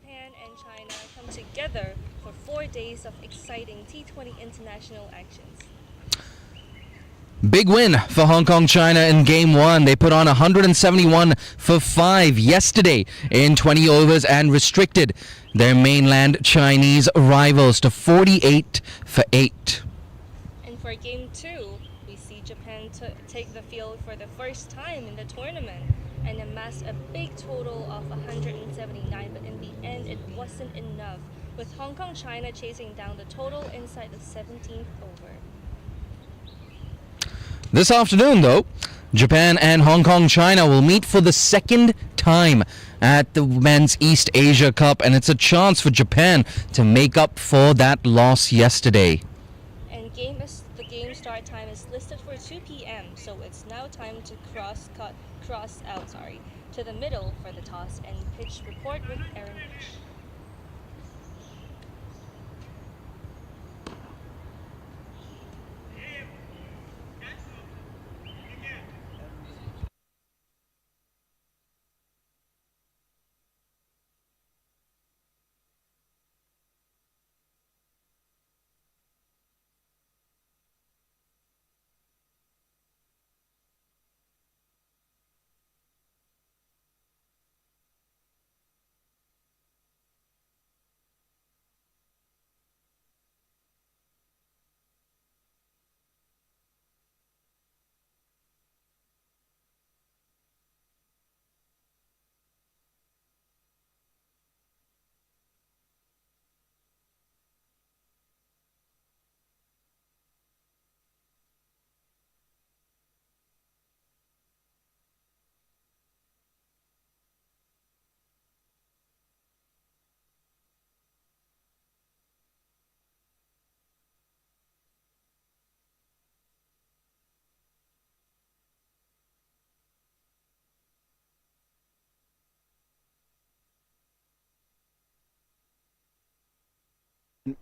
Japan and China come together for 4 days of exciting T20 international actions. Big win for Hong Kong China in Game 1. They put on 171 for 5 yesterday in 20 overs and restricted their mainland Chinese rivals to 48 for 8. And for Game 2, we see Japan take the field for the first time in the tournament and amass a big total of 179, but in the end it wasn't enough, with Hong Kong China chasing down the total inside the 17th over. This afternoon, though, Japan and Hong Kong China will meet for the second time at the Men's East Asia Cup, and it's a chance for Japan to make up for that loss yesterday. And the game start time is listed for 2 p.m., so it's now time to cross out to the middle for the toss and pitch report with Aaron Fish.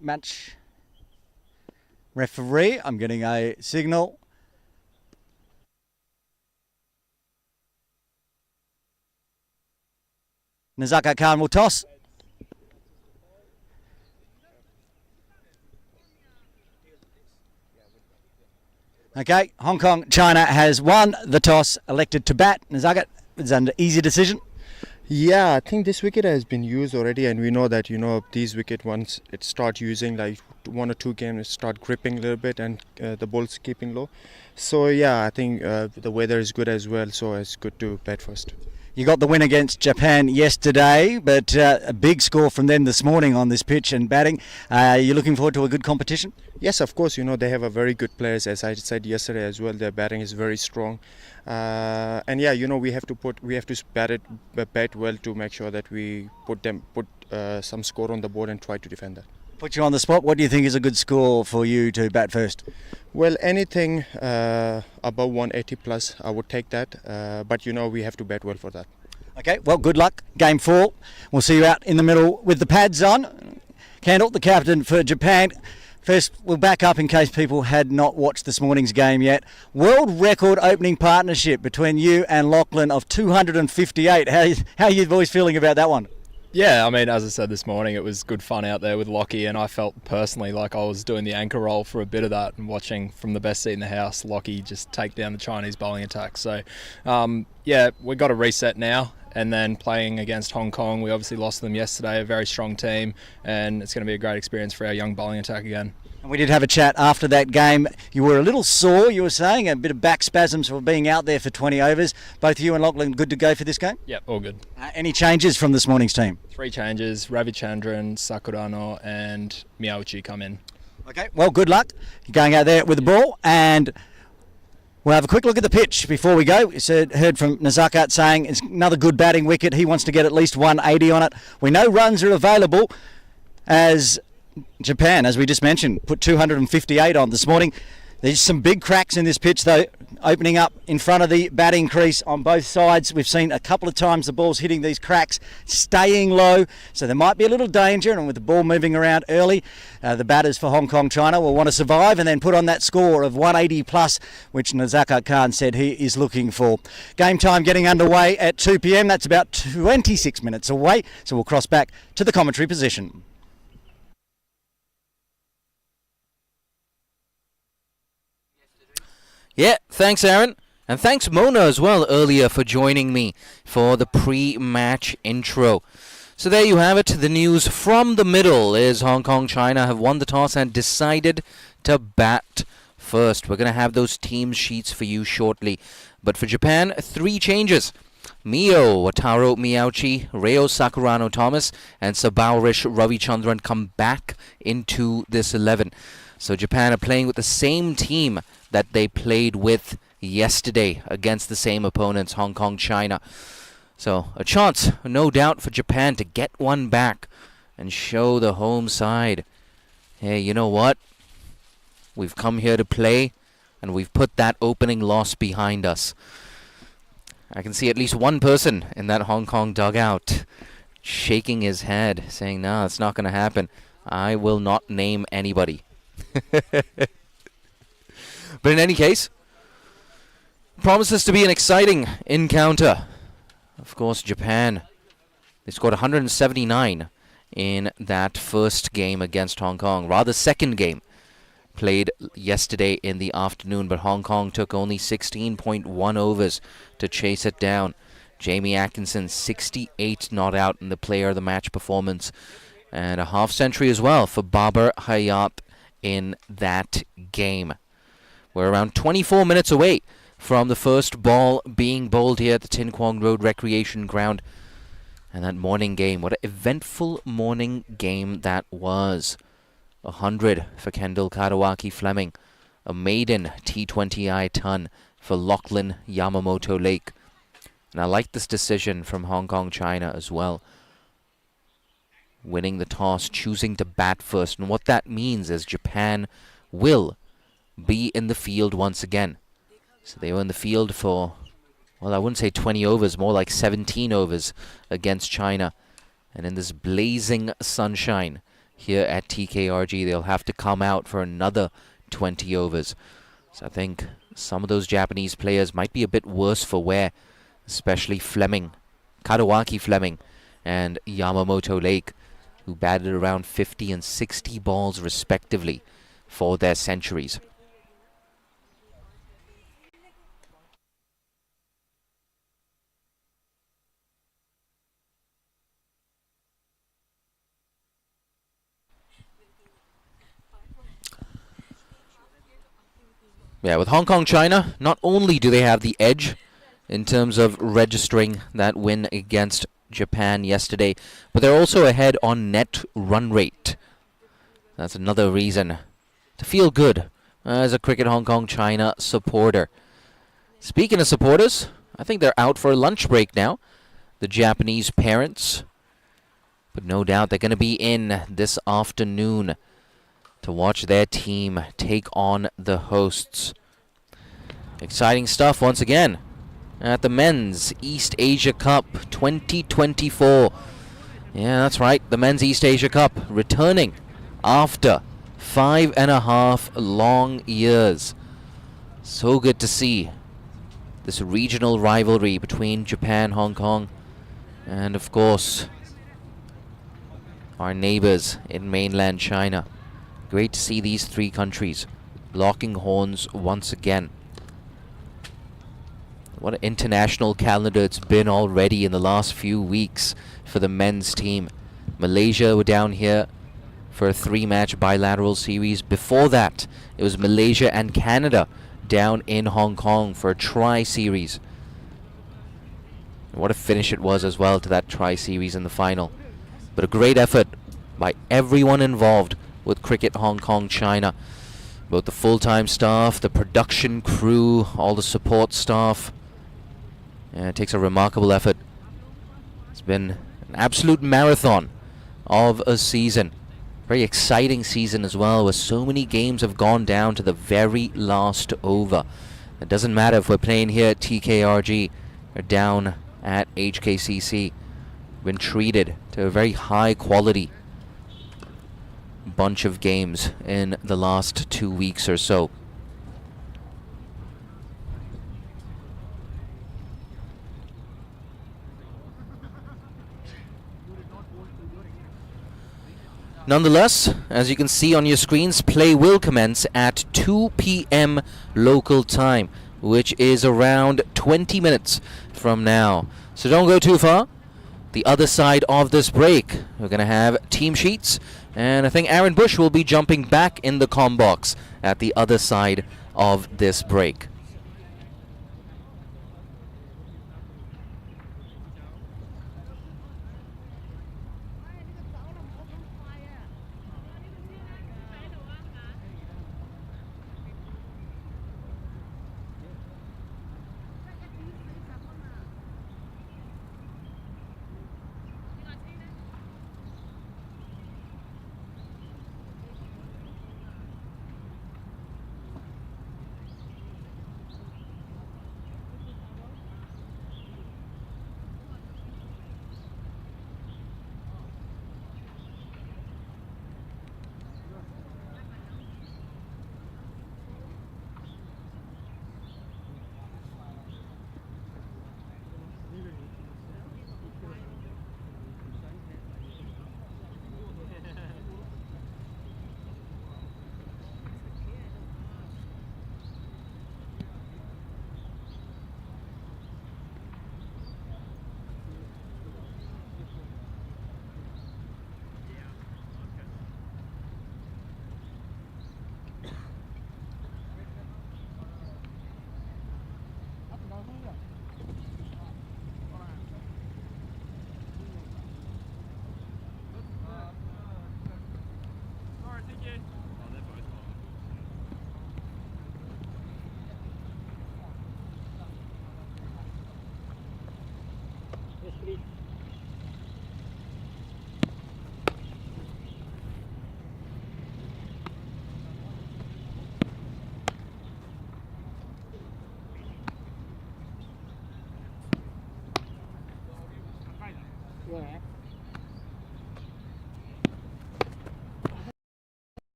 Match referee, I'm getting a signal. Nazaka Khan will toss. Okay, Hong Kong China has won the toss, elected to bat. Nazaka, it's an easy decision. Yeah, I think this wicket has been used already, and we know that, these wicket, once it start using, like 1 or 2 games, start gripping a little bit, and the ball's keeping low. So yeah, I think the weather is good as well, so it's good to bat first. You got the win against Japan yesterday, but a big score from them this morning on this pitch and batting. You're looking forward to a good competition? Yes, of course. They have a very good players, as I said yesterday as well. Their batting is very strong, and yeah, we have to bat well to make sure that we put some score on the board and try to defend that. Put you on the spot. What do you think is a good score for you to bat first? Well, anything above 180 plus, I would take that. But we have to bat well for that. Okay, well, good luck. Game 4. We'll see you out in the middle with the pads on. Candle, the captain for Japan. First, we'll back up in case people had not watched this morning's game yet. World record opening partnership between you and Lachlan of 258. How are you boys feeling about that one? Yeah, I mean, as I said this morning, it was good fun out there with Lockie, and I felt personally like I was doing the anchor role for a bit of that and watching from the best seat in the house, Lockie just take down the Chinese bowling attack. So, yeah, we've got to reset now, and then playing against Hong Kong, we obviously lost them yesterday, a very strong team, and it's going to be a great experience for our young bowling attack again. And we did have a chat after that game. You were a little sore, you were saying, a bit of back spasms for being out there for 20 overs. Both you and Lachlan good to go for this game? Yep, all good. Any changes from this morning's team? 3 changes, Ravichandran, Sakurano and Miyauchi come in. Okay, well, good luck. You're going out there with the ball, and we'll have a quick look at the pitch before we go. We heard from Nazakat saying it's another good batting wicket. He wants to get at least 180 on it. We know runs are available as Japan, as we just mentioned, put 258 on this morning. There's some big cracks in this pitch, though, opening up in front of the batting crease on both sides. We've seen a couple of times the ball's hitting these cracks, staying low, so there might be a little danger, and with the ball moving around early, the batters for Hong Kong China will want to survive and then put on that score of 180 plus, which Nazaka Khan said he is looking for. Game time getting underway at 2 p.m. That's about 26 minutes away, so we'll cross back to the commentary position. Yeah, thanks, Aaron. And thanks, Mona, as well, earlier for joining me for the pre-match intro. So there you have it. The news from the middle is Hong Kong China have won the toss and decided to bat first. We're going to have those team sheets for you shortly. But for Japan, 3 changes. Mio Wataru Miyauchi, Reo Sakurano Thomas, and Sabaurish Ravichandran come back into this 11. So Japan are playing with the same team that they played with yesterday against the same opponents, Hong Kong China. So a chance, no doubt, for Japan to get one back and show the home side, hey, you know what? We've come here to play, and we've put that opening loss behind us. I can see at least one person in that Hong Kong dugout shaking his head, saying, no, it's not going to happen. I will not name anybody. But in any case, promises to be an exciting encounter. Of course, Japan, they scored 179 in that first game against Hong Kong. Rather, second game played yesterday in the afternoon, but Hong Kong took only 16.1 overs to chase it down. Jamie Atkinson, 68 not out in the player of the match performance, and a half century as well for Babar Hayat in that game. We're around 24 minutes away from the first ball being bowled here at the Tin Kwong Road Recreation Ground. And that morning game, what an eventful morning game that was. 100 for Kendall Kadawaki Fleming. A maiden T20I ton for Lachlan Yamamoto Lake. And I like this decision from Hong Kong China as well. Winning the toss, choosing to bat first. And what that means is Japan will be in the field once again. So they were in the field for, well, I wouldn't say 20 overs, more like 17 overs against China. And in this blazing sunshine here at TKRG, they'll have to come out for another 20 overs. So I think some of those Japanese players might be a bit worse for wear, especially Fleming, Kadawaki Fleming, and Yamamoto Lake, who batted around 50 and 60 balls respectively for their centuries. Yeah, with Hong Kong China, not only do they have the edge in terms of registering that win against Japan yesterday, but they're also ahead on net run rate. That's another reason to feel good as a Cricket Hong Kong China supporter. Speaking of supporters, I think they're out for a lunch break now, the Japanese parents. But no doubt they're going to be in this afternoon to watch their team take on the hosts. Exciting stuff once again at the Men's East Asia Cup 2024. Yeah, that's right, the Men's East Asia Cup returning after 5.5 long years. So good to see this regional rivalry between Japan, Hong Kong, and of course our neighbors in mainland China. Great to see these three countries locking horns once again. What an international calendar it's been already in the last few weeks for the men's team. Malaysia were down here for a 3-match bilateral series. Before that, it was Malaysia and Canada down in Hong Kong for a tri-series. What a finish it was as well to that tri-series in the final. But a great effort by everyone involved with Cricket Hong Kong China. Both the full-time staff, the production crew, all the support staff. Yeah, it takes a remarkable effort. It's been an absolute marathon of a season. Very exciting season as well, where so many games have gone down to the very last over. It doesn't matter if we're playing here at TKRG or down at HKCC. Been treated to a very high quality bunch of games in the last 2 weeks or so. Nonetheless, as you can see on your screens, play will commence at 2 p.m. local time, which is around 20 minutes from now. So don't go too far. The other side of this break, we're going to have team sheets, and I think Aaron Bush will be jumping back in the comm box at the other side of this break.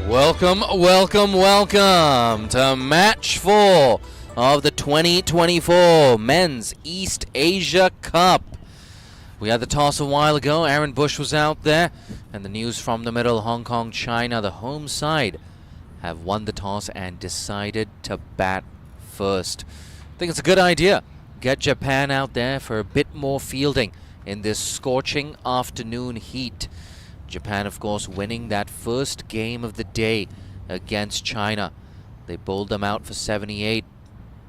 Welcome, welcome, welcome to match 4 of the 2024 Men's East Asia Cup. We had the toss a while ago. Aaron Bush was out there. And the news from the middle, Hong Kong, China, the home side, have won the toss and decided to bat first. I think it's a good idea. Get Japan out there for a bit more fielding in this scorching afternoon heat. Japan, of course, winning that first game of the day against China. They bowled them out for 78.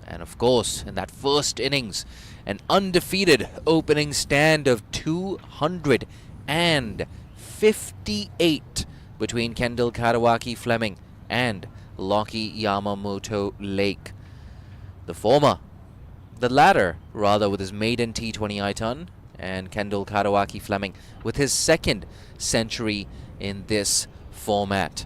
And of course, in that first innings, an undefeated opening stand of 258 between Kendall Katawaki Fleming and Lockie Yamamoto Lake. The latter, with his maiden T20I ton, and Kendall Katawaki Fleming with his second century in this format.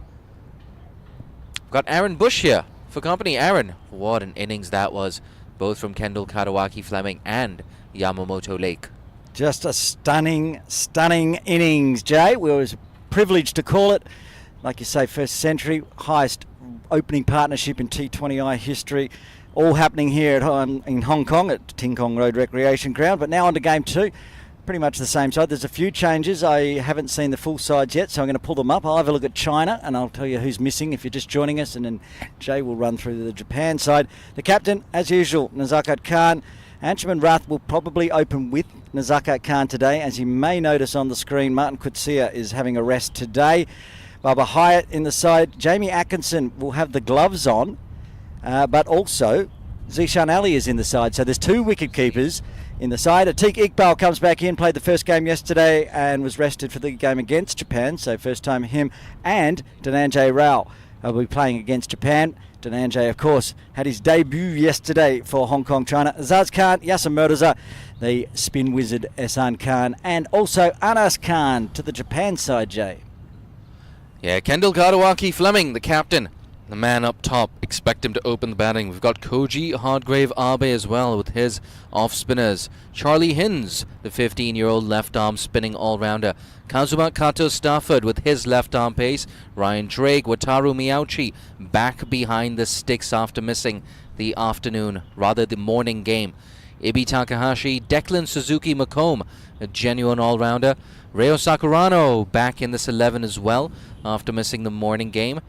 We've got Aaron Bush here for company. Aaron, what an innings that was, both from Kendall Katawaki Fleming and Yamamoto Lake. Just a stunning, stunning innings, Jay. We were privileged to call it. Like you say, first century, highest opening partnership in T20I history. All happening here in Hong Kong at Ting Kong Road Recreation Ground. But now on to game 2. Pretty much the same side. There's a few changes. I haven't seen the full sides yet, so I'm going to pull them up. I'll have a look at China, and I'll tell you who's missing if you're just joining us, and then Jay will run through the Japan side. The captain, as usual, Nazakat Khan. Anshuman Rath will probably open with Nazakat Khan today. As you may notice on the screen, Martin Kutsia is having a rest today. Baba Hyatt in the side. Jamie Atkinson will have the gloves on. But also, Zishan Ali is in the side. So there's 2 wicket keepers in the side. Atiq Iqbal comes back in, played the first game yesterday and was rested for the game against Japan. So first time him. And Dhananjay Rao will be playing against Japan. Dhananjay, of course, had his debut yesterday for Hong Kong, China. Azaz Khan, Yasser Murtaza, the spin wizard Ehsan Khan, and also Anas Khan to the Japan side, Jay. Yeah, Kendall Katawaki Fleming, the captain. The man up top, expect him to open the batting. We've got Koji Hardgrave Abe as well with his off-spinners. Charlie Hinds, the 15-year-old left-arm spinning all-rounder. Kazuma Kato Stafford with his left-arm pace. Ryan Drake, Wataru Miyauchi back behind the sticks after missing the morning game. Ibi Takahashi, Declan Suzuki McComb, a genuine all-rounder. Reo Sakurano back in this 11 as well after missing the morning game.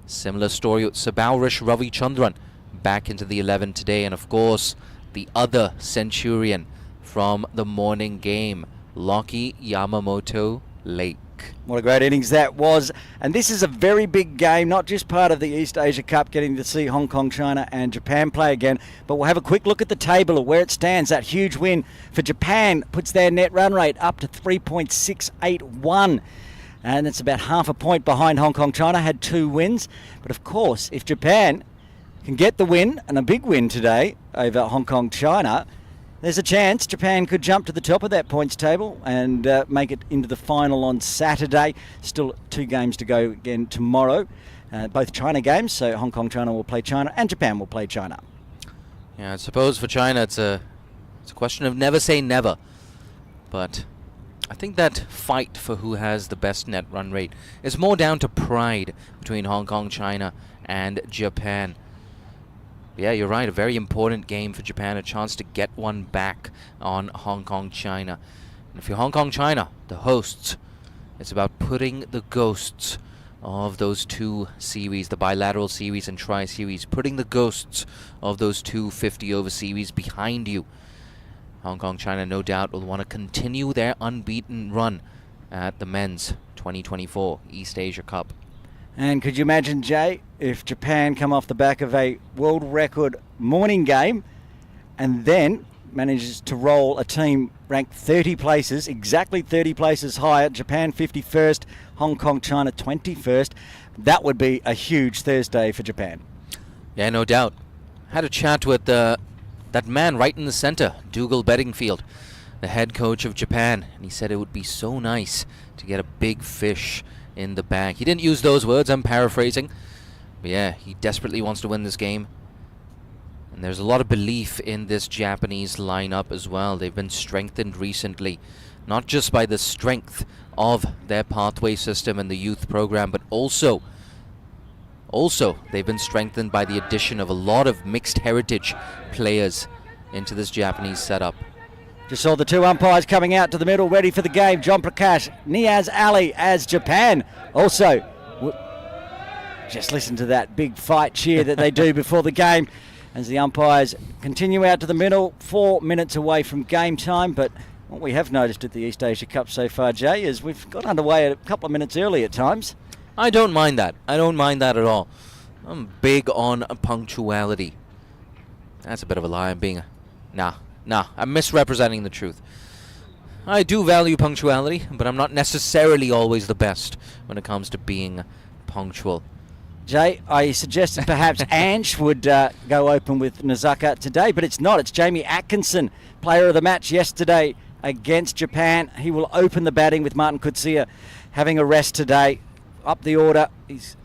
Similar story with Sabaurish Ravichandran back into the 11 today. And of course, the other Centurion from the morning game, Lockie Yamamoto Lake. What a great innings that was. And this is a very big game, not just part of the East Asia Cup, getting to see Hong Kong, China and Japan play again. But we'll have a quick look at the table of where it stands. That huge win for Japan puts their net run rate up to 3.681. And it's about half a point behind Hong Kong. China had 2 wins. But of course, if Japan can get the win, and a big win today over Hong Kong, China, there's a chance Japan could jump to the top of that points table and make it into the final on Saturday. Still 2 games to go again tomorrow. Both China games, so Hong Kong, China will play China, and Japan will play China. Yeah, I suppose for China it's a question of never say never. But I think that fight for who has the best net run rate is more down to pride between Hong Kong, China and Japan. Yeah, you're right. A very important game for Japan. A chance to get one back on Hong Kong, China. And if you're Hong Kong, China, the hosts, it's about putting the ghosts of those 2 series, the bilateral series and tri-series, putting the ghosts of those 2 50-over series behind you. Hong Kong, China, no doubt, will want to continue their unbeaten run at the men's 2024 East Asia Cup. And could you imagine, Jay, if Japan come off the back of a world record morning game and then manages to roll a team ranked 30 places, exactly 30 places higher, Japan 51st, Hong Kong, China 21st. That would be a huge Thursday for Japan. Yeah, no doubt. Had a chat with that man right in the center, Dougal Bedingfield, the head coach of Japan, and he said it would be so nice to get a big fish in the bag. He didn't use those words, I'm paraphrasing, but yeah, he desperately wants to win this game. And there's a lot of belief in this Japanese lineup as well. They've been strengthened recently, not just by the strength of their pathway system and the youth program, but also Also, they've been strengthened by the addition of a lot of mixed heritage players into this Japanese setup. Just saw the two umpires coming out to the middle, ready for the game. John Prakash, Niaz Ali as Japan. Also, just listen to that big fight cheer that they do before the game as the umpires continue out to the middle. 4 minutes away from game time, but what we have noticed at the East Asia Cup so far, Jay, is we've got underway a couple of minutes early at times. I don't mind that. I don't mind that at all. I'm big on punctuality. That's a bit of a lie. I'm being... Nah, I'm misrepresenting the truth. I do value punctuality, but I'm not necessarily always the best when it comes to being punctual. Jay, I suggested perhaps Ange would go open with Nozaka today, but it's not. It's Jamie Atkinson, player of the match yesterday against Japan. He will open the batting with Martin Kutsia having a rest today. Up the order, he's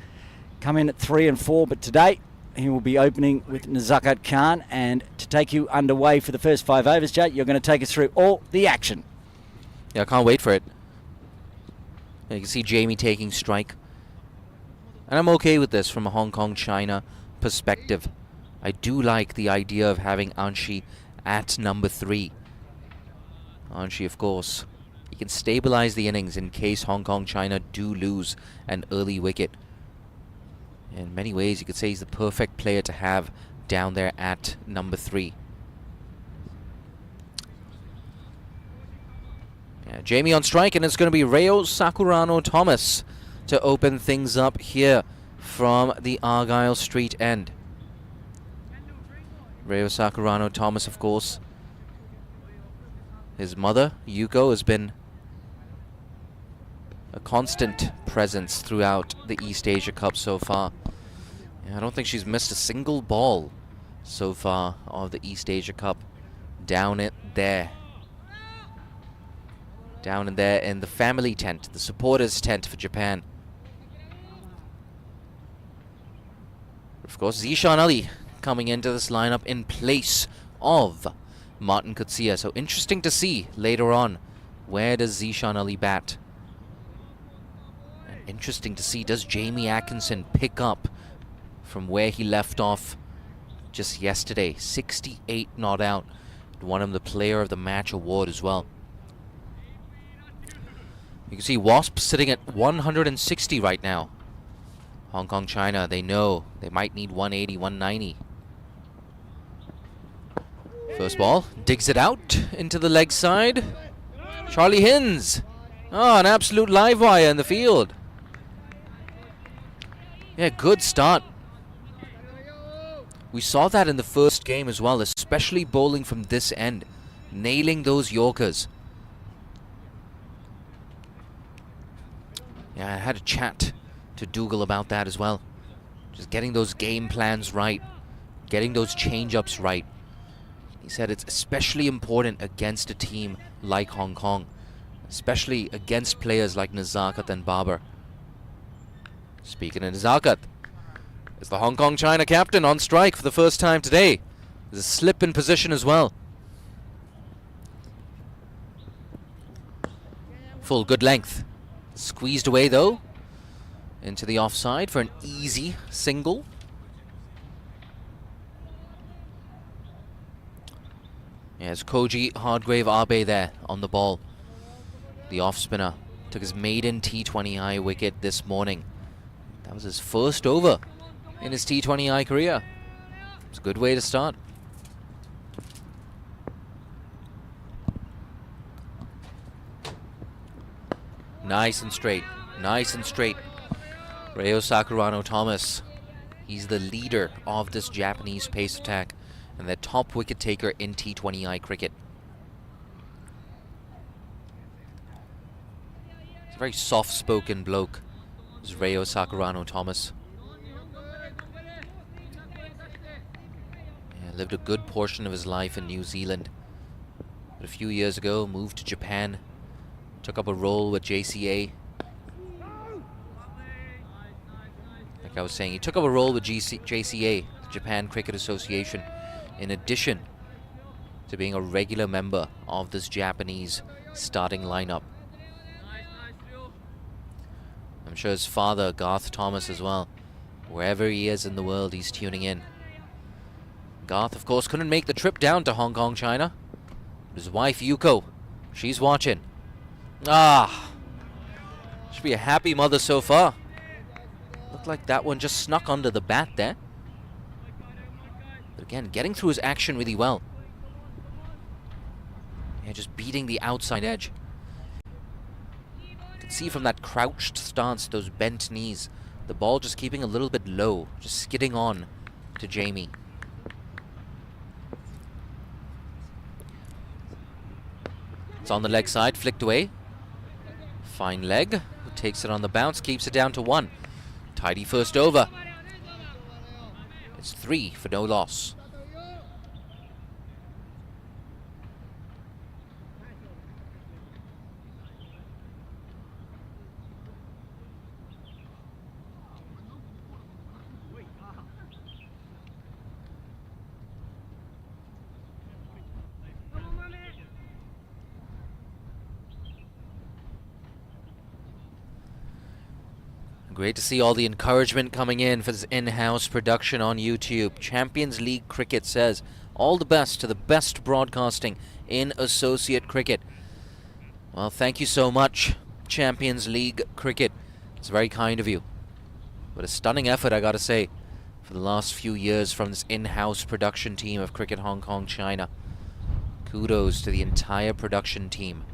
come in at 3 and 4, but today he will be opening with Nazakat Khan. And to take you underway for the first 5 overs, Jay, you're going to take us through all the action. Yeah, I can't wait for it. You can see Jamie taking strike. And I'm okay with this from a Hong Kong-China perspective. I do like the idea of having Anshi at number 3. Anshi, of course, he can stabilize the innings in case Hong Kong-China do lose an early wicket. In many ways, you could say he's the perfect player to have down there at number 3. Yeah, Jamie on strike, and it's going to be Reo Sakurano Thomas to open things up here from the Argyle Street end. Reo Sakurano Thomas, of course. His mother, Yuko, has been a constant presence throughout the East Asia Cup so far. Yeah, I don't think she's missed a single ball so far of the East Asia Cup. Down in there in the family tent, the supporters tent for Japan. Of course, Zishan Ali coming into this lineup in place of Martin Kutsia. So interesting to see later on, where does Zishan Ali bat? And interesting to see, does Jamie Atkinson pick up from where he left off just yesterday? 68 not out. Won him the Player of the Match award as well. You can see Wasp sitting at 160 right now. Hong Kong, China, they know they might need 180, 190. First ball, digs it out into the leg side. Charlie Hinds. Oh, an absolute live wire in the field. Yeah, good start. We saw that in the first game as well, especially bowling from this end. Nailing those Yorkers. Yeah, I had a chat to Dougal about that as well. Just getting those game plans right. Getting those change-ups right. He said it's especially important against a team like Hong Kong. Especially against players like Nazakat and Babar. Speaking of Nazakat, is the Hong Kong China captain on strike for the first time today. There's a slip in position as well. Full good length. Squeezed away though. Into the offside for an easy single. Yes, Koji Hardgrave Abe there on the ball. The off spinner took his maiden T20I wicket this morning. That was his first over in his T20I career. It's a good way to start. Nice and straight. Nice and straight. Reo Sakurano Thomas. He's the leader of this Japanese pace attack and the top wicket taker in T20I cricket. He's a very soft-spoken bloke, is Reo Sakurano Thomas. Yeah, lived a good portion of his life in New Zealand. But a few years ago, moved to Japan, took up a role with JCA. Like I was saying, he took up a role with JCA, the Japan Cricket Association, in addition to being a regular member of this Japanese starting lineup. I'm sure his father, Garth Thomas, as well, Wherever he is in the world, he's tuning in. Garth, of course, couldn't make the trip down to Hong Kong, China. His wife, Yuko, she's watching. Ah, should be a happy mother so far. Looked like that one just snuck under the bat there. But again, getting through his action really well. Yeah, just beating the outside edge. You can see from that crouched stance, those bent knees, the ball just keeping a little bit low, just skidding on to Jamie. It's on the leg side, flicked away. Fine leg, takes it on the bounce, keeps it down to 1. Tidy first over. It's 3 for no loss. Great to see all the encouragement coming in for this in-house production on YouTube. Champions League Cricket says, all the best to the best broadcasting in associate cricket. Well, thank you so much, Champions League Cricket. It's very kind of you. But a stunning effort, I gotta say, for the last few years from this in-house production team of Cricket Hong Kong China. Kudos to the entire production team.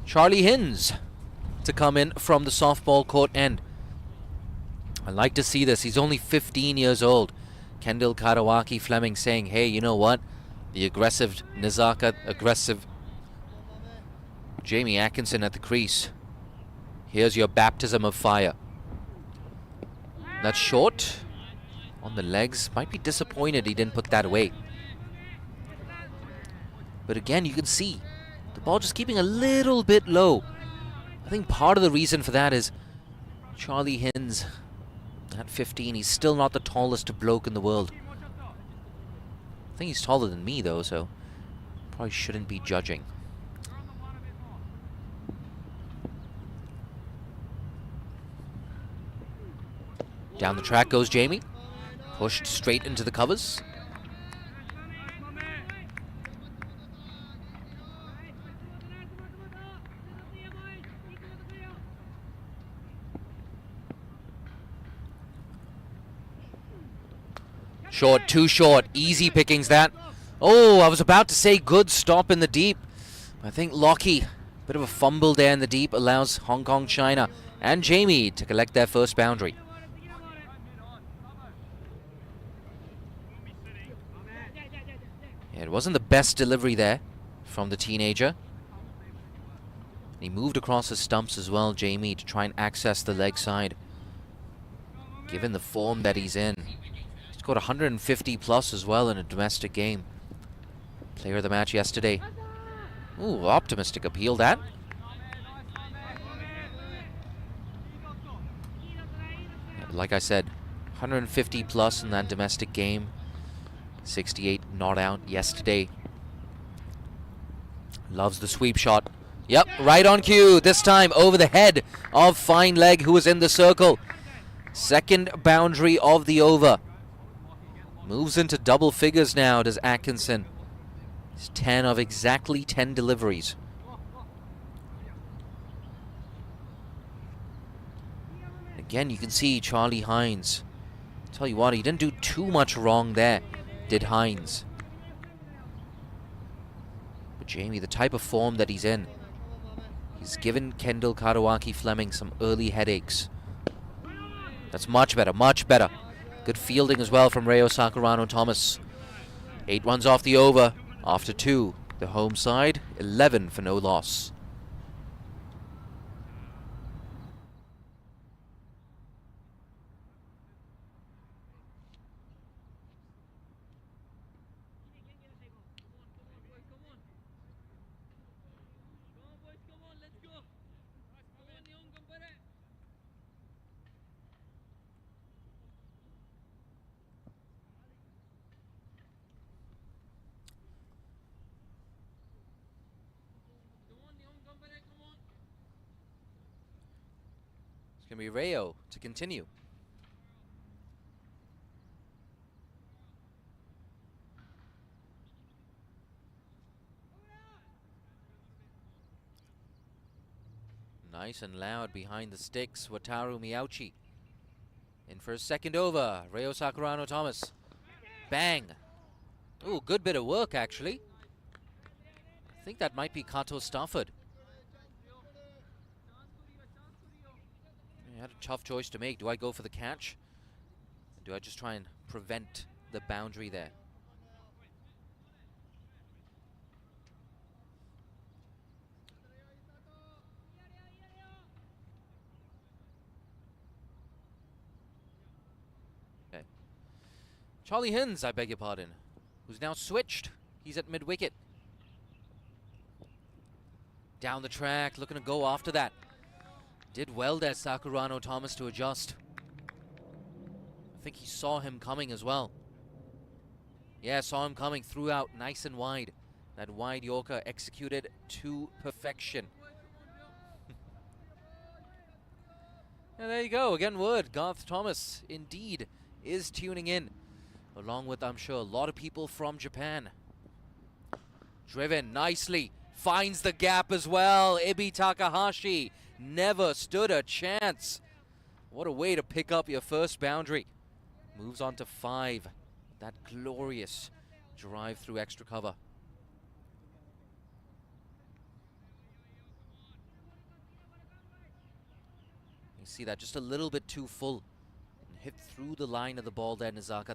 Charlie Hinds to come in from the softball court end. I like to see this. He's only 15 years old. Kendall Karawaki Fleming saying, hey, you know what? The aggressive Nizaka, aggressive Jamie Atkinson at the crease. Here's your baptism of fire. That's short. On the legs. Might be disappointed he didn't put that away. But again, you can see the ball just keeping a little bit low. I think part of the reason for that is Charlie Hinds, at 15, he's still not the tallest bloke in the world. I think he's taller than me, though, so probably shouldn't be judging. Down the track goes Jamie. Pushed straight into the covers. Short, too short. Easy pickings that. Oh, I was about to say good stop in the deep. I think Lockie, bit of a fumble there in the deep, allows Hong Kong China and Jamie to collect their first boundary. Yeah, it wasn't the best delivery there from the teenager. He moved across the stumps as well, Jamie, to try and access the leg side. Given the form that he's in. He's got 150 plus as well in a domestic game. Player of the match yesterday. Ooh, optimistic appeal that. Yeah, but like I said, 150 plus in that domestic game. 68 not out yesterday. Loves the sweep shot. Yep, right on cue. This time over the head of Fine Leg, who was in the circle. Second boundary of the over. Moves into double figures now, does Atkinson. He's 10 of exactly 10 deliveries. Again, you can see Charlie Hinds. Tell you what, he didn't do too much wrong there, did Hinds. But Jamie, the type of form that he's in, he's given Kendall Karawaki Fleming some early headaches. That's much better, much better. Good fielding as well from Reo Sakurano Thomas. 8 runs off the over after 2. The home side, 11 for no loss. going to be Reo to continue. Nice and loud behind the sticks. Wataru Miyauchi in for his second over. Reo Sakurano Thomas. Bang. Ooh, good bit of work actually. I think that might be Kato Stafford. He had a tough choice to make. Do I go for the catch? Or do I just try and prevent the boundary there? Okay. Charlie Hins, I beg your pardon, who's now switched. He's at mid-wicket. Down the track, looking to go after that. Did well there, Sakurano Thomas, to adjust. I think he saw him coming as well. Yeah, saw him coming, threw out nice and wide. That wide Yorker executed to perfection. And there you go, again word, Garth Thomas indeed is tuning in. Along with, I'm sure, a lot of people from Japan. Driven nicely, finds the gap as well. Ibi Takahashi never stood a chance. What a way to pick up your first boundary. Moves on to 5. That glorious drive through extra cover. You see that just a little bit too full. And hit through the line of the ball there, Nizakat.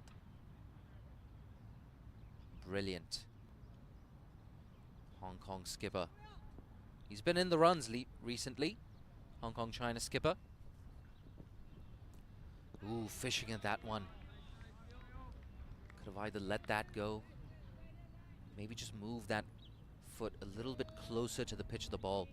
Brilliant. Hong Kong skipper. He's been in the runs recently. Hong Kong China skipper. Ooh, fishing at that one. Could have either let that go. Maybe just move that foot a little bit closer to the pitch of the ball.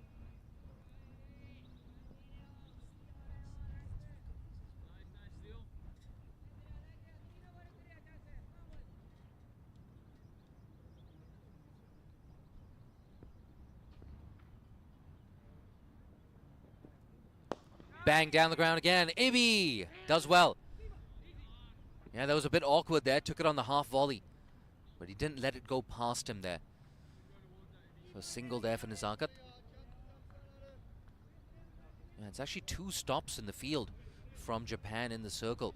Bang, down the ground again. Ibi does well. Yeah, that was a bit awkward there. Took it on the half volley. But he didn't let it go past him there. So a single there for Nizakat. Yeah, it's actually 2 stops in the field from Japan in the circle.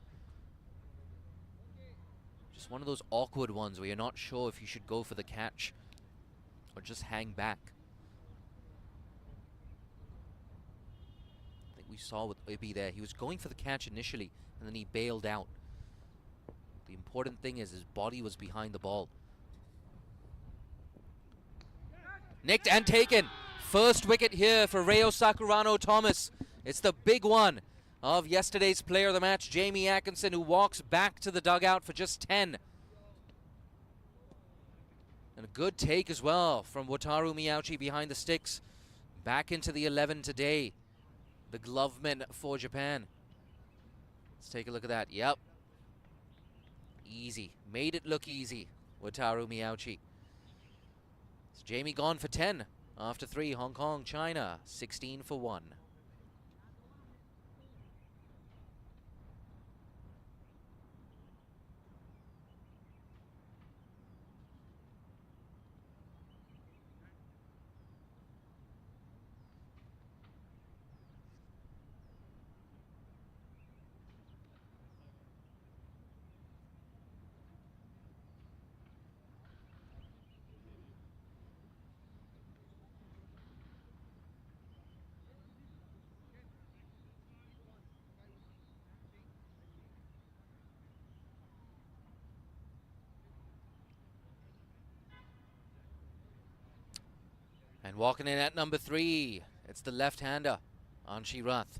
Just one of those awkward ones where you're not sure if you should go for the catch or just hang back. We saw with Ibi there, he was going for the catch initially and then he bailed out. The important thing is his body was behind the ball. Nicked and taken. First wicket here for Reo Sakurano Thomas. It's the big one of yesterday's player of the match, Jamie Atkinson, who walks back to the dugout for just 10. And a good take as well from Wataru Miyauchi behind the sticks. Back into the 11 today. The gloveman for Japan. Let's take a look at that. Yep. Easy. Made it look easy. Wataru Miyauchi. It's Jamie gone for 10 after 3. Hong Kong, China, 16 for 1. And walking in at number 3, it's the left-hander, Anshi Rath.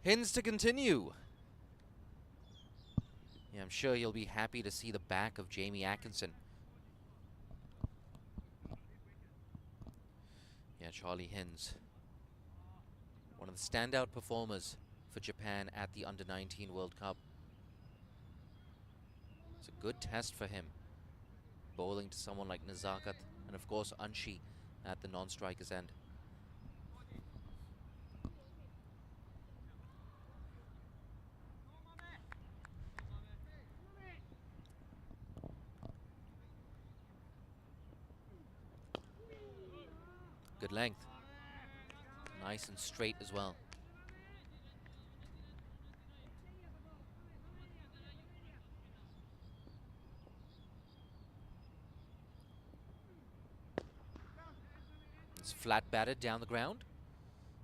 Hins to continue. Yeah, I'm sure you'll be happy to see the back of Jamie Atkinson. Yeah, Charlie Hins. One of the standout performers for Japan at the Under-19 World Cup. It's a good test for him. Bowling to someone like Nazakat and of course Anshi at the non-striker's end. Good length. Nice and straight as well. It's flat batted down the ground.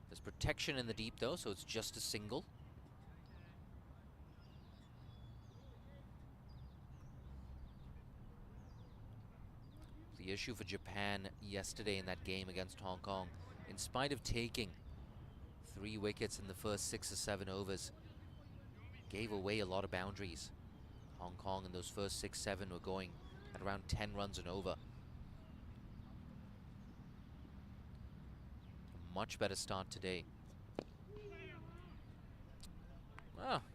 There's protection in the deep though, so it's just a single. The issue for Japan yesterday in that game against Hong Kong, in spite of taking 3 wickets in the first 6 or 7 overs, gave away a lot of boundaries. Hong Kong in those first 6, 7 were going at around 10 runs and over. A much better start today.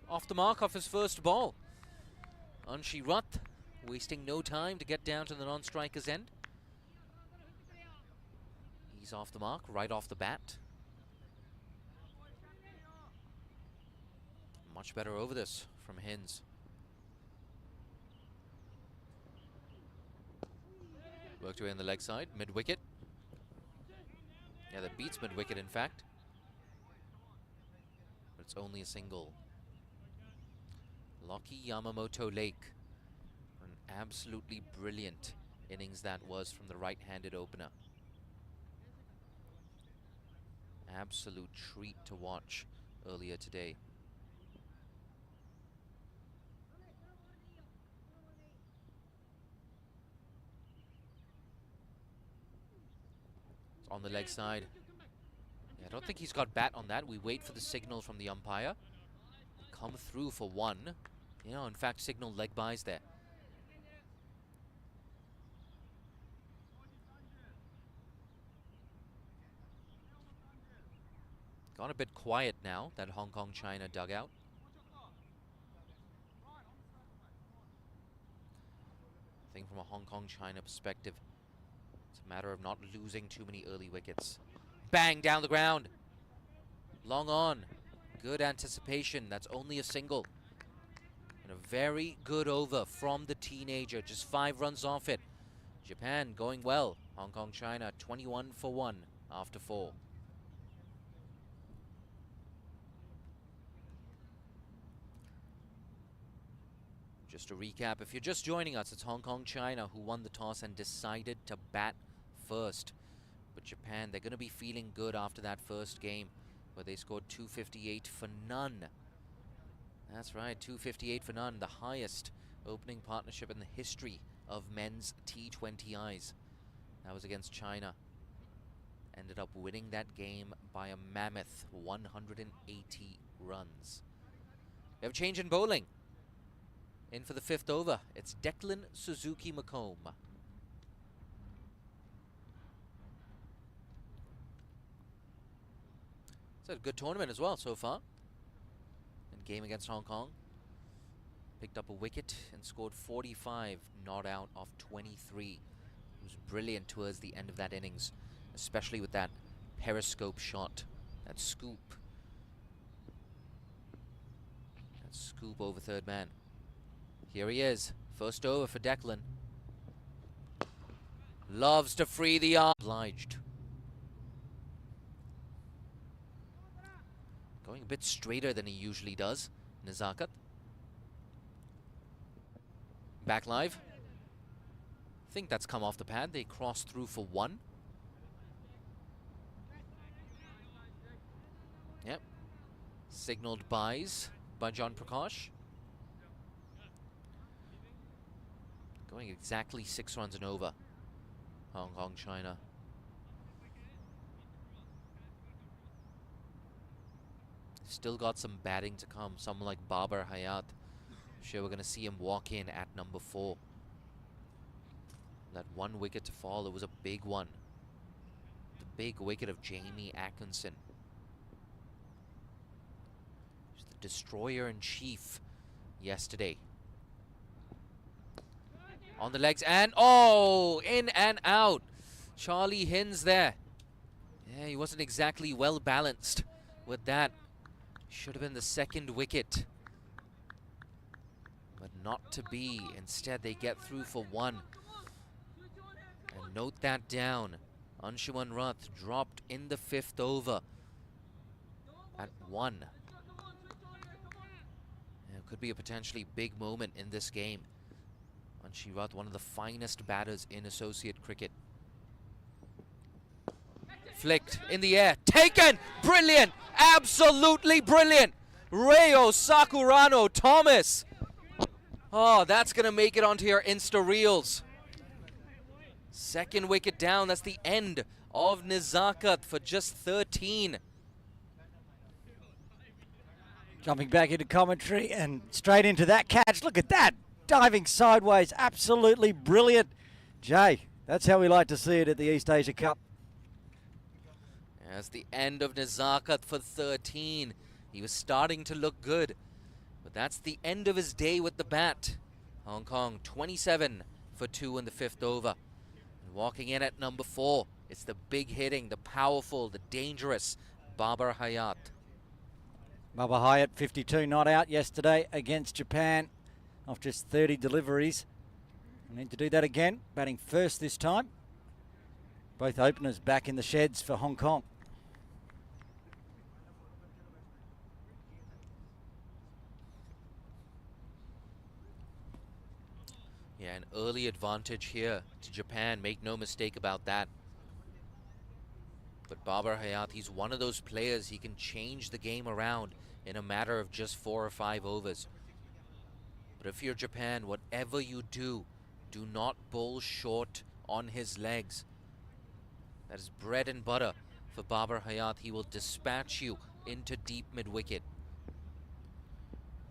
Off the mark off his first ball. Anshi Rath wasting no time to get down to the non-striker's end. He's off the mark right off the bat. Much better over this from Hins. Worked away on the leg side, mid-wicket. Yeah, that beats mid-wicket in fact. But it's only a single. Lockie Yamamoto Lake. An absolutely brilliant innings that was from the right-handed opener. Absolute treat to watch earlier today. It's on the leg side. Yeah, I don't think he's got bat on that. We wait for the signal from the umpire. Come through for one. You know, in fact, signal leg byes there. Gone a bit quiet now, that Hong Kong China dugout. I think from a Hong Kong China perspective, it's a matter of not losing too many early wickets. Bang, down the ground. Long on. Good anticipation. That's only a single. And a very good over from the teenager. Just 5 runs off it. Japan going well. Hong Kong China 21 for 1 after 4. Just to recap, if you're just joining us, it's Hong Kong China who won the toss and decided to bat first. But Japan, they're going to be feeling good after that first game where they scored 258 for none. That's right, 258 for none, the highest opening partnership in the history of men's T20Is. That was against China. Ended up winning that game by a mammoth 180 runs. We have a change in bowling. In for the 5th over, it's Declan Suzuki-McComb. It's a good tournament as well so far. In game against Hong Kong. Picked up a wicket and scored 45, not out of 23. It was brilliant towards the end of that innings, especially with that periscope shot, that scoop. That scoop over third man. Here he is, first over for Declan. Loves to free the arm. Obliged. Going a bit straighter than he usually does, Nazakat. Back live. I think that's come off the pad. They cross through for 1. Yep. Signaled buys by John Prakash. Going exactly 6 runs and over. Hong Kong China. Still got some batting to come. Someone like Babar Hayat. I'm sure we're going to see him walk in at number 4. That 1 wicket to fall, it was a big one. The big wicket of Jamie Atkinson. He was the destroyer in chief yesterday. On the legs and oh, in and out. Charlie Hins there. Yeah, he wasn't exactly well balanced with that. Should have been the second wicket. But not to be. Instead, they get through for one. And note that down. Anshuman Rath dropped in the 5th over at 1. It could be a potentially big moment in this game. Anshuman Rath, one of the finest batters in associate cricket. Flicked in the air, taken, brilliant, absolutely brilliant. Reo Sakurano Thomas. Oh, that's gonna make it onto your Insta Reels. Second wicket down, that's the end of Nizakat for just 13. Jumping back into commentary and straight into that catch. Look at that, diving sideways, absolutely brilliant. Jay, that's how we like to see it at the East Asia Cup. That's the end of Nizakat for 13. He was starting to look good, but that's the end of his day with the bat. Hong Kong 27 for 2 in the 5th over. And walking in at number 4, it's the big hitting, the powerful, the dangerous Babar Hayat. Babar Hayat, 52 not out yesterday against Japan off just 30 deliveries. We need to do that again, batting first this time. Both openers back in the sheds for Hong Kong. Yeah, an early advantage here to Japan, make no mistake about that. But Babar Hayat, he's one of those players, he can change the game around in a matter of just 4 or 5 overs. But if you're Japan, whatever you do, do not bowl short on his legs. That is bread and butter for Babar Hayat. He will dispatch you into deep mid-wicket.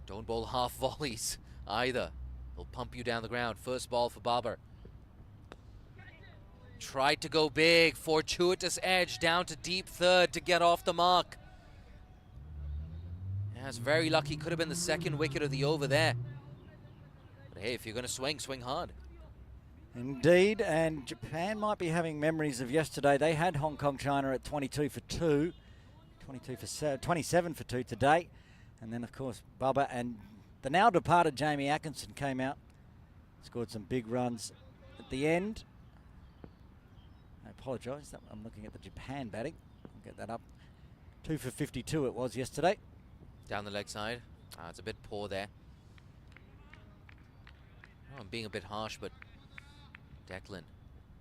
Don't bowl half volleys either. He'll pump you down the ground. First ball for Babar. Tried to go big. Fortuitous edge down to deep third to get off the mark. Yeah, it's very lucky. Could have been the second wicket of the over there. But hey, if you're going to swing, swing hard. Indeed, and Japan might be having memories of yesterday. They had Hong Kong China at 22 for 2, 27 for 2 today. And then, of course, Bubba and the now departed Jamie Atkinson came out, scored some big runs at the end. I apologise, I'm looking at the Japan batting. I'll get that up. 2 for 52 it was yesterday. Down the leg side. It's a bit poor there. Oh, I'm being a bit harsh, but Declan,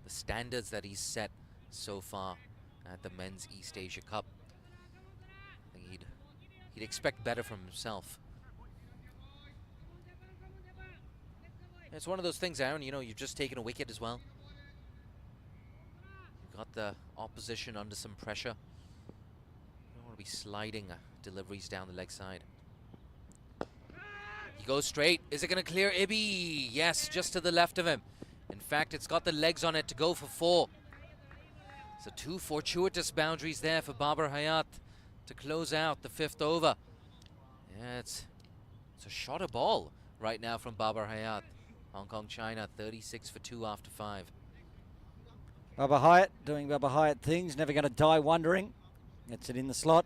the standards that he's set so far at the Men's East Asia Cup, I think he'd expect better from himself. It's one of those things, Aaron, you know, you've just taken a wicket as well. You've got the opposition under some pressure. You don't want to be sliding deliveries down the leg side. He goes straight. Is it going to clear Ibi? Yes, just to the left of him. In fact, it's got the legs on it to go for 4. So 2 fortuitous boundaries there for Babar Hayat to close out the 5th over. Yeah, it's a shorter ball right now from Babar Hayat. Hong Kong China 36 for 2 after 5. Babar Hayat doing Babar Hayat things, never going to die wondering. Gets it in the slot.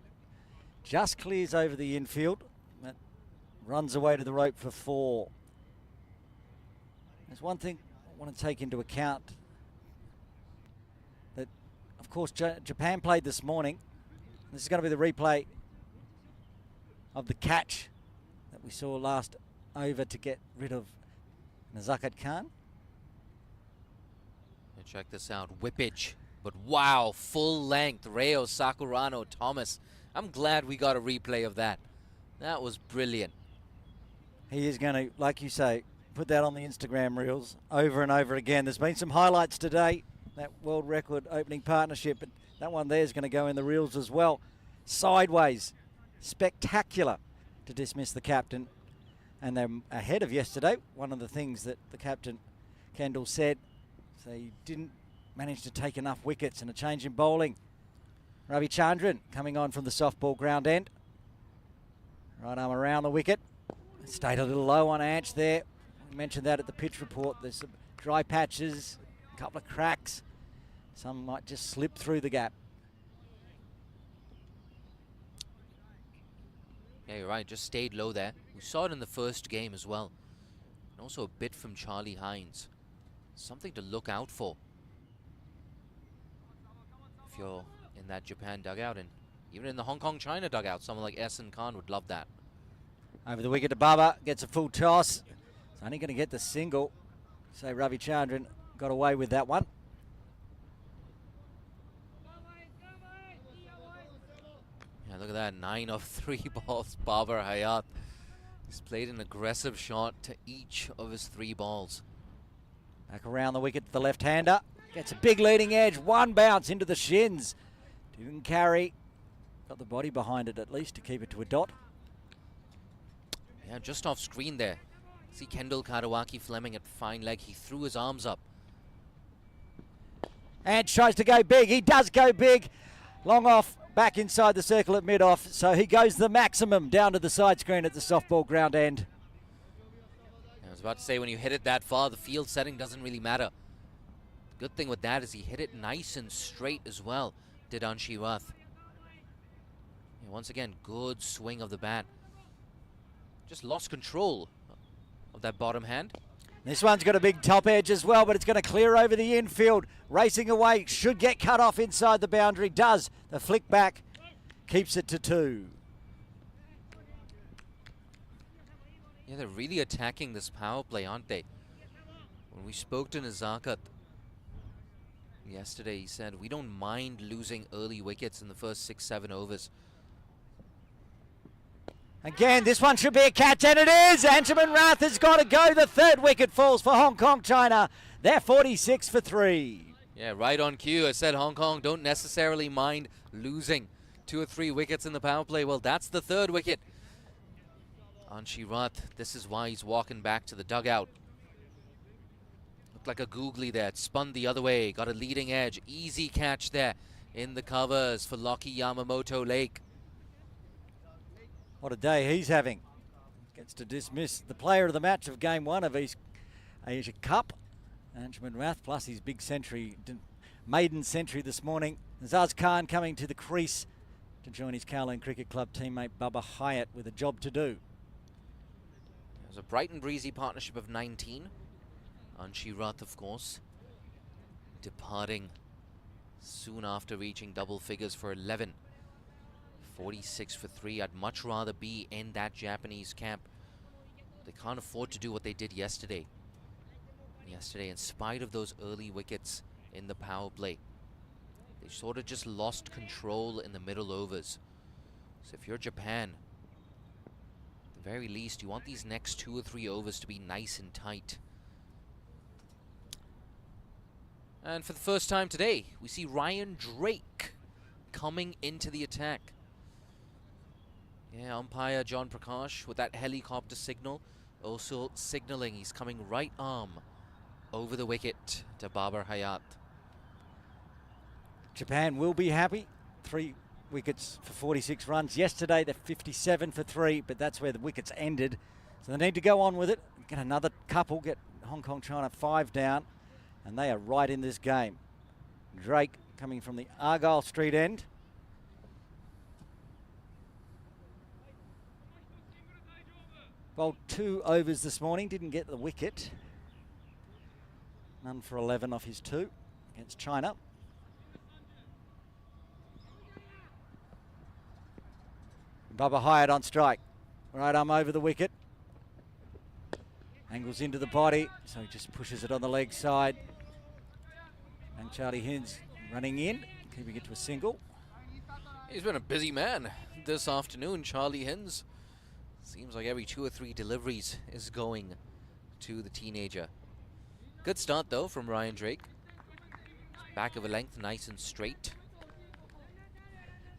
Just clears over the infield. That runs away to the rope for 4. There's one thing I want to take into account. That, of course, Japan played this morning. This is going to be the replay of the catch that we saw last over to get rid of Nizakat Khan. And check this out, whippage. But wow, full length, Reo Sakurano Thomas. I'm glad we got a replay of that. That was brilliant. He is going to, like you say, put that on the Instagram reels over and over again. There's been some highlights today. That world record opening partnership, but that one there is going to go in the reels as well. Sideways, spectacular to dismiss the captain. And they're ahead of yesterday. One of the things that the captain, Kendall, said, so he didn't manage to take enough wickets and a change in bowling. Ravi Chandran coming on from the softball ground end. Right arm around the wicket. Stayed a little low on Anch there. We mentioned that at the pitch report. There's dry patches, a couple of cracks. Some might just slip through the gap. Yeah, you're right. Just stayed low there. We saw it in the first game as well. And also a bit from Charlie Hines. Something to look out for if you're in that Japan dugout, and even in the Hong Kong China dugout. Someone like Essen Khan would love that. Over the wicket to Baba, gets a full toss. It's only going to get the single. So Ravichandran got away with that one. Yeah, look at that. 9 of 3 balls, Babar Hayat. He's played an aggressive shot to each of his 3 balls. Back around the wicket to the left-hander. Gets a big leading edge. One bounce into the shins. Didn't carry. Got the body behind it at least to keep it to a dot. Yeah, just off screen there. See Kendall Karawaki Fleming at fine leg. He threw his arms up. And tries to go big. He does go big. Long off, back inside the circle at mid-off. So he goes the maximum down to the side screen at the softball ground end. I was about to say, when you hit it that far, the field setting doesn't really matter. The good thing with that is he hit it nice and straight as well, did Anshi Rath. Yeah, once again, good swing of the bat. Just lost control of that bottom hand. This one's got a big top edge as well, but it's going to clear over the infield. Racing away, should get cut off inside the boundary. Does. The flick back keeps it to 2. Yeah, they're really attacking this power play, aren't they? When we spoke to Nazakat yesterday, he said, we don't mind losing early wickets in the first 6-7 overs. Again, this one should be a catch, and it is! Anshuman Rath has got to go. The 3rd wicket falls for Hong Kong China. They're 46 for 3. Yeah, right on cue. I said Hong Kong don't necessarily mind losing 2 or 3 wickets in the power play. Well, that's the 3rd wicket. Anshi Rath, this is why he's walking back to the dugout. Looked like a googly there. It spun the other way. Got a leading edge. Easy catch there in the covers for Lockie Yamamoto Lake. What a day he's having. Gets to dismiss the player of the match of Game 1 of East Asia Cup. Anshuman Rath plus his big century, maiden century this morning. Zaz Khan coming to the crease to join his Kowloon Cricket Club teammate Bubba Hyatt with a job to do. It was a bright and breezy partnership of 19. Anshi Rath, of course, departing soon after reaching double figures for 11. 46 for 3. I'd much rather be in that Japanese camp. They can't afford to do what they did yesterday. In spite of those early wickets in the power play, they sort of just lost control in the middle overs. So if you're Japan, at the very least, you want these next 2 or 3 overs to be nice and tight. And for the first time today, we see Ryan Drake coming into the attack. Yeah, umpire John Prakash with that helicopter signal, also signaling he's coming right arm over the wicket to Babar Hayat. Japan will be happy. 3 wickets for 46 runs. Yesterday they're 57 for 3, but that's where the wickets ended. So they need to go on with it. Get another couple, get Hong Kong China 5 down, and they are right in this game. Drake coming from the Argyle Street end. Bowled 2 overs this morning, didn't get the wicket. None for 11 off his 2 against China. Bubba Hyatt on strike. Right arm over the wicket. Angles into the body, so he just pushes it on the leg side. And Charlie Hines running in, keeping it to a single. He's been a busy man this afternoon, Charlie Hines. Seems like every 2 or 3 deliveries is going to the teenager. Good start though from Ryan Drake. Back of a length, nice and straight.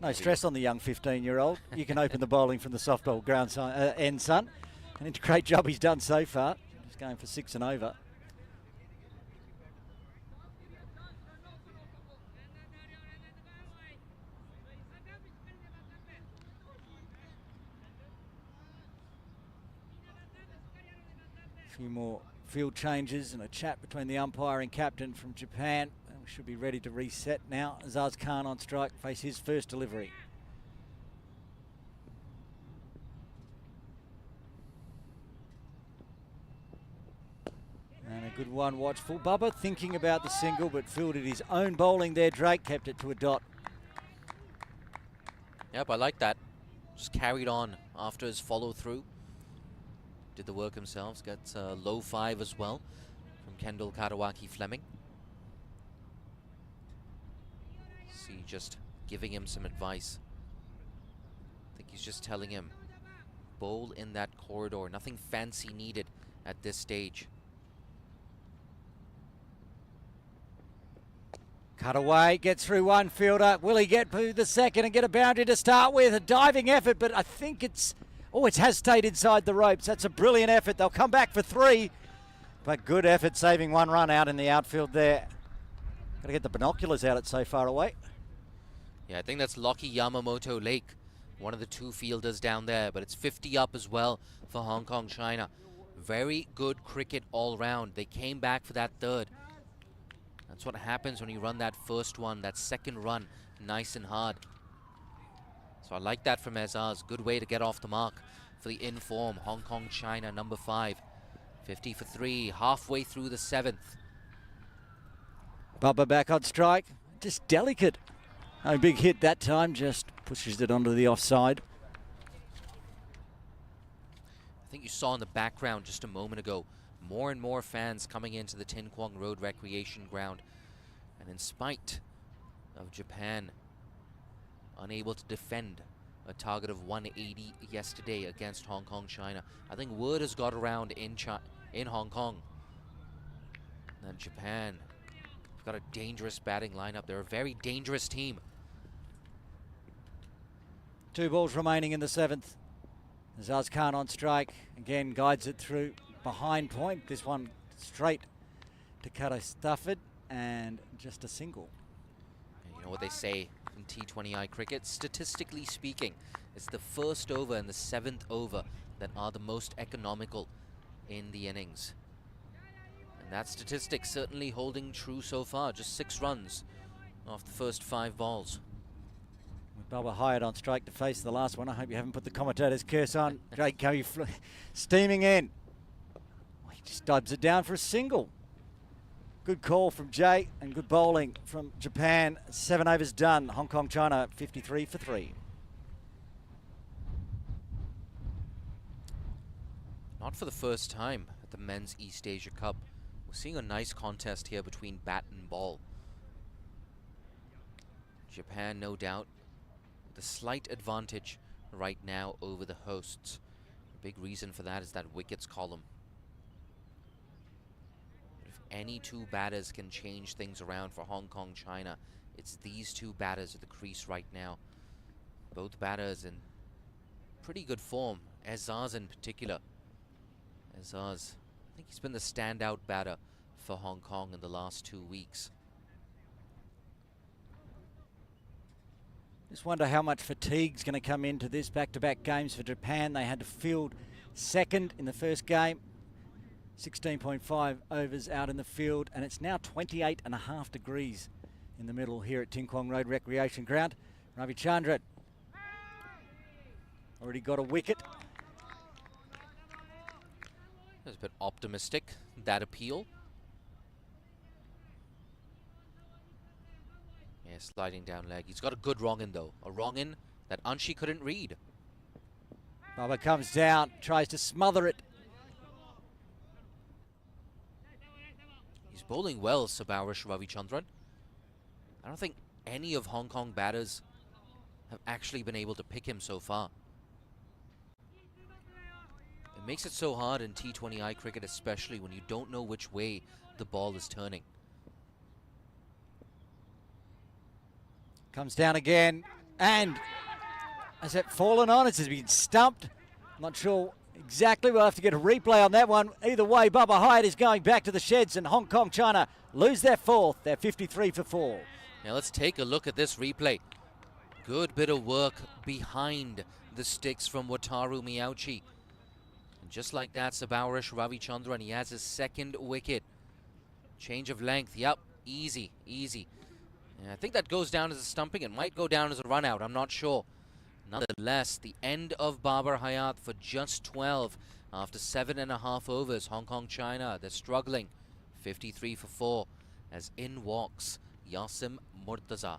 No stress on the young 15-year-old. You can open the bowling from the softball ground end, son. And it's a great job he's done so far. Just going for 6 and over. few more field changes and a chat between the umpire and captain from Japan. And we should be ready to reset now. Azaz Khan on strike, face his first delivery. And a good one, watchful. Bubba thinking about the single, but fielded his own bowling there. Drake kept it to a dot. Yep, I like that. Just carried on after his follow through. Did the work himself. Gets a low 5 as well from Kendall Karawaki Fleming. See, just giving him some advice. I think he's just telling him, bowl in that corridor. Nothing fancy needed at this stage. Cut away, gets through one fielder. Will he get through the second and get a boundary to start with? A diving effort, but I think it has stayed inside the ropes. That's a brilliant effort. They'll come back for 3. But good effort saving one run out in the outfield there. Got to get the binoculars out, it's so far away. Yeah, I think that's Lockie Yamamoto Lake, one of the 2 fielders down there, but it's 50 up as well for Hong Kong China. Very good cricket all round. They came back for that 3rd. That's what happens when you run that first one, that second run, nice and hard. So I like that from Azaz. Good way to get off the mark for the in-form Hong Kong China number 5. 50 for 3, halfway through the 7th. Bubba back on strike. Just delicate. No big hit that time, just pushes it onto the offside. I think you saw in the background just a moment ago, more and more fans coming into the Tin Kwong Road Recreation Ground. And in spite of Japan unable to defend a target of 180 yesterday against Hong Kong China, I think word has got around in Hong Kong that Japan have got a dangerous batting lineup. They're a very dangerous team. 2 balls remaining in the 7th. Azaz Khan on strike. Again, guides it through behind point. This one straight to Kato Stafford and just a single. You know what they say in T20I cricket? Statistically speaking, it's the first over and the 7th over that are the most economical in the innings. And that statistic certainly holding true so far. Just 6 runs off the first 5 balls. With Bubba hired on strike to face the last one. I hope you haven't put the commentator's curse on. Drake Covey steaming in. He just dubs it down for a single. Good call from Jay and good bowling from Japan. 7 overs done. Hong Kong China 53 for 3. Not for the first time at the Men's East Asia Cup. We're seeing a nice contest here between bat and ball. Japan, no doubt, with a slight advantage right now over the hosts. A big reason for that is that wickets column. If any 2 batters can change things around for Hong Kong China, it's these 2 batters at the crease right now. Both batters in pretty good form. Azaz in particular. Azaz, I think he's been the standout batter for Hong Kong in the last 2 weeks. Just wonder how much fatigue's going to come into this. Back-to-back games for Japan. They had to field second in the first game. 16.5 overs out in the field, and it's now 28.5 degrees in the middle here at Tin Kwong Road Recreation Ground. Ravichandran already got a wicket. It's a bit optimistic, that appeal. Yeah, sliding down leg. He's got a good wrong-in though. A wrong-in that Anshi couldn't read. Bubba comes down, tries to smother it. He's bowling well, Sabarish Ravichandran. I don't think any of Hong Kong batters have actually been able to pick him so far. It makes it so hard in T20I cricket, especially when you don't know which way the ball is turning. Comes down again, and has it fallen on? It's been stumped. Not sure exactly. We'll have to get a replay on that one. Either way, Bubba Hyatt is going back to the sheds, and Hong Kong China lose their 4th. They're 53 for 4. Now let's take a look at this replay. Good bit of work behind the sticks from Wataru Miyauchi. just like that, Sabawarish Ravichandran, he has his second wicket. Change of length, yep, easy, easy. And I think that goes down as a stumping. It might go down as a run out, I'm not sure. Nonetheless, the end of Babar Hayat for just 12 after 7.5 overs. Hong Kong, China, they're struggling. 53 for 4 as in walks Yasim Murtaza.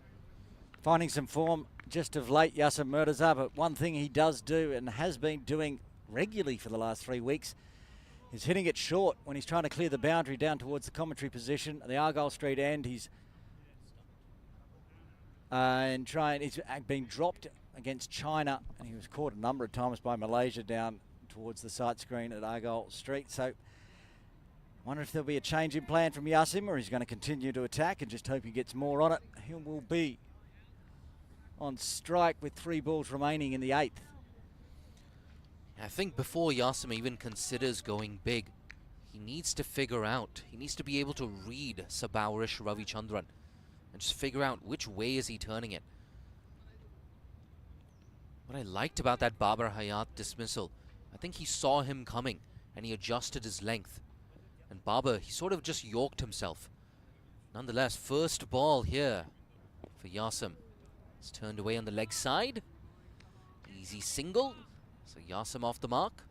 Finding some form just of late, Yasim Murtaza, but one thing he does do and has been doing regularly for the last 3 weeks is hitting it short when he's trying to clear the boundary down towards the commentary position at the Argyle Street end. He's he's been dropped against China, and he was caught a number of times by Malaysia down towards the sight screen at Argyle Street. So I wonder if there'll be a change in plan from Yasim, or he's going to continue to attack and just hope he gets more on it. He will be on strike with 3 balls remaining in the 8th. I think before Yasim even considers going big, he needs to figure out, he needs to be able to read Sabawarish Ravichandran and just figure out which way is he turning it. What I liked about that Babar Hayat dismissal, I think he saw him coming and he adjusted his length. And Babar, he sort of just yorked himself. Nonetheless, first ball here for Yasim. It's turned away on the leg side. Easy single. So Yasim off the mark.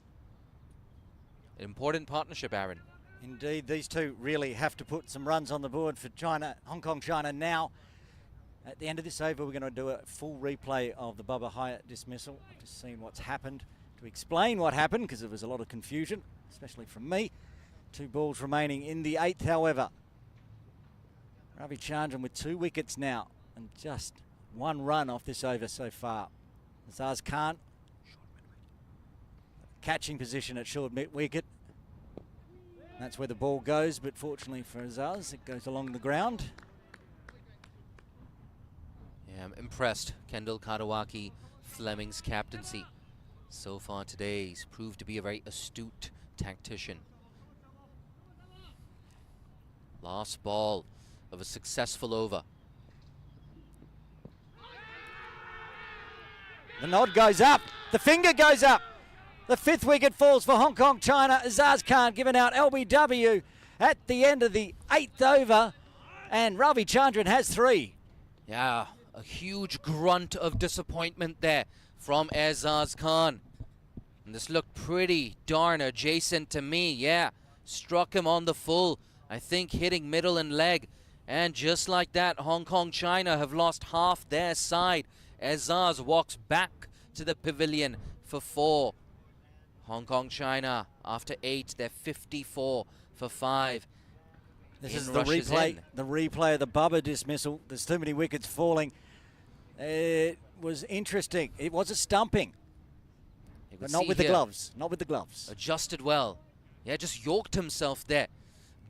Important partnership, Aaron. Indeed, these two really have to put some runs on the board for China, Hong Kong, China now. At the end of this over, we're going to do a full replay of the Babar Hayat dismissal. I've just seen what's happened to explain what happened, because there was a lot of confusion, especially from me. 2 balls remaining in the 8th, however. Ravichandran with 2 wickets now and just 1 run off this over so far. Azaz Khan, catching position at short mid wicket. That's where the ball goes, but fortunately for Azaz, it goes along the ground. Yeah, I'm impressed. Kendall Katawaki, Fleming's captaincy. So far today, he's proved to be a very astute tactician. Last ball of a successful over. The nod goes up, the finger goes up. The 5th wicket falls for Hong Kong, China. Azaz Khan giving out LBW at the end of the 8th over, and Ravichandran has 3. Yeah, a huge grunt of disappointment there from Azaz Khan. And this looked pretty darn adjacent to me, yeah. Struck him on the full, I think hitting middle and leg. And just like that, Hong Kong, China have lost half their side. Azaz walks back to the pavilion for 4. Hong Kong, China, after 8, they're 54 for 5. This is the replay of the Babar dismissal. There's too many wickets falling. It was interesting. It was a stumping, but not with the gloves. Not with the gloves. Adjusted well. Yeah, just yorked himself there.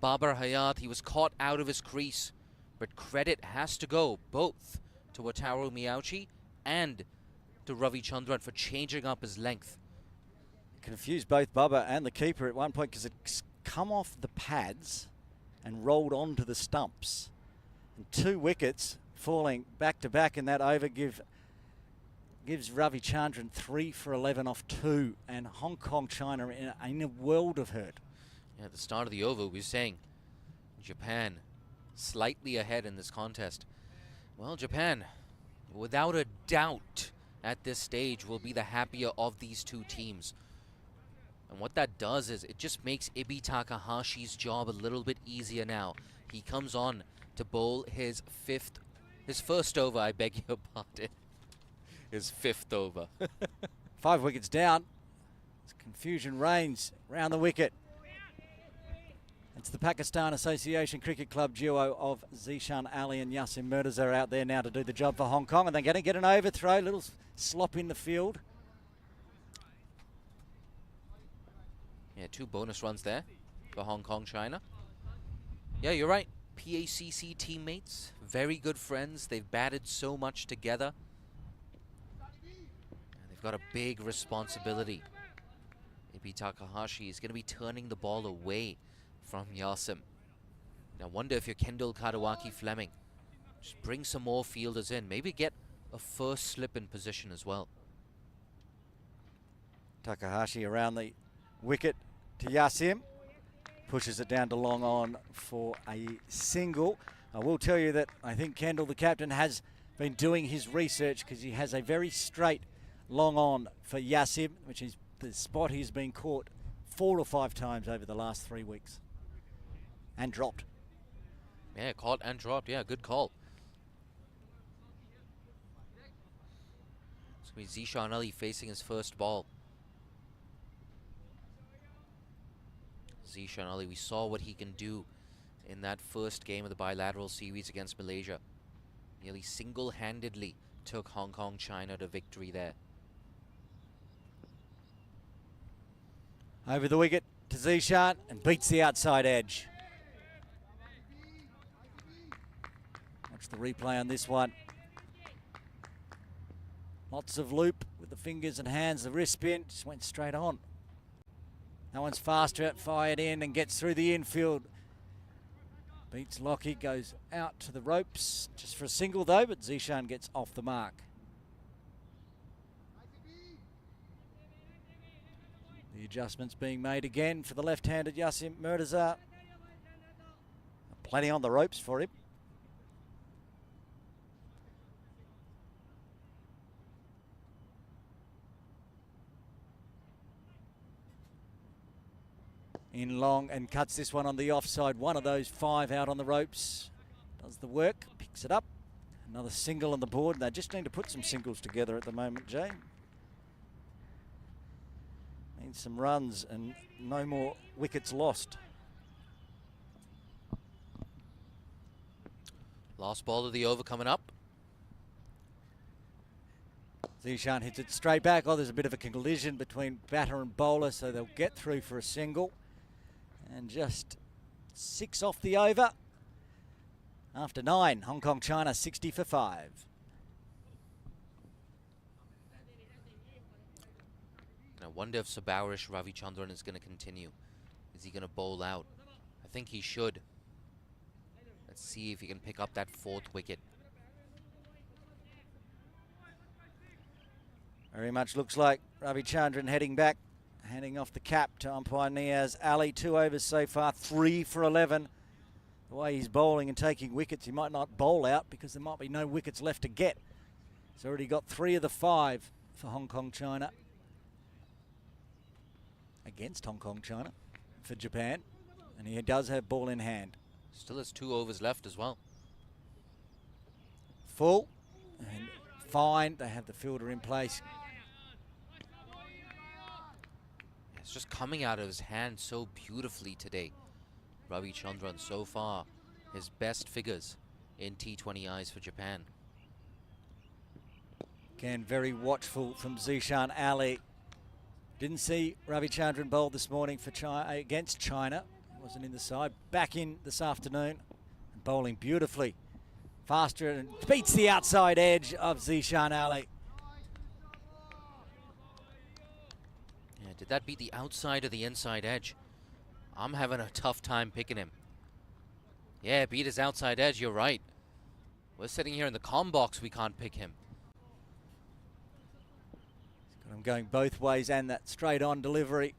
Babar Hayat, he was caught out of his crease. But credit has to go both to Wataru Miyauchi and to Ravichandran for changing up his length. Confused both Babar and the keeper at one point, because it's come off the pads and rolled onto the stumps. And 2 wickets falling back to back in that over gives Ravichandran 3 for 11 off 2, and Hong Kong, China in a world of hurt. Yeah, at the start of the over, we were saying Japan slightly ahead in this contest. Well, Japan, without a doubt, at this stage will be the happier of these 2 teams. And what that does is it just makes Ibi Takahashi's job a little bit easier now. He comes on to bowl his first over, I beg your pardon. His 5th over. 5 wickets down. Confusion reigns round the wicket. It's the Pakistan Association Cricket Club duo of Zishan Ali and Yasim Murtaza out there now to do the job for Hong Kong, and they're going to get an overthrow, little slop in the field. Yeah, 2 bonus runs there for Hong Kong, China. Yeah, you're right. PACC teammates, very good friends. They've batted so much together. And they've got a big responsibility. Ibi Takahashi is going to be turning the ball away from Yasim. Now, wonder if you're Kendall Katawaki Fleming. Just bring some more fielders in. Maybe get a first slip in position as well. Takahashi around the wicket to Yasim. Pushes it down to long on for a single. I will tell you that I think Kendall, the captain, has been doing his research because he has a very straight long on for Yasim, which is the spot he's been caught 4 or 5 times over the last 3 weeks. And dropped. Yeah, caught and dropped. Yeah, good call. It's going to be Zishan Ali facing his first ball. Zishan Ali, we saw what he can do in that first game of the bilateral series against Malaysia. Nearly single-handedly took Hong Kong, China to victory there. Over the wicket to Zishan and beats the outside edge. Watch the replay on this one. Lots of loop with the fingers and hands. The wrist spin just went straight on. That one's faster, fired in and gets through the infield. Beats Lockie, goes out to the ropes just for a single though, but Zishan gets off the mark. The adjustments being made again for the left-handed Yasim Murtaza. Plenty on the ropes for him. In long and cuts this one on the offside. One of those 5 out on the ropes. Does the work, picks it up. Another single on the board. They just need to put some singles together at the moment, Jay. Need some runs and no more wickets lost. Last ball of the over coming up. Zishan hits it straight back. Oh, there's a bit of a collision between batter and bowler, so they'll get through for a single. And just 6 off the over. After 9, Hong Kong, China 60 for 5. I wonder if Sabarish Ravichandran is going to continue. Is he going to bowl out? I think he should. Let's see if he can pick up that 4th wicket. Very much looks like Ravichandran heading back, handing off the cap to umpire Niaz Ali. 2 overs so far, 3 for 11. The way he's bowling and taking wickets, he might not bowl out because there might be no wickets left to get. He's already got 3 of the 5 for Hong Kong, China. Against Hong Kong, China for Japan. And he does have ball in hand. Still has 2 overs left as well. Full and fine. They have the fielder in place. It's just coming out of his hand so beautifully today. Ravichandran so far, his best figures in T20Is for Japan. Again, very watchful from Zishan Ali. Didn't see Ravichandran bowl this morning for China against China. Wasn't in the side. Back in this afternoon. And bowling beautifully. Faster and beats the outside edge of Zishan Ali. Yeah, did that beat the outside or the inside edge? I'm having a tough time picking him. Yeah, beat his outside edge, you're right. We're sitting here in the comm box, we can't pick him. He's got him going both ways and that straight on delivery.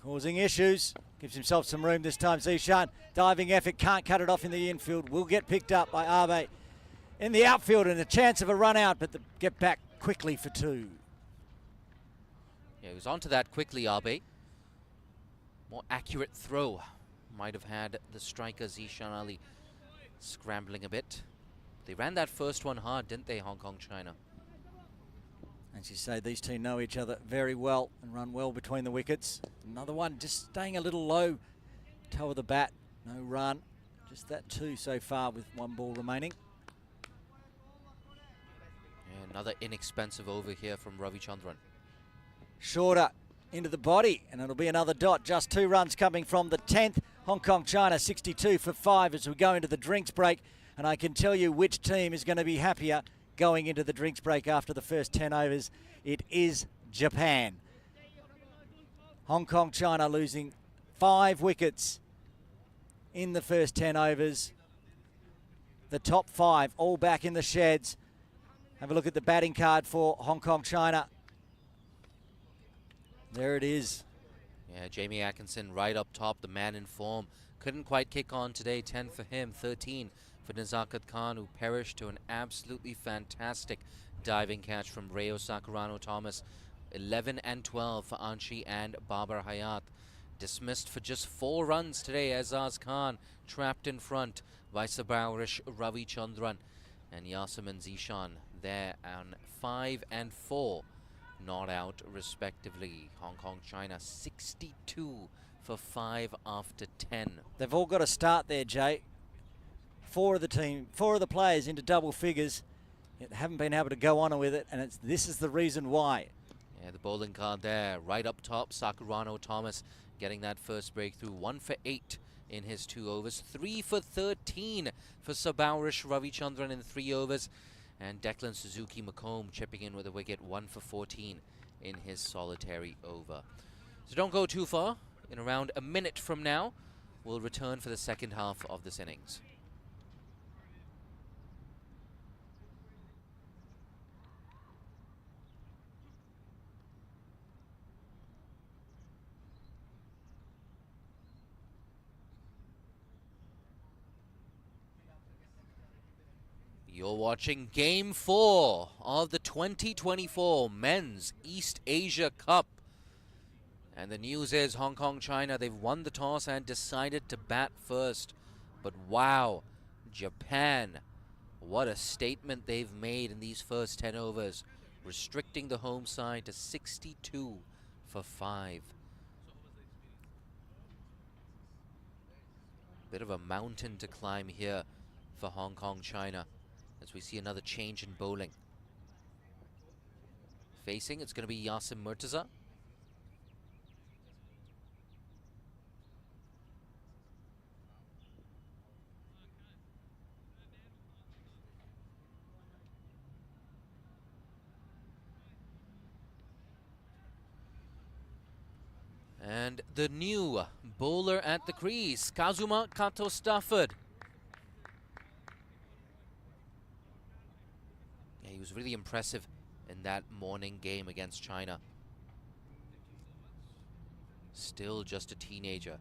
Causing issues. Gives himself some room this time. Zishan, diving effort, can't cut it off in the infield. Will get picked up by Abe in the outfield and a chance of a run out, but get back quickly for 2. Yeah, he was onto that quickly, Abe. More accurate throw. Might have had the striker Zishan Ali scrambling a bit. They ran that first one hard, didn't they, Hong Kong, China? As you say, these two know each other very well and run well between the wickets. Another one just staying a little low. Toe of the bat, no run. Just that 2 so far with 1 ball remaining. Yeah, another inexpensive over here from Ravichandran. Shorter into the body, and it'll be another dot. Just 2 runs coming from the 10th. Hong Kong, China 62 for 5 as we go into the drinks break. And I can tell you which team is going to be happier going into the drinks break after the first 10 overs. It is Japan. Hong Kong, China losing 5 wickets in the first 10 overs. The top 5 all back in the sheds. Have a look at the batting card for Hong Kong, China. There it is. Yeah, Jamie Atkinson right up top, the man in form. Couldn't quite kick on today. 10 for him, 13 for Nazakat Khan, who perished to an absolutely fantastic diving catch from Rayo Sakurano Thomas. 11 and 12 for Anshi and Babar Hayat. Dismissed for just 4 runs today. Azaz Khan trapped in front by Sabarish Ravichandran. And Yasemin Zishan there on 5 and 4. Not out respectively. Hong Kong, China 62 for 5 after 10. They've all got to start there, Jay. 4 of the players into double figures. Yet haven't been able to go on with it, and this is the reason why. Yeah, the bowling card there, right up top. Sakurano Thomas getting that first breakthrough. 1 for 8 in his 2 overs. 3 for 13 for Sabarish Ravichandran in 3 overs. And Declan Suzuki Macomb chipping in with a wicket, 1 for 14 in his solitary over. So don't go too far. In around a minute from now, we'll return for the second half of this innings. You're watching Game 4 of the 2024 Men's East Asia Cup. And the news is Hong Kong, China, they've won the toss and decided to bat first. But wow, Japan, what a statement they've made in these first 10 overs, restricting the home side to 62 for 5. Bit of a mountain to climb here for Hong Kong, China, as we see another change in bowling. Facing, it's going to be Yasim Murtaza. And the new bowler at the crease, Kazuma Kato Stafford. Yeah, he was really impressive in that morning game against China. Still just a teenager.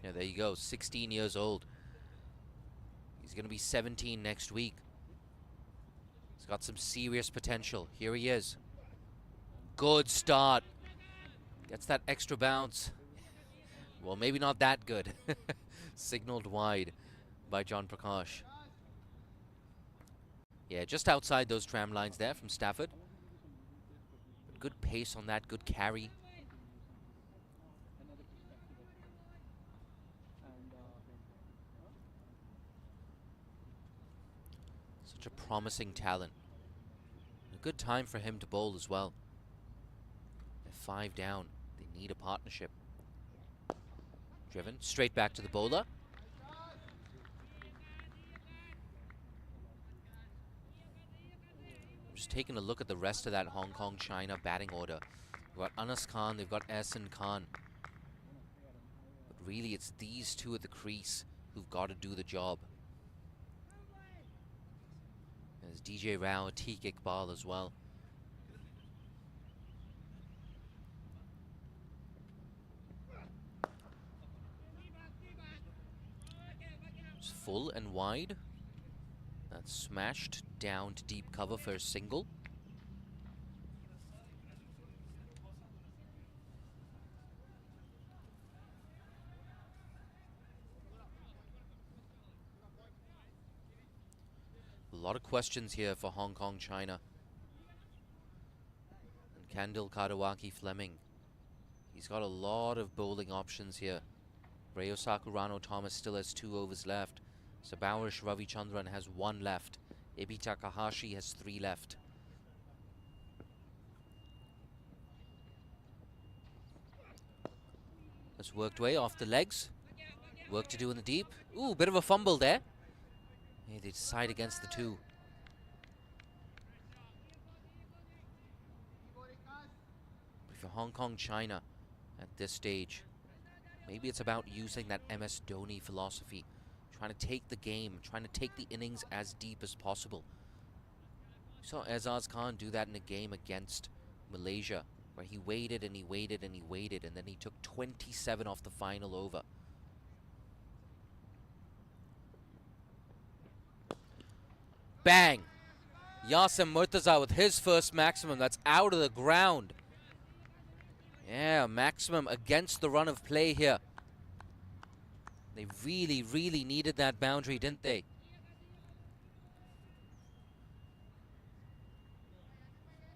Yeah, there you go, 16 years old. He's going to be 17 next week. He's got some serious potential. Here he is. Good start. Gets that extra bounce. Well, maybe not that good. Signaled wide by John Prakash. Yeah, just outside those tram lines there from Stafford. But good pace on that, good carry. Such a promising talent. A good time for him to bowl as well. They're 5 down. They need a partnership. Driven straight back to the bowler. I'm just taking a look at the rest of that Hong Kong China batting order. They've got Anas Khan, they've got Ehsan Khan. But really it's these two at the crease who've got to do the job. There's DJ Rao, Atiq Iqbal as well. It's full and wide. That's smashed down to deep cover for a single. A lot of questions here for Hong Kong, China. And Kandil Kadawaki Fleming. He's got a lot of bowling options here. Rayo Sakurano Thomas still has 2 overs left. Sabarish Ravichandran has 1 left. Ibi Takahashi has 3 left. That's worked away off the legs. Work to do in the deep. Ooh, bit of a fumble there. Yeah, they decide against the 2. But for Hong Kong, China, at this stage, maybe it's about using that MS Dhoni philosophy. Trying to take the game, trying to take the innings as deep as possible. You saw Azaz Khan do that in a game against Malaysia, where he waited and he waited and he waited, and then he took 27 off the final over. Bang! Yasim Murtaza with his first maximum. That's out of the ground. Yeah, maximum against the run of play here. They really, really needed that boundary, didn't they?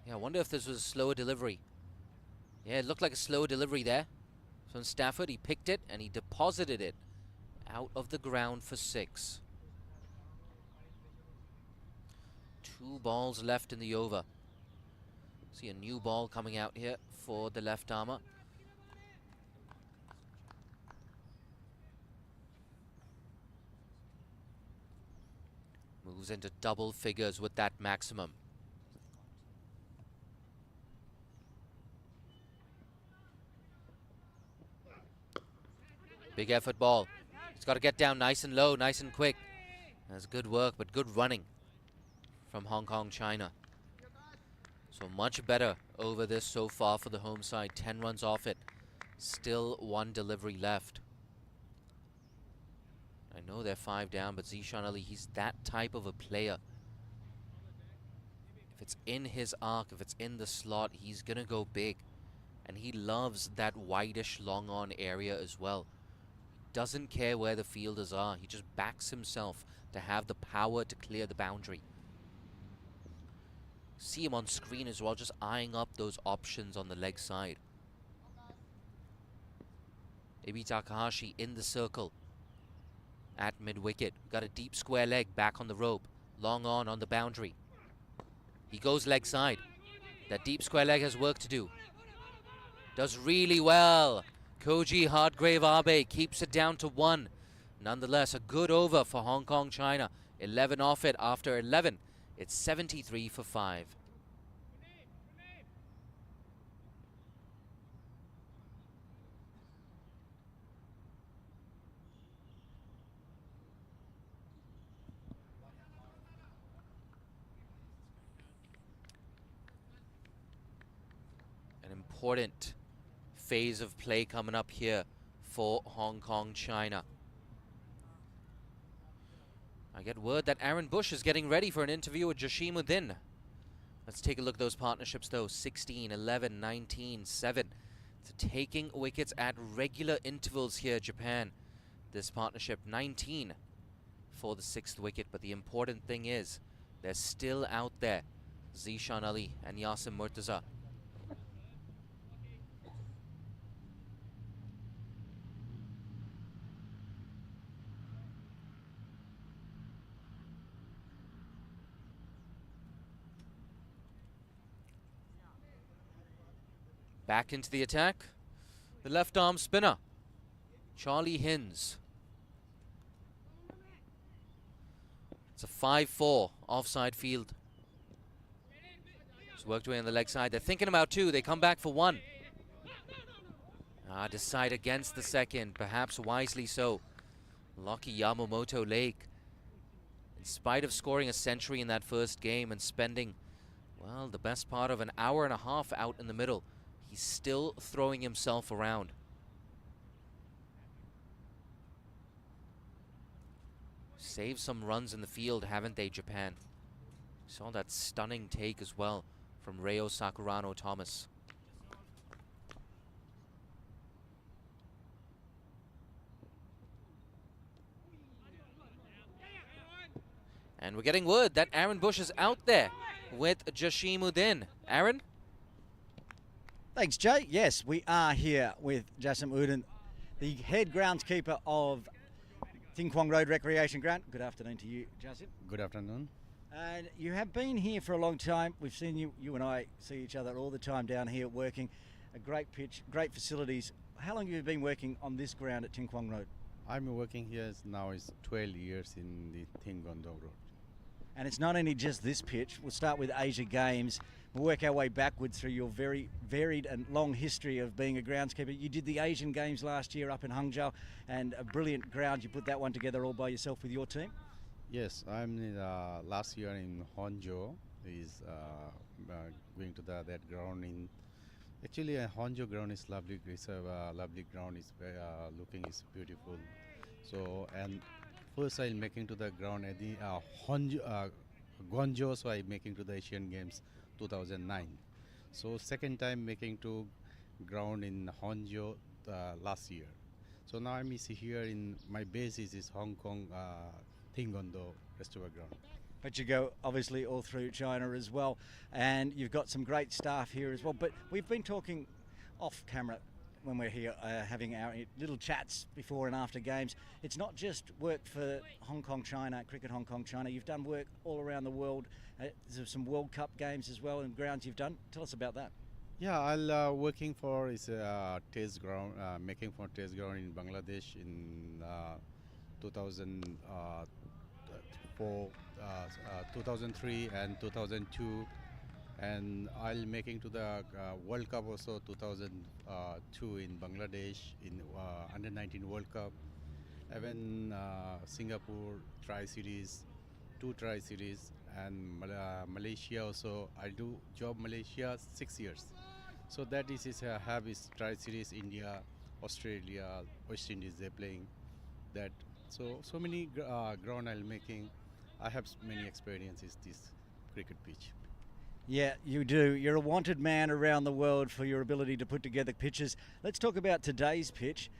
Yeah, I wonder if this was a slower delivery. Yeah, it looked like a slow delivery there. So in Stafford, he picked it and he deposited it out of the ground for 6. 2 balls left in the over. See a new ball coming out here for the left armour. Moves into double figures with that maximum. Big effort ball. He's got to get down nice and low, nice and quick. That's good work, but good running from Hong Kong, China. So much better over this so far for the home side. 10 runs off it. Still 1 delivery left. I know they're 5 down, but Zishan Ali, he's that type of a player. If it's in his arc, if it's in the slot, he's going to go big. And he loves that wideish long on area as well. Doesn't care where the fielders are. He just backs himself to have the power to clear the boundary. See him on screen as well, just eyeing up those options on the leg side. Ibi Takahashi in the circle at mid-wicket. Got a deep square leg back on the rope. Long on the boundary. He goes leg side. That deep square leg has work to do. Does really well. Koji Hardgrave Abe keeps it down to 1. Nonetheless, a good over for Hong Kong, China. 11 off it after 11. It's 73 for 5. An important phase of play coming up here for Hong Kong, China. I get word that Aaron Bush is getting ready for an interview with Jashimuddin. Let's take a look at those partnerships though. 16, 11, 19, 7. So taking wickets at regular intervals here, Japan. This partnership 19 for the 6th wicket. But the important thing is they're still out there. Zishan Ali and Yasim Murtaza. Back into the attack, the left arm spinner, Charlie Hinds. It's a 5-4 offside field. It's worked away on the leg side. They're thinking about 2. They come back for 1. Decide against the second, perhaps wisely so. Lucky Yamamoto Lake. In spite of scoring a century in that first game and spending, well, the best part of an hour and a half out in the middle, he's still throwing himself around. Saved some runs in the field, haven't they, Japan? Saw that stunning take as well from Reo Sakurano Thomas. And we're getting word that Aaron Bush is out there with Jashimuddin. Aaron? Thanks, Jay. Yes, we are here with Jashimuddin, the head groundskeeper of Ting Kwong Road Recreation Ground. Good afternoon to you, Jasim. Good afternoon. And you have been here for a long time. We've seen you and I see each other all the time down here working. A great pitch, great facilities. How long have you been working on this ground at Ting Kwong Road? I've been working here now is 12 years in the Ting Kwong Road. And it's not only just this pitch. We'll start with Asia Games. We'll work our way backwards through your very varied and long history of being a groundskeeper. You did the Asian Games last year up in Hangzhou, and a brilliant ground. You put that one together all by yourself with your team? Yes, I'm last year in Hangzhou is going to that ground in. Actually, Honjo ground is lovely. It's a lovely ground. It's looking is beautiful. So and first I'm making to the ground at the Guangzhou. So I'm making to the Asian Games 2009. So second time making to ground in Honjo last year. So now I'm here in my base is Hong Kong Tingondo Festival ground. But you go obviously all through China as well, and you've got some great staff here as well. But we've been talking off camera when we're here having our little chats before and after games. It's not just work for Hong Kong China, Cricket Hong Kong China. You've done work all around the world. There's some World Cup games as well and grounds you've done. Tell us about that. Yeah, I'll working for is test ground, making for test ground in Bangladesh in 2004, 2003 and 2002, and I'll making to the World Cup also 2002 in Bangladesh in under 19 World Cup, even Singapore Tri-Series, 2 Tri-Series, and Malaysia also. I do job Malaysia 6 years. So that is have is Tri-Series India, Australia, West Indies they're playing that. So many ground I'm making. I have many experiences this cricket pitch. Yeah, you do. You're a wanted man around the world for your ability to put together pitches. Let's talk about today's pitch.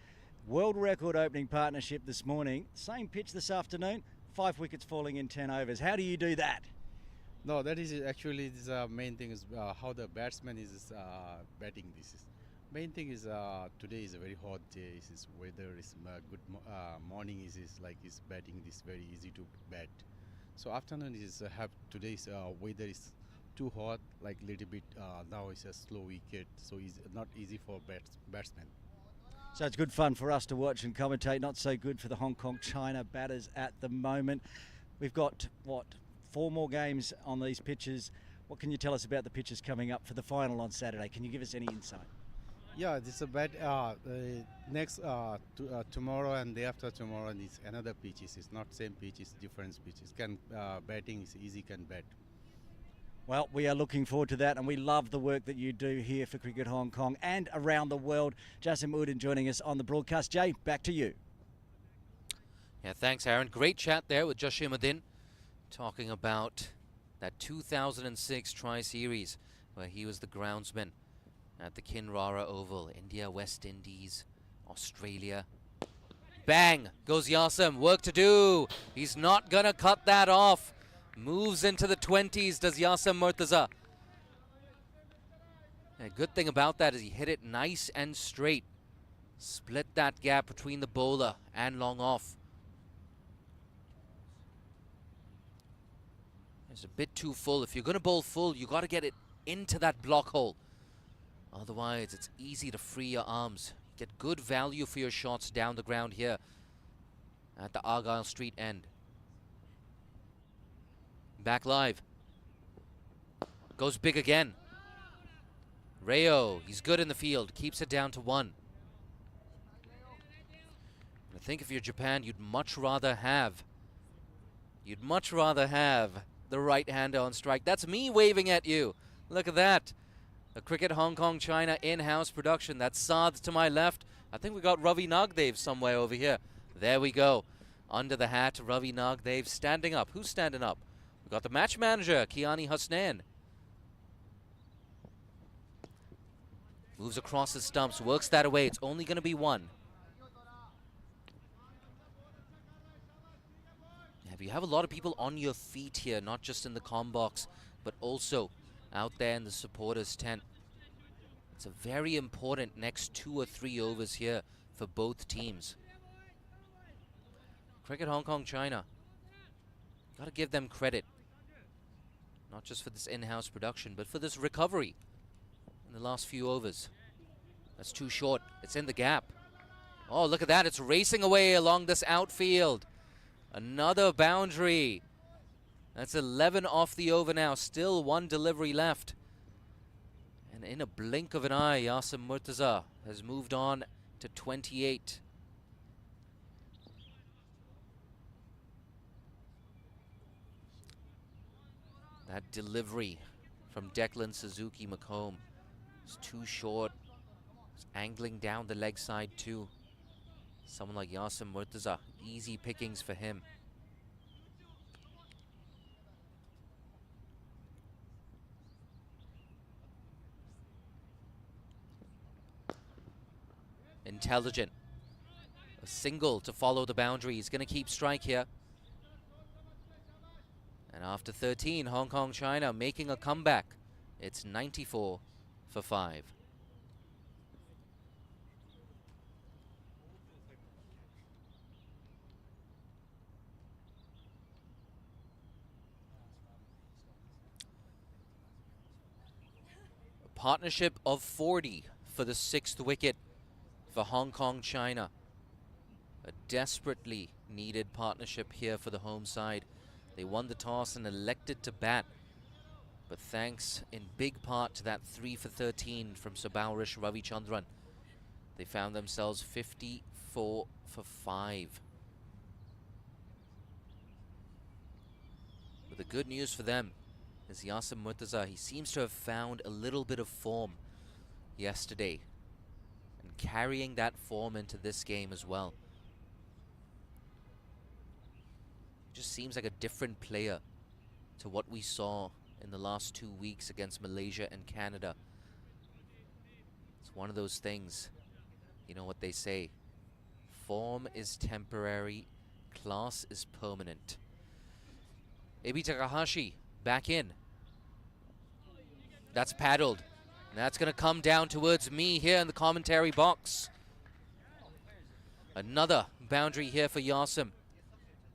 World record opening partnership this morning. Same pitch this afternoon. 5 wickets falling in 10 overs. How do you do that? No, that is actually the main thing is how the batsman is batting. This is main thing is today is a very hot day. Is weather is good. Morning is like is batting. This very easy to bat. So afternoon is have today's weather is too hot. Like little bit now it's a slow wicket. So it's not easy for batsmen. So it's good fun for us to watch and commentate. Not so good for the Hong Kong China batters at the moment. We've got 4 more games on these pitches. What can you tell us about the pitches coming up for the final on Saturday? Can you give us any insight? Yeah, this is a bad. Next tomorrow and day after tomorrow is another pitches. It's not same pitch. It's different pitches. Can batting is easy. Can bat. Well, we are looking forward to that, and we love the work that you do here for Cricket Hong Kong and around the world. Jasim Udin joining us on the broadcast. Jay, back to you. Yeah, thanks, Aaron. Great chat there with Jashimuddin, talking about that 2006 Tri-Series where he was the groundsman at the Kinrara Oval. India, West Indies, Australia. Bang! Goes Yasim. Work to do. He's not going to cut that off. Moves into the 20s, does Yasim Murtaza. The good thing about that is he hit it nice and straight. Split that gap between the bowler and long off. It's a bit too full. If you're going to bowl full, you got to get it into that block hole. Otherwise, it's easy to free your arms. Get good value for your shots down the ground here at the Argyle Street end. Back live. Goes big again. Rayo, he's good in the field. Keeps it down to 1. I think if you're Japan, you'd much rather have the right-hander on strike. That's me waving at you. Look at that. A Cricket Hong Kong China in-house production. That's Saad to my left. I think we got Ravi Nagdev somewhere over here. There we go. Under the hat, Ravi Nagdev standing up. Who's standing up? We got the match manager, Kiani Hasnan. Moves across the stumps, works that away. It's only going to be 1. You have a lot of people on your feet here, not just in the comm box, but also out there in the supporters' tent. It's a very important next 2 or 3 overs here for both teams. Cricket Hong Kong China. Got to give them credit. Not just for this in-house production, but for this recovery in the last few overs. That's too short. It's in the gap. Oh, look at that. It's racing away along this outfield. Another boundary. That's 11 off the over now. Still 1 delivery left. And in a blink of an eye, Yasim Murtaza has moved on to 28. That delivery from Declan Suzuki Macomb is too short. It's angling down the leg side too. Someone like Yasim Murtaza, easy pickings for him. Intelligent. A single to follow the boundary. He's going to keep strike here. And after 13, Hong Kong China making a comeback. It's 94 for 5. A partnership of 40 for the 6th wicket for Hong Kong China. A desperately needed partnership here for the home side. They won the toss and elected to bat. But thanks in big part to that 3 for 13 from Sabaurish Ravichandran, they found themselves 54 for 5. But the good news for them is Yasim Murtaza. He seems to have found a little bit of form yesterday and carrying that form into this game as well. Just seems like a different player to what we saw in the last 2 weeks against Malaysia and Canada. It's one of those things, you know what they say, form is temporary, class is permanent. Ebi Takahashi back in. That's paddled. And that's going to come down towards me here in the commentary box. Another boundary here for Yasim.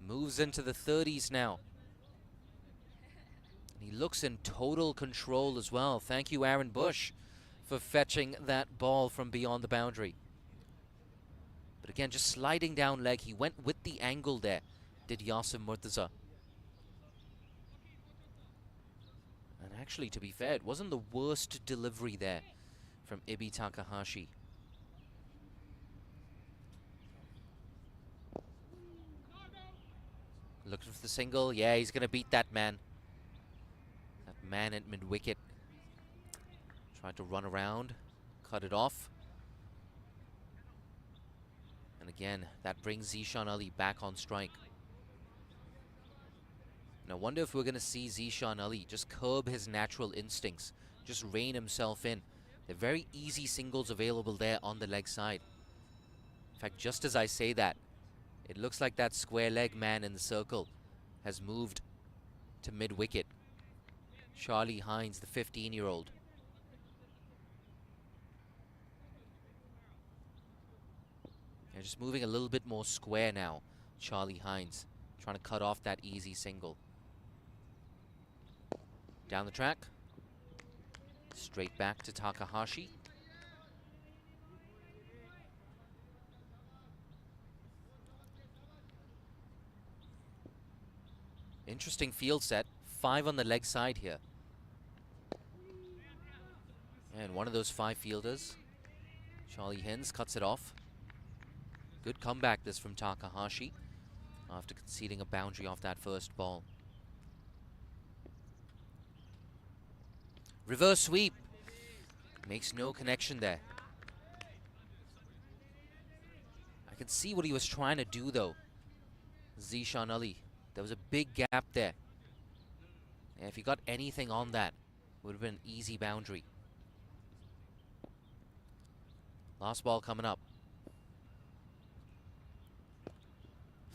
Moves into the 30s now. He looks in total control as well. Thank you, Aaron Bush, for fetching that ball from beyond the boundary. But again, just sliding down leg. He went with the angle there, did Yasim Murtaza. And actually, to be fair, it wasn't the worst delivery there from Ibi Takahashi. Looking for the single. Yeah, he's going to beat that man. Man at mid-wicket. Tried to run around, cut it off. And again, that brings Zishan Ali back on strike. And I wonder if we're going to see Zishan Ali just curb his natural instincts, just rein himself in. There are very easy singles available there on the leg side. In fact, just as I say that, it looks like that square leg man in the circle has moved to mid-wicket. Charlie Hines, the 15-year-old. They're just moving a little bit more square now, Charlie Hines, trying to cut off that easy single. Down the track. Straight back to Takahashi. Interesting field set. 5 on the leg side here. And one of those 5 fielders, Charlie Hines, cuts it off. Good comeback this from Takahashi after conceding a boundary off that first ball. Reverse sweep. Makes no connection there. I can see what he was trying to do though. Zishan Ali. There was a big gap there. And if he got anything on that, it would have been an easy boundary. Last ball coming up.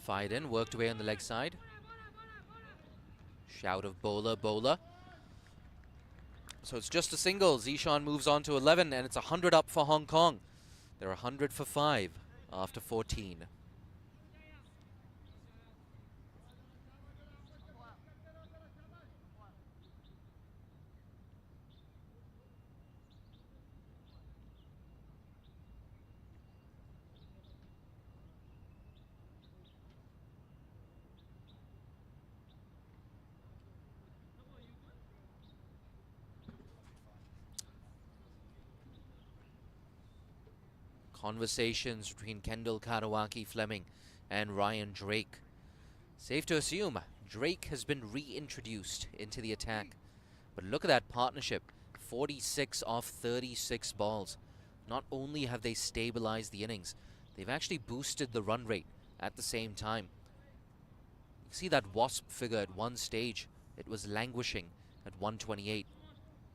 Fired in, worked away on the leg side. Shout of bowler, bowler. So it's just a single. Zishan moves on to 11, and it's 100 up for Hong Kong. They're 100 for 5 after 14. Conversations between Kendall Karawaki Fleming and Ryan Drake. Safe to assume Drake has been reintroduced into the attack. But look at that partnership. 46 off 36 balls. Not only have they stabilized the innings, they've actually boosted the run rate at the same time. You see that Wasp figure at one stage. It was languishing at 128.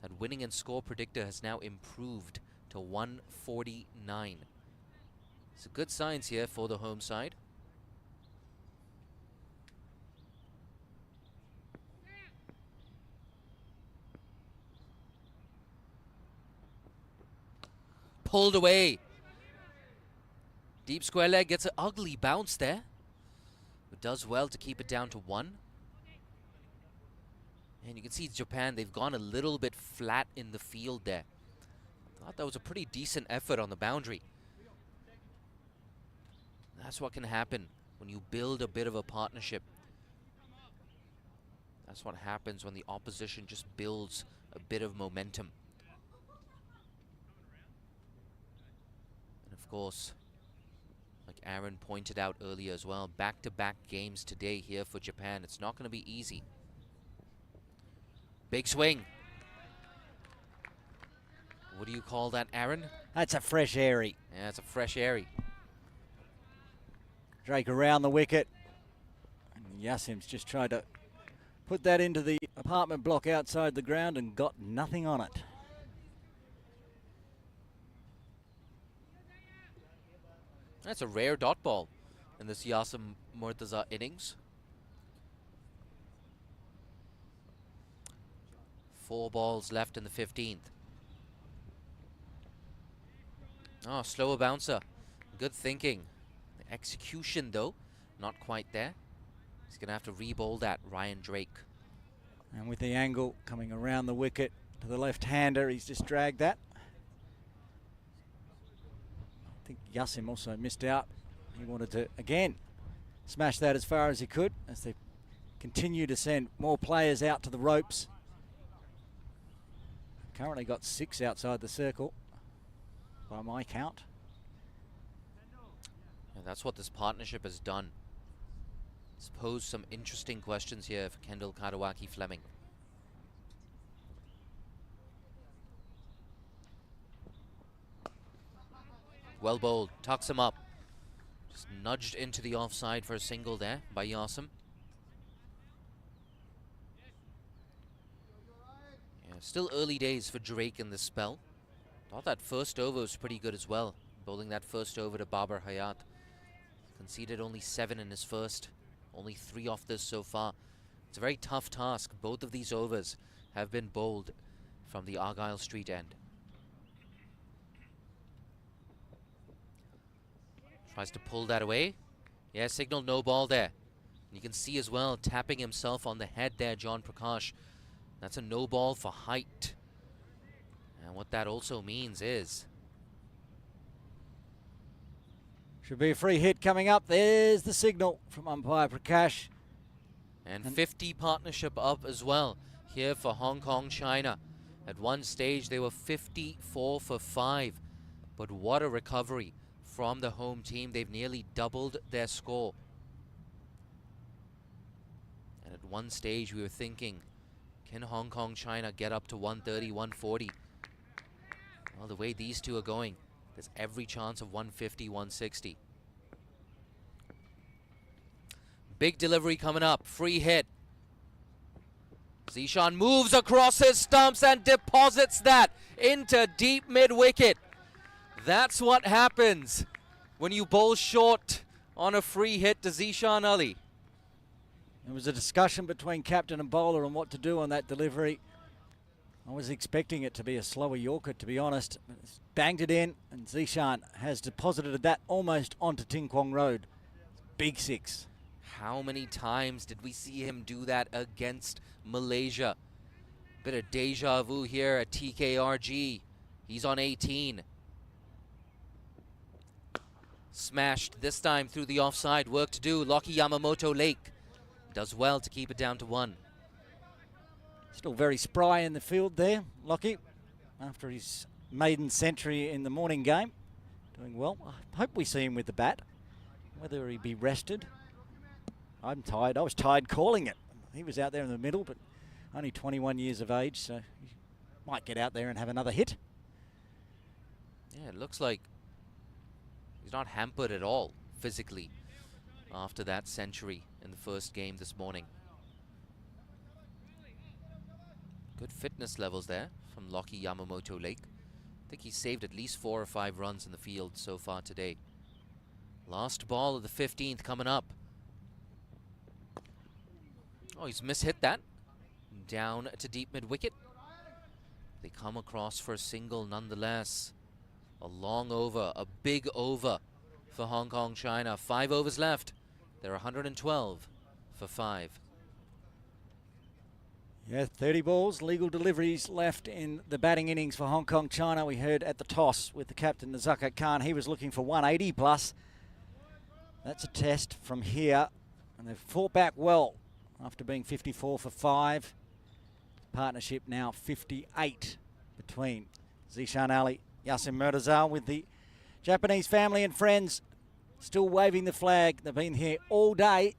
That winning and score predictor has now improved to 149. So good signs here for the home side. Pulled away. Deep square leg gets an ugly bounce there. But does well to keep it down to 1. And you can see Japan, they've gone a little bit flat in the field there. Thought that was a pretty decent effort on the boundary. That's what can happen when you build a bit of a partnership. That's what happens when the opposition just builds a bit of momentum. And of course, like Aaron pointed out earlier as well, back-to-back games today here for Japan. It's not going to be easy. Big swing. What do you call that, Aaron? That's a fresh airy. Yeah, it's a fresh airy. Drake around the wicket. And Yassim's just tried to put that into the apartment block outside the ground and got nothing on it. That's a rare dot ball in this Yasim Murtaza innings. 4 balls left in the 15th. Oh, slower bouncer. Good thinking. The execution, though, not quite there. He's going to have to re-bowl that, Ryan Drake. And with the angle coming around the wicket to the left-hander, he's just dragged that. I think Yassim also missed out. He wanted to, again, smash that as far as he could as they continue to send more players out to the ropes. Currently got 6 outside the circle, by my count. And that's what this partnership has done. It's posed some interesting questions here for Kendall Karawaki Fleming. Well bowled, tucks him up. Just nudged into the offside for a single there by Yasim. Yeah, still early days for Drake in this spell. Thought that first over was pretty good as well. Bowling that first over to Babar Hayat. Conceded only 7 in his first. Only 3 off this so far. It's a very tough task. Both of these overs have been bowled from the Argyle Street end. Tries to pull that away. Yeah, signal no ball there. And you can see as well, tapping himself on the head there, John Prakash. That's a no ball for height. And what that also means is... Should be a free hit coming up. There's the signal from umpire Prakash. And 50 partnership up as well here for Hong Kong, China. At one stage, they were 54 for 5. But what a recovery from the home team. They've nearly doubled their score. And at one stage, we were thinking, can Hong Kong, China get up to 130, 140? Well, the way these two are going, there's every chance of 150, 160. Big delivery coming up. Free hit. Zishan moves across his stumps and deposits that into deep mid-wicket. That's what happens when you bowl short on a free hit to Zishan Ali. There was a discussion between captain and bowler on what to do on that delivery. I was expecting it to be a slower Yorker, to be honest. Banged it in, and Zishan has deposited that almost onto Ting Kwong Road. Big 6. How many times did we see him do that against Malaysia? Bit of deja vu here at TKRG. He's on 18. Smashed this time through the offside. Work to do. Lockie Yamamoto Lake does well to keep it down to 1. Still very spry in the field there, Lockie, after his maiden century in the morning game. Doing well. I hope we see him with the bat. Whether he be rested I'm tired. I was tired calling it. He was out there in the middle, but only 21 years of age, so he might get out there and have another hit. Yeah, it looks like he's not hampered at all physically after that century in the first game this morning. Good fitness levels there from Lockie Yamamoto Lake. I think he's saved at least 4 or 5 runs in the field so far today. Last ball of the 15th coming up. Oh, he's mishit that. Down to deep mid-wicket. They come across for a single nonetheless. A long over, a big over for Hong Kong China. 5 overs left. They're 112 for 5. Yeah, 30 balls, legal deliveries left in the batting innings for Hong Kong China. We heard at the toss with the captain, Nazaka Khan, he was looking for 180 plus. That's a test from here, and they've fought back well after being 54 for 5. Partnership now 58 between Zishan Ali, Yasin Murtaza, with the Japanese family and friends still waving the flag. They've been here all day.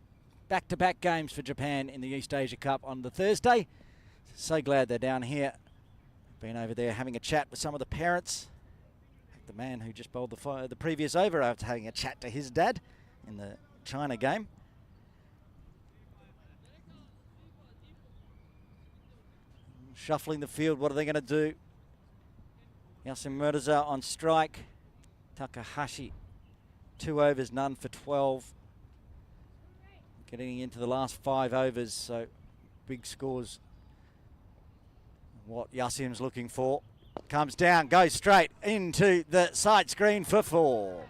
Back-to-back games for Japan in the East Asia Cup on the Thursday. So glad they're down here. Been over there having a chat with some of the parents. The man who just bowled the previous over after having a chat to his dad in the China game. Shuffling the field, what are they going to do? Yasin Murtaza on strike. Takahashi, 2 overs, none for 12. Getting into the last 5 overs, so big scores. What Yasim's looking for. Comes down, goes straight into the side screen for 4.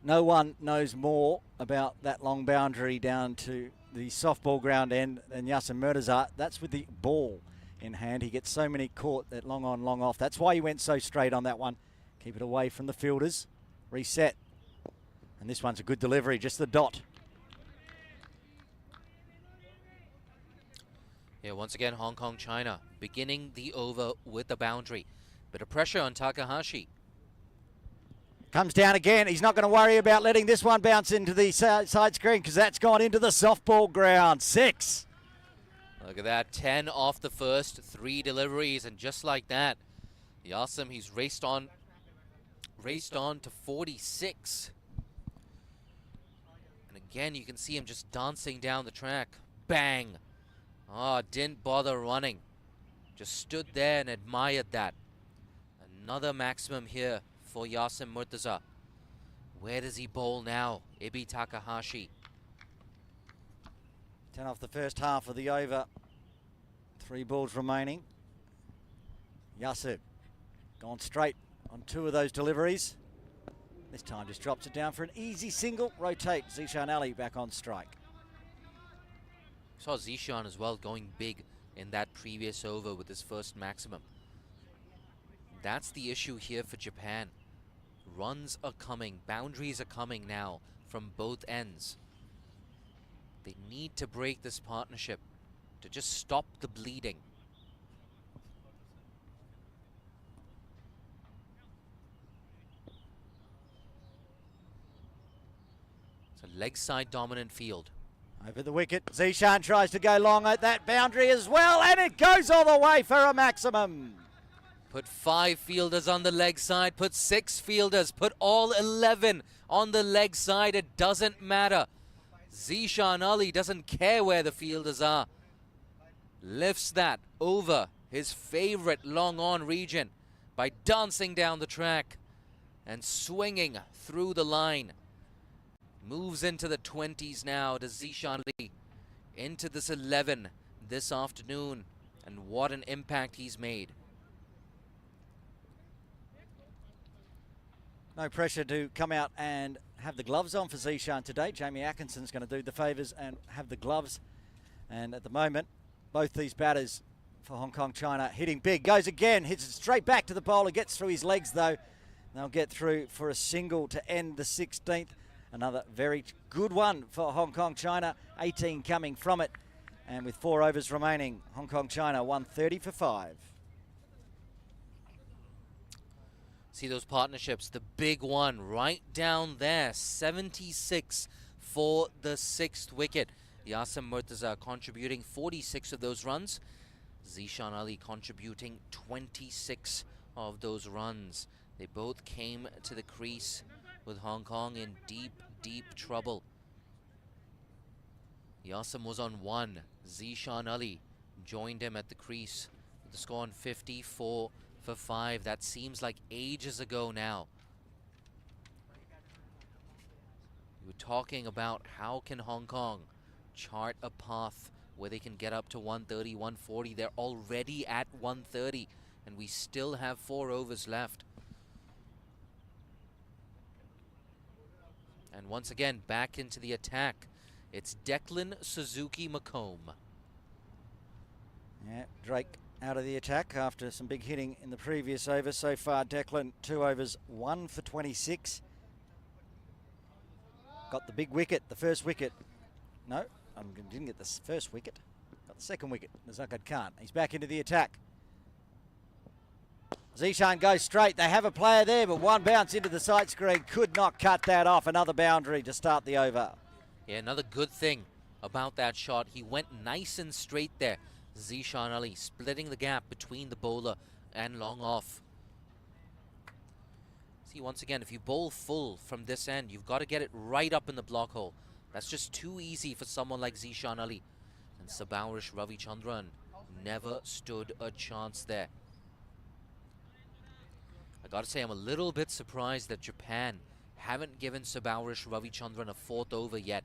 No one knows more about that long boundary down to the softball ground end than Yasin Murtaza. That's with the ball in hand. He gets so many caught that long on, long off. That's why he went so straight on that one. Keep it away from the fielders. Reset. And this one's a good delivery, just the dot. Yeah, once again, Hong Kong China beginning the over with the boundary. Bit of pressure on Takahashi. Comes down again. He's not going to worry about letting this one bounce into the side screen because that's gone into the softball ground. 6. Look at that, 10 off the first 3 deliveries, and just like that, Yasim, he's raced on to 46. And again, you can see him just dancing down the track. Bang! Oh, didn't bother running. Just stood there and admired that. Another maximum here for Yasin Murtaza. Where does he bowl now? Ibi Takahashi. 10 off the first half of the over. 3 balls remaining. Yasib gone straight on 2 of those deliveries. This time just drops it down for an easy single. Rotate Zishan Ali back on strike. Saw Zishan as well going big in that previous over with his first maximum. That's the issue here for Japan. Runs are coming, boundaries are coming now from both ends. They need to break this partnership to just stop the bleeding. It's a leg side dominant field. Over the wicket, Zishan tries to go long at that boundary as well, and it goes all the way for a maximum. Put 5 fielders on the leg side, put 6 fielders, put all 11 on the leg side. It doesn't matter. Zishan Ali doesn't care where the fielders are. Lifts that over his favorite long on region by dancing down the track and swinging through the line. Moves into the 20s now to Zishan Ali. Into this 11 this afternoon. And what an impact he's made. No pressure to come out and have the gloves on for Zishan today. Jamie Atkinson's going to do the favours and have the gloves. And at the moment, both these batters for Hong Kong China hitting big. Goes again, hits it straight back to the bowler, gets through his legs though. They'll get through for a single to end the 16th. Another very good one for Hong Kong China. 18 coming from it. And with 4 overs remaining, Hong Kong China 130 for 5. See those partnerships, the big one right down there, 76 for the 6th wicket. Yasim Murtaza contributing 46 of those runs. Zishan Ali contributing 26 of those runs. They both came to the crease with Hong Kong in deep, deep trouble. Yasim was on 1. Zishan Ali joined him at the crease with the score on 54 for 5. That seems like ages ago now. We were talking about how can Hong Kong chart a path where they can get up to 130, 140. They're already at 130, and we still have 4 overs left. And once again, back into the attack. It's Declan Suzuki-McComb. Yeah, Drake out of the attack after some big hitting in the previous over. So far, Declan, 2 overs, 1 for 26. Got the big wicket, the first wicket. No, didn't get the first wicket. Got the second wicket, Nazakad Khan. He's back into the attack. Zishan goes straight. They have a player there, but one bounce into the sight screen. Could not cut that off. Another boundary to start the over. Yeah, another good thing about that shot. He went nice and straight there. Zishan Ali splitting the gap between the bowler and long off. See, once again, if you bowl full from this end, you've got to get it right up in the block hole. That's just too easy for someone like Zishan Ali. And Sabawarish Ravichandran never stood a chance there. I got to say, I'm a little bit surprised that Japan haven't given Sabawarish Ravichandran a 4th over yet.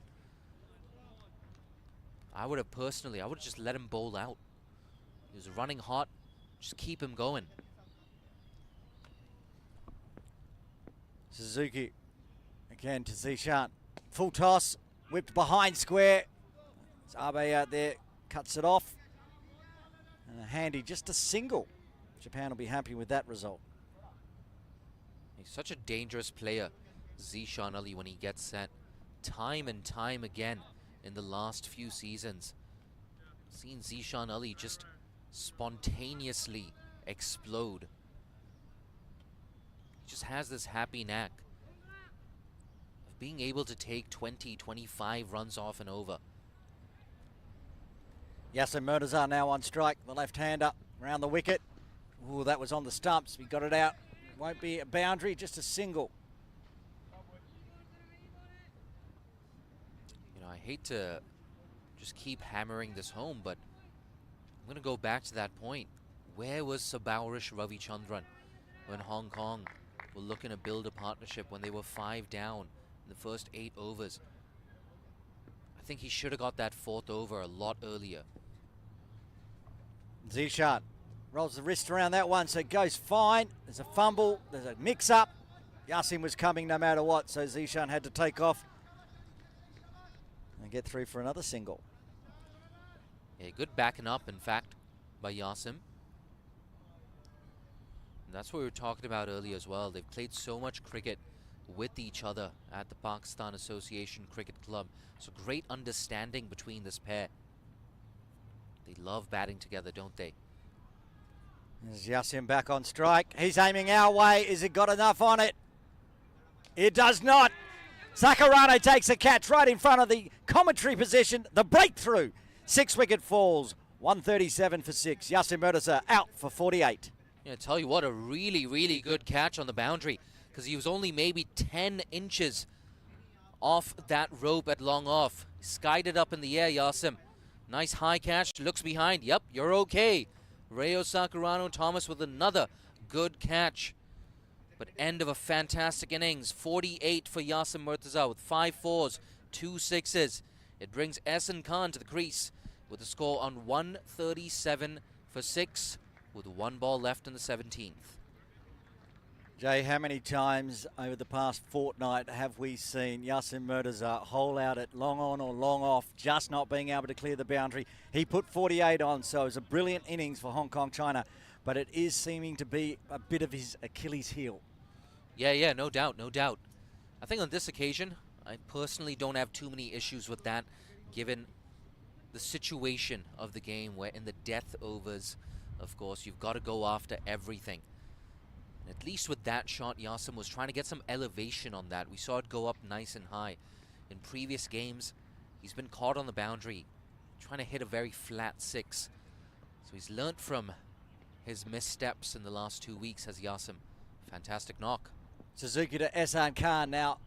I would have just let him bowl out. He was running hot. Just keep him going. Suzuki again to Zishan. Full toss, whipped behind square. Abe out there cuts it off. And a handy, just a single. Japan will be happy with that result. He's such a dangerous player, Zishan Ali, when he gets set. Time and time again in the last few seasons. Seen Zishan Ali just spontaneously explode. He just has this happy knack of being able to take 20, 25 runs off and over. Yasin Murtaza now on strike, the left-hander around the wicket. Ooh, that was on the stumps. We got it out. Won't be a boundary, just a single. You know, I hate to just keep hammering this home, but I'm going to go back to that point. Where was Sabawarish Ravichandran when Hong Kong were looking to build a partnership when they were 5 down in the first 8 overs? I think he should have got that 4th over a lot earlier. Zishan rolls the wrist around that one, so it goes fine. There's a fumble, there's a mix-up. Yasin was coming no matter what, so Zishan had to take off and get through for another single. Yeah, good backing up, in fact, by Yasim. And that's what we were talking about earlier as well. They've played so much cricket with each other at the Pakistan Association Cricket Club. So great understanding between this pair. They love batting together, don't they? There's Yasin back on strike. He's aiming our way. Is it got enough on it? It does not. Sakurano takes a catch right in front of the commentary position. The breakthrough. 6 wicket falls. 137 for 6. Yasin Murtaza out for 48. Yeah, tell you what, a really, really good catch on the boundary, because he was only maybe 10 inches off that rope at long off. Skied it up in the air, Yasim. Nice high catch, looks behind. Yep, you're okay. Reo Sakurano Thomas with another good catch. But end of a fantastic innings. 48 for Yasim Murtaza with 5 fours, 2 sixes. It brings Ehsan Khan to the crease with a score on 137 for 6 with 1 ball left in the 17th. Jay, how many times over the past fortnight have we seen Yasin Murtaza hole out at long on or long off, just not being able to clear the boundary? He put 48 on, so it was a brilliant innings for Hong Kong China, but it is seeming to be a bit of his Achilles heel. Yeah, no doubt, no doubt. I think on this occasion, I personally don't have too many issues with that, given the situation of the game where in the death overs, of course, you've got to go after everything. At least with that shot, Yasim was trying to get some elevation on that. We saw it go up nice and high. In previous games, he's been caught on the boundary, trying to hit a very flat 6. So he's learnt from his missteps in the last 2 weeks, has Yasim. Fantastic knock. Suzuki to Ehsan Khan now.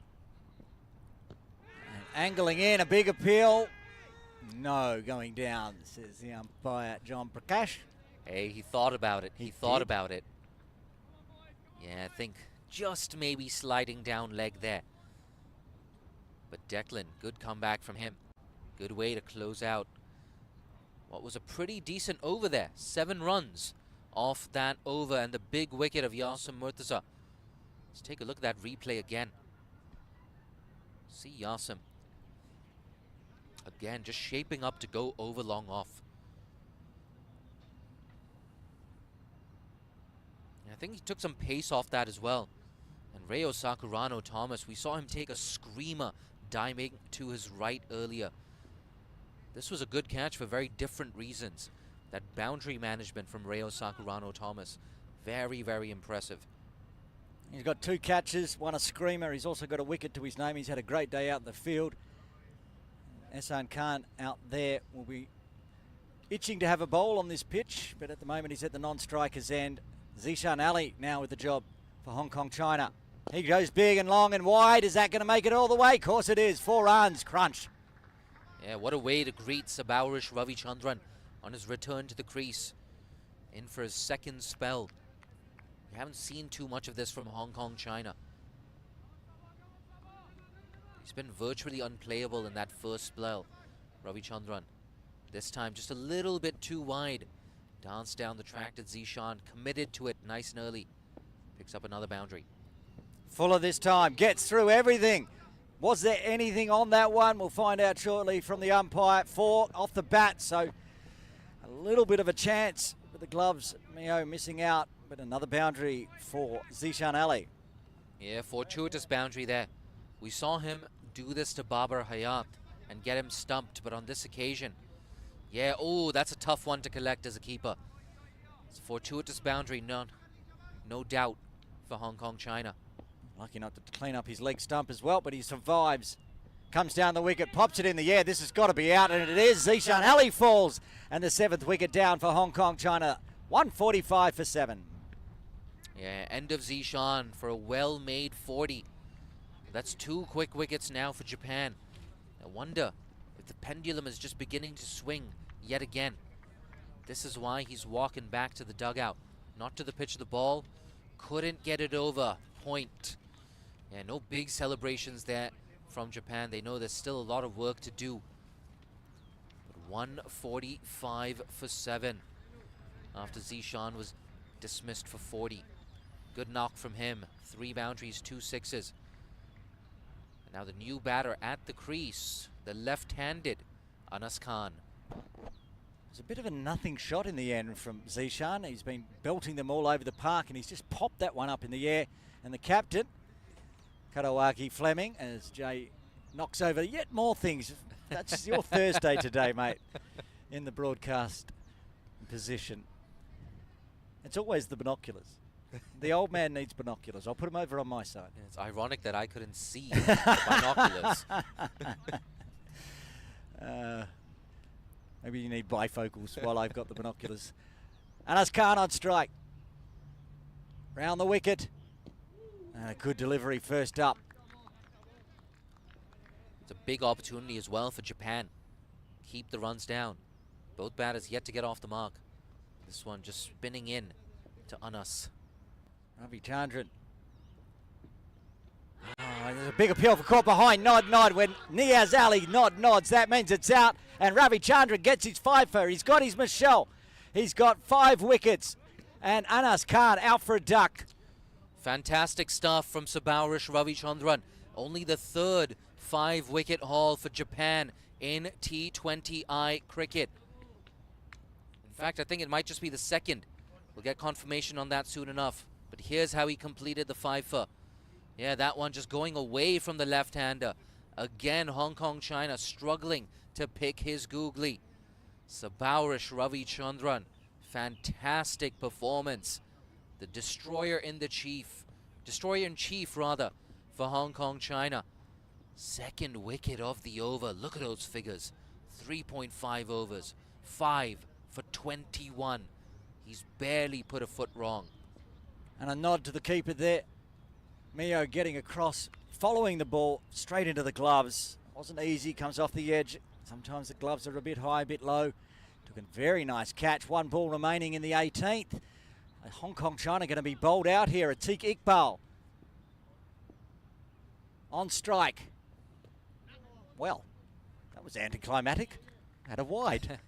And angling in, a big appeal. No, going down, says the umpire, John Prakash. Hey, he thought about it. He thought did. about it. Yeah, I think just maybe sliding down leg there. But Declan, good comeback from him. Good way to close out what was a pretty decent over there. 7 runs off that over and the big wicket of Yasim Murtaza. Let's take a look at that replay again. See Yasim. Again, just shaping up to go over long off. And I think he took some pace off that as well. And Rayo Sakurano Thomas, we saw him take a screamer diving to his right earlier. This was a good catch for very different reasons. That boundary management from Rayo Sakurano Thomas, very, very impressive. He's got 2 catches, 1 a screamer. He's also got a wicket to his name. He's had a great day out in the field. Ehsan Khan out there will be itching to have a bowl on this pitch, but at the moment he's at the non-striker's end. Zishan Ali now with the job for Hong Kong China. He goes big and long and wide. Is that going to make it all the way? Of course it is. 4 runs, crunch. Yeah, what a way to greet Sabaurish Ravichandran on his return to the crease. In for his second spell. We haven't seen too much of this from Hong Kong China. He's been virtually unplayable in that first spell, Ravichandran. This time just a little bit too wide. Danced down the track to Zishan, committed to it nice and early. Picks up another boundary. Fuller this time, gets through everything. Was there anything on that one? We'll find out shortly from the umpire. 4 off the bat, so a little bit of a chance with the gloves. Mio missing out, but another boundary for Zishan Ali. Yeah, fortuitous boundary there. We saw him do this to Babar Hayat and get him stumped, but on this occasion, yeah, oh, that's a tough one to collect as a keeper. It's a fortuitous boundary, no doubt, for Hong Kong China. Lucky not to clean up his leg stump as well, but he survives. Comes down the wicket, pops it in the air. This has got to be out, and it is. Zishan Ali falls, and the 7th wicket down for Hong Kong China. 145 for 7. Yeah, end of Zishan for a well-made 40. That's 2 quick wickets now for Japan. I wonder if the pendulum is just beginning to swing yet again. This is why he's walking back to the dugout, not to the pitch of the ball. Couldn't get it over. Point. Yeah, no big celebrations there from Japan. They know there's still a lot of work to do. But 145 for 7 after Zishan was dismissed for 40. Good knock from him. 3 boundaries, 2 sixes. And now the new batter at the crease, the left-handed Anas Khan. It's a bit of a nothing shot in the end from Zishan. He's been belting them all over the park, and he's just popped that one up in the air. And the captain, Karawaki Fleming, as Jay knocks over yet more things. That's your Thursday today, mate, in the broadcast position. It's always the binoculars. The old man needs binoculars. I'll put him over on my side. Yeah, it's ironic that I couldn't see the binoculars. Maybe you need bifocals while I've got the binoculars. Anas Khan on strike. Round the wicket. And a good delivery first up. It's a big opportunity as well for Japan. Keep the runs down. Both batters yet to get off the mark. This one just spinning in to Anas. Ravichandran. Oh, there's a big appeal for caught behind. Nod. When Niaz Ali nods, that means it's out. And Ravichandran gets his 5-fer. He's got his Michelle. He's got 5 wickets. And Anas Khan out for a duck. Fantastic stuff from Sabaurish Ravichandran. Only the 3rd 5-wicket haul for Japan in T20I cricket. In fact, I think it might just be the 2nd. We'll get confirmation on that soon enough. But here's how he completed the 5-fer. Yeah, that one just going away from the left-hander. Again, Hong Kong China struggling to pick his googly. Sabaurish Ravichandran. Fantastic performance The destroyer in chief rather, for Hong Kong China. Second wicket of the over. Look at those figures. 3.5 overs. 5 for 21. He's barely put a foot wrong. And a nod to the keeper there. Mio getting across, following the ball straight into the gloves. Wasn't easy, comes off the edge. Sometimes the gloves are a bit high, a bit low. Took a very nice catch. One ball remaining in the 18th. Hong Kong China going to be bowled out here. Atiq Iqbal on strike. Well, that was anticlimactic. Had a wide.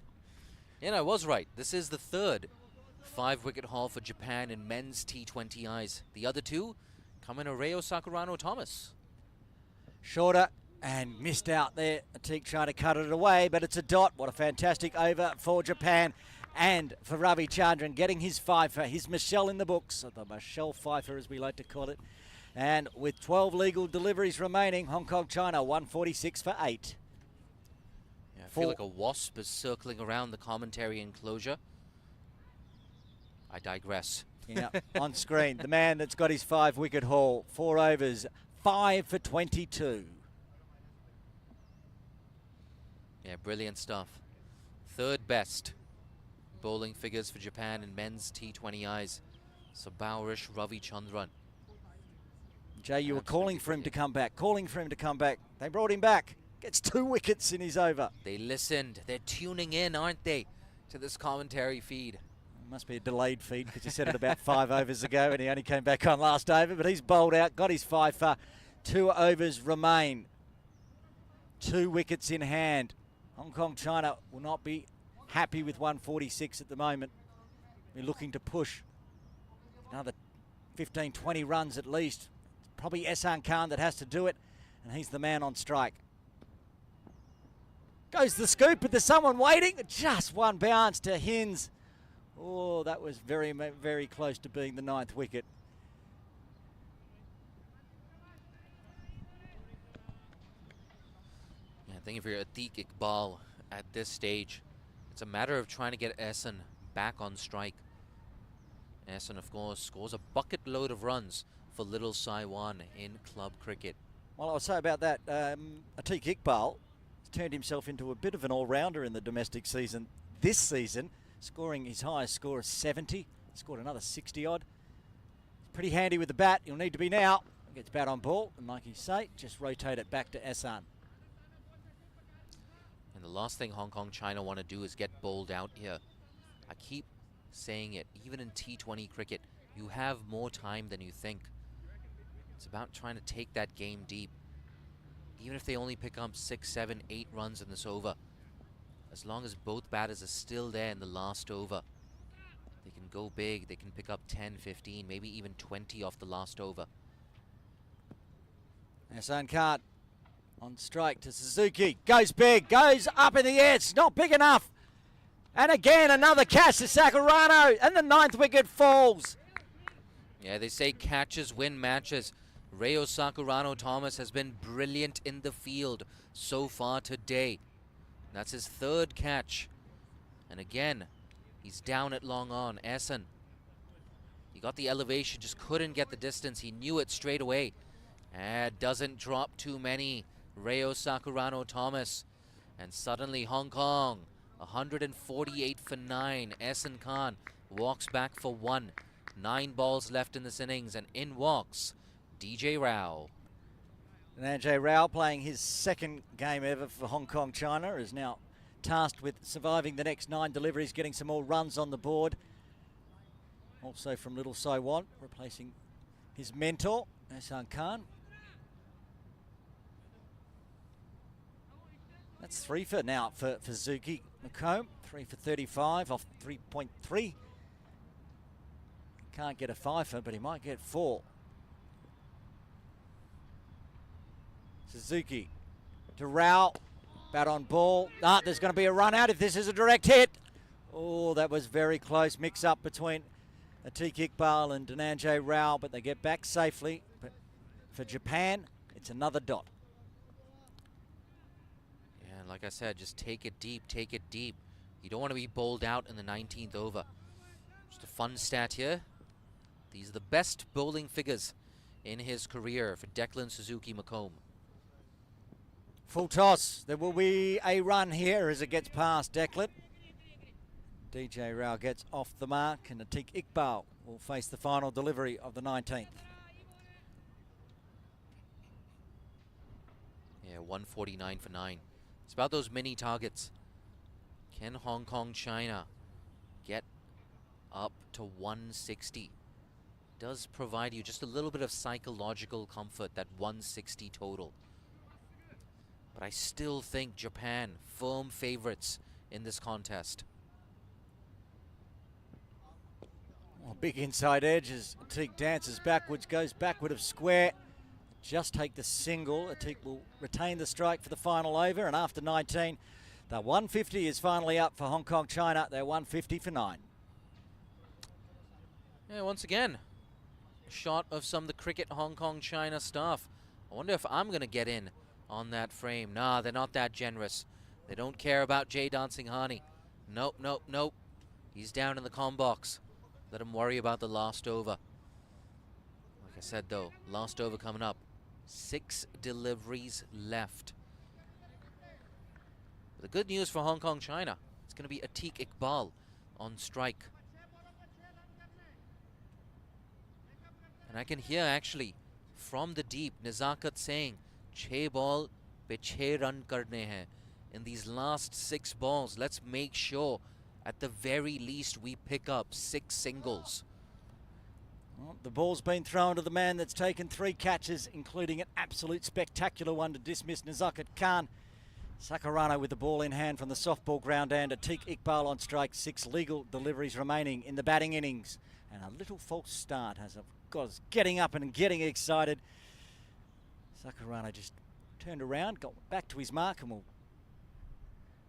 Yeah, no, I was right. This is the third 5-wicket haul for Japan in men's T20Is. The other two come in Areo Sakurano Thomas. Shorter and missed out there. Atiq trying to cut it away, but it's a dot. What a fantastic over for Japan and for Ravi Chandran, getting his fifer, his Michelle in the books, the Michelle Pfeiffer as we like to call it. And with 12 legal deliveries remaining, Hong Kong China 146 for 8. Yeah, I feel like a wasp is circling around the commentary enclosure. I digress. Yeah, on screen, the man that's got his 5-wicket haul, 4 overs, 5 for 22. Yeah, brilliant stuff. Third best bowling figures for Japan in men's T20Is. Sabowrish Ravi Chandran. Jay, you were calling for him to come back, They brought him back. Gets 2 wickets in his over. They listened. They're tuning in, aren't they, to this commentary feed. Must be a delayed feed because he said it about 5 overs ago and he only came back on last over, but he's bowled out, got his fifer. 2 overs remain. 2 wickets in hand. Hong Kong China will not be happy with 146 at the moment. We're looking to push another 15, 20 runs at least. It's probably Ehsan Khan that has to do it, and he's the man on strike. Goes the scoop, but there's someone waiting. Just one bounce to Hins. Oh, that was very, very close to being the 9th wicket. Yeah, I think if you're Atiq Iqbal at this stage, it's a matter of trying to get Ehsan back on strike. Ehsan, of course, scores a bucket load of runs for Little Saiwan in club cricket. Well, I'll say about that, Atiq Iqbal has turned himself into a bit of an all-rounder in the domestic season this season, scoring his highest score of 70. Scored another 60-odd. He's pretty handy with the bat. He'll need to be now. Gets bat on ball, and like you say, just rotate it back to Ehsan. And the last thing Hong Kong China want to do is get bowled out here. I keep saying it, even in T20 cricket, you have more time than you think. It's about trying to take that game deep. Even if they only pick up 6, 7, 8 runs in this over, as long as both batters are still there in the last over, they can go big. They can pick up 10, 15, maybe even 20 off the last over. Ehsan Khan on strike to Suzuki. Goes big, goes up in the air. It's not big enough. And again, another catch to Sakurano, and the 9th wicket falls. Yeah, they say catches win matches. Reo Sakurano Thomas has been brilliant in the field so far today. That's his 3rd catch. And again, he's down at long on. Ehsan, he got the elevation, just couldn't get the distance. He knew it straight away. And doesn't drop too many. Reo Sakurano Thomas. And suddenly Hong Kong, 148 for 9. Ehsan Khan walks back for 1. 9 balls left in this innings, and in walks DJ Rao. And AJ Rao, playing his 2nd game ever for Hong Kong China, is now tasked with surviving the next 9 deliveries, getting some more runs on the board. Also from Little Saiwan, replacing his mentor, Ehsan Khan. That's 3 for now for Zuki McComb. 3 for 35 off 3.3. Can't get a fifer, but he might get 4. Suzuki to Rao. Bat on ball. There's going to be a run out if this is a direct hit. Oh, that was very close. Mix up between Atiq Iqbal and Dhananjay Rao, but they get back safely. But for Japan, it's another dot. Yeah, like I said, just take it deep, take it deep. You don't want to be bowled out in the 19th over. Just a fun stat here. These are the best bowling figures in his career for Declan Suzuki Macomb. Full toss. There will be a run here as it gets past Declan. DJ Rao gets off the mark and Atiq Iqbal will face the final delivery of the 19th. Yeah, 149 for 9. It's about those mini targets. Can Hong Kong China get up to 160? Does provide you just a little bit of psychological comfort, that 160 total. But I still think Japan firm favorites in this contest. Well, big inside edge as Atiq dances backwards, goes backward of square. Just take the single. Atiq will retain the strike for the final over, and after 19, the 150 is finally up for Hong Kong China. They're 150 for 9. Yeah, once again, a shot of some of the cricket Hong Kong China stuff. I wonder if I'm going to get in on that frame. Nah, they're not that generous. They don't care about Jay Dancing Hani. Nope, nope, nope. He's down in the comm box. Let him worry about the last over. Like I said, though, last over coming up. 6 deliveries left. But the good news for Hong Kong China, it's going to be Atiq Iqbal on strike. And I can hear actually from the deep Nizakat saying, "6 ball pe 6 run karne hain." In these last 6 balls, let's make sure at the very least we pick up 6 singles. Well, the ball's been thrown to the man that's taken 3 catches, including an absolute spectacular one to dismiss Nizakat Khan. Sakurano with the ball in hand from the softball ground, and Atiq Iqbal on strike. 6 legal deliveries remaining in the batting innings. And a little false start as of course getting up and getting excited. Sakurano just turned around, got back to his mark, and will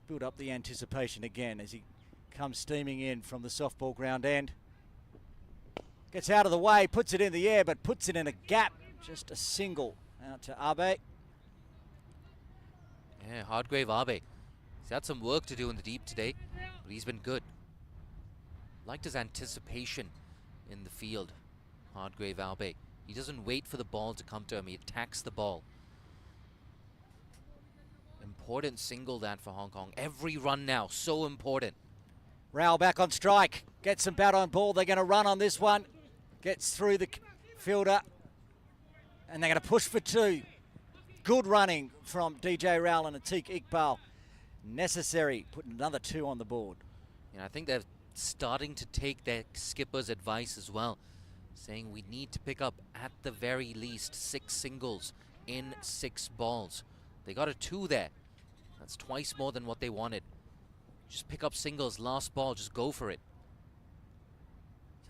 build up the anticipation again as he comes steaming in from the softball ground end. Gets out of the way, puts it in the air, but puts it in a gap. Just a single out to Abe. Yeah, Hardgrave Abe. He's had some work to do in the deep today, but he's been good. Liked his anticipation in the field, Hardgrave Abe. He doesn't wait for the ball to come to him, he attacks the ball. Important single that for Hong Kong. Every run now, so important. Rao back on strike, gets some bat on ball. They're going to run on this one. Gets through the fielder, and they're going to push for 2. Good running from DJ Rao and Atiq Iqbal. Necessary, putting another 2 on the board. And I think they're starting to take their skipper's advice as well, saying we need to pick up at the very least 6 singles in 6 balls. They got a 2 there. That's twice more than what they wanted. Just pick up singles, last ball, just go for it.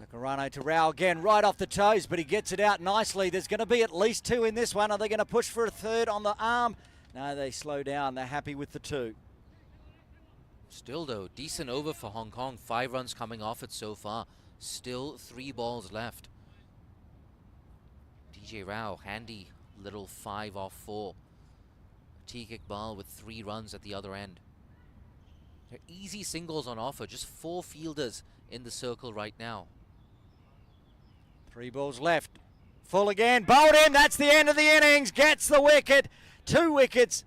Sakurano to Rao again, right off the toes, but he gets it out nicely. There's going to be at least 2 in this one. Are they going to push for a 3rd on the arm? No, they slow down. They're happy with the 2. Still though, decent over for Hong Kong. 5 runs coming off it so far. Still 3 balls left. DJ Rao, handy little 5 off 4. Atiq Iqbal with 3 runs at the other end. They're easy singles on offer. Just 4 fielders in the circle right now. 3 balls left. Full again. Bowled in. That's the end of the innings. Gets the wicket. 2 wickets.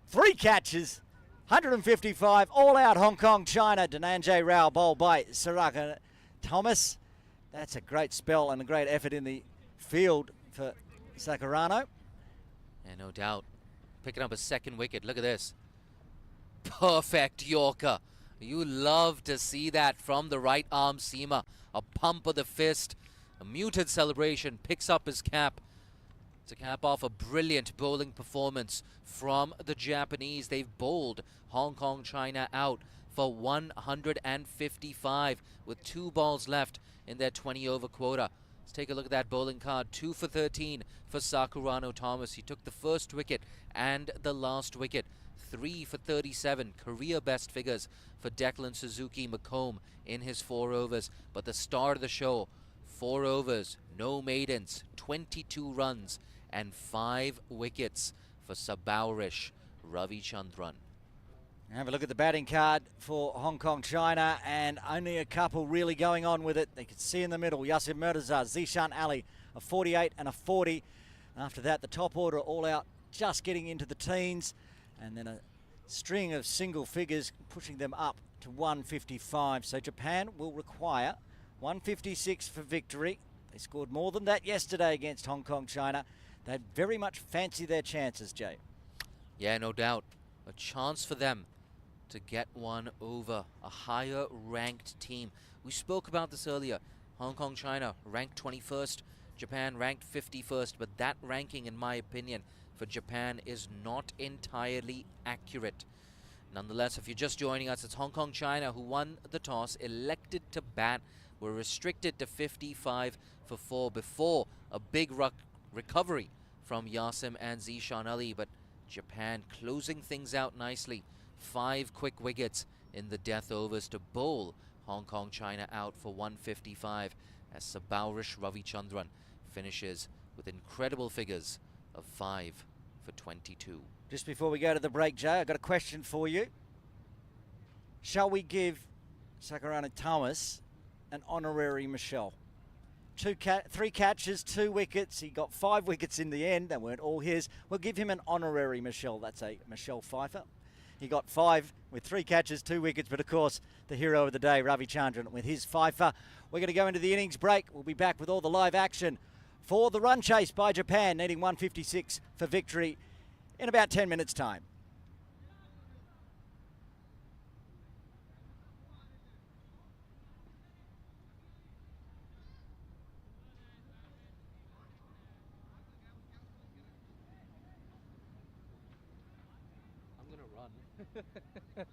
3 catches. 155. All out Hong Kong China. Dhananjay Rao bowled by Saraka Thomas. That's a great spell and a great effort in the field for Sakurano. And no doubt. Picking up a 2nd wicket. Look at this. Perfect Yorker. You love to see that from the right arm seamer. A pump of the fist. A muted celebration. Picks up his cap. To cap off a brilliant bowling performance from the Japanese. They've bowled Hong Kong China out for 155 with 2 balls left in their 20 over quota. Let's take a look at that bowling card. 2 for 13 for Sakurano Thomas. He took the 1st wicket and the last wicket. 3 for 37, career best figures for Declan Suzuki Macomb in his 4 overs. But the star of the show, 4 overs, no maidens, 22 runs and 5 wickets for Sabaurish Ravichandran. Have a look at the batting card for Hong Kong, China, and only a couple really going on with it. They can see in the middle, Yasser Mirza, Zishan Ali, a 48 and a 40. After that, the top order all out, just getting into the teens, and then a string of single figures pushing them up to 155. So Japan will require 156 for victory. They scored more than that yesterday against Hong Kong, China. They very much fancy their chances, Jay. Yeah, no doubt. A chance for them to get one over a higher ranked team. We spoke about this earlier. Hong Kong, China ranked 21st, Japan ranked 51st, but that ranking, in my opinion, for Japan is not entirely accurate. Nonetheless, if you're just joining us, it's Hong Kong, China who won the toss, elected to bat, were restricted to 55 for 4 before a big recovery from Yasim and Zishan Ali, but Japan closing things out nicely. 5 quick wickets in the death overs to bowl Hong Kong, China out for 155 as Sabaurish Ravichandran finishes with incredible figures of 5 for 22. Just before we go to the break, Jay, I've got a question for you. Shall we give Sakarana Thomas an honorary Michelle? 3 catches, 2 wickets. He got 5 wickets in the end. They weren't all his. We'll give him an honorary Michelle. That's a Michelle Pfeiffer. He got 5 with 3 catches, 2 wickets. But of course, the hero of the day, Ravichandran, with his Pfeiffer. We're going to go into the innings break. We'll be back with all the live action for the run chase by Japan, needing 156 for victory in about 10 minutes' time. I'm going to run.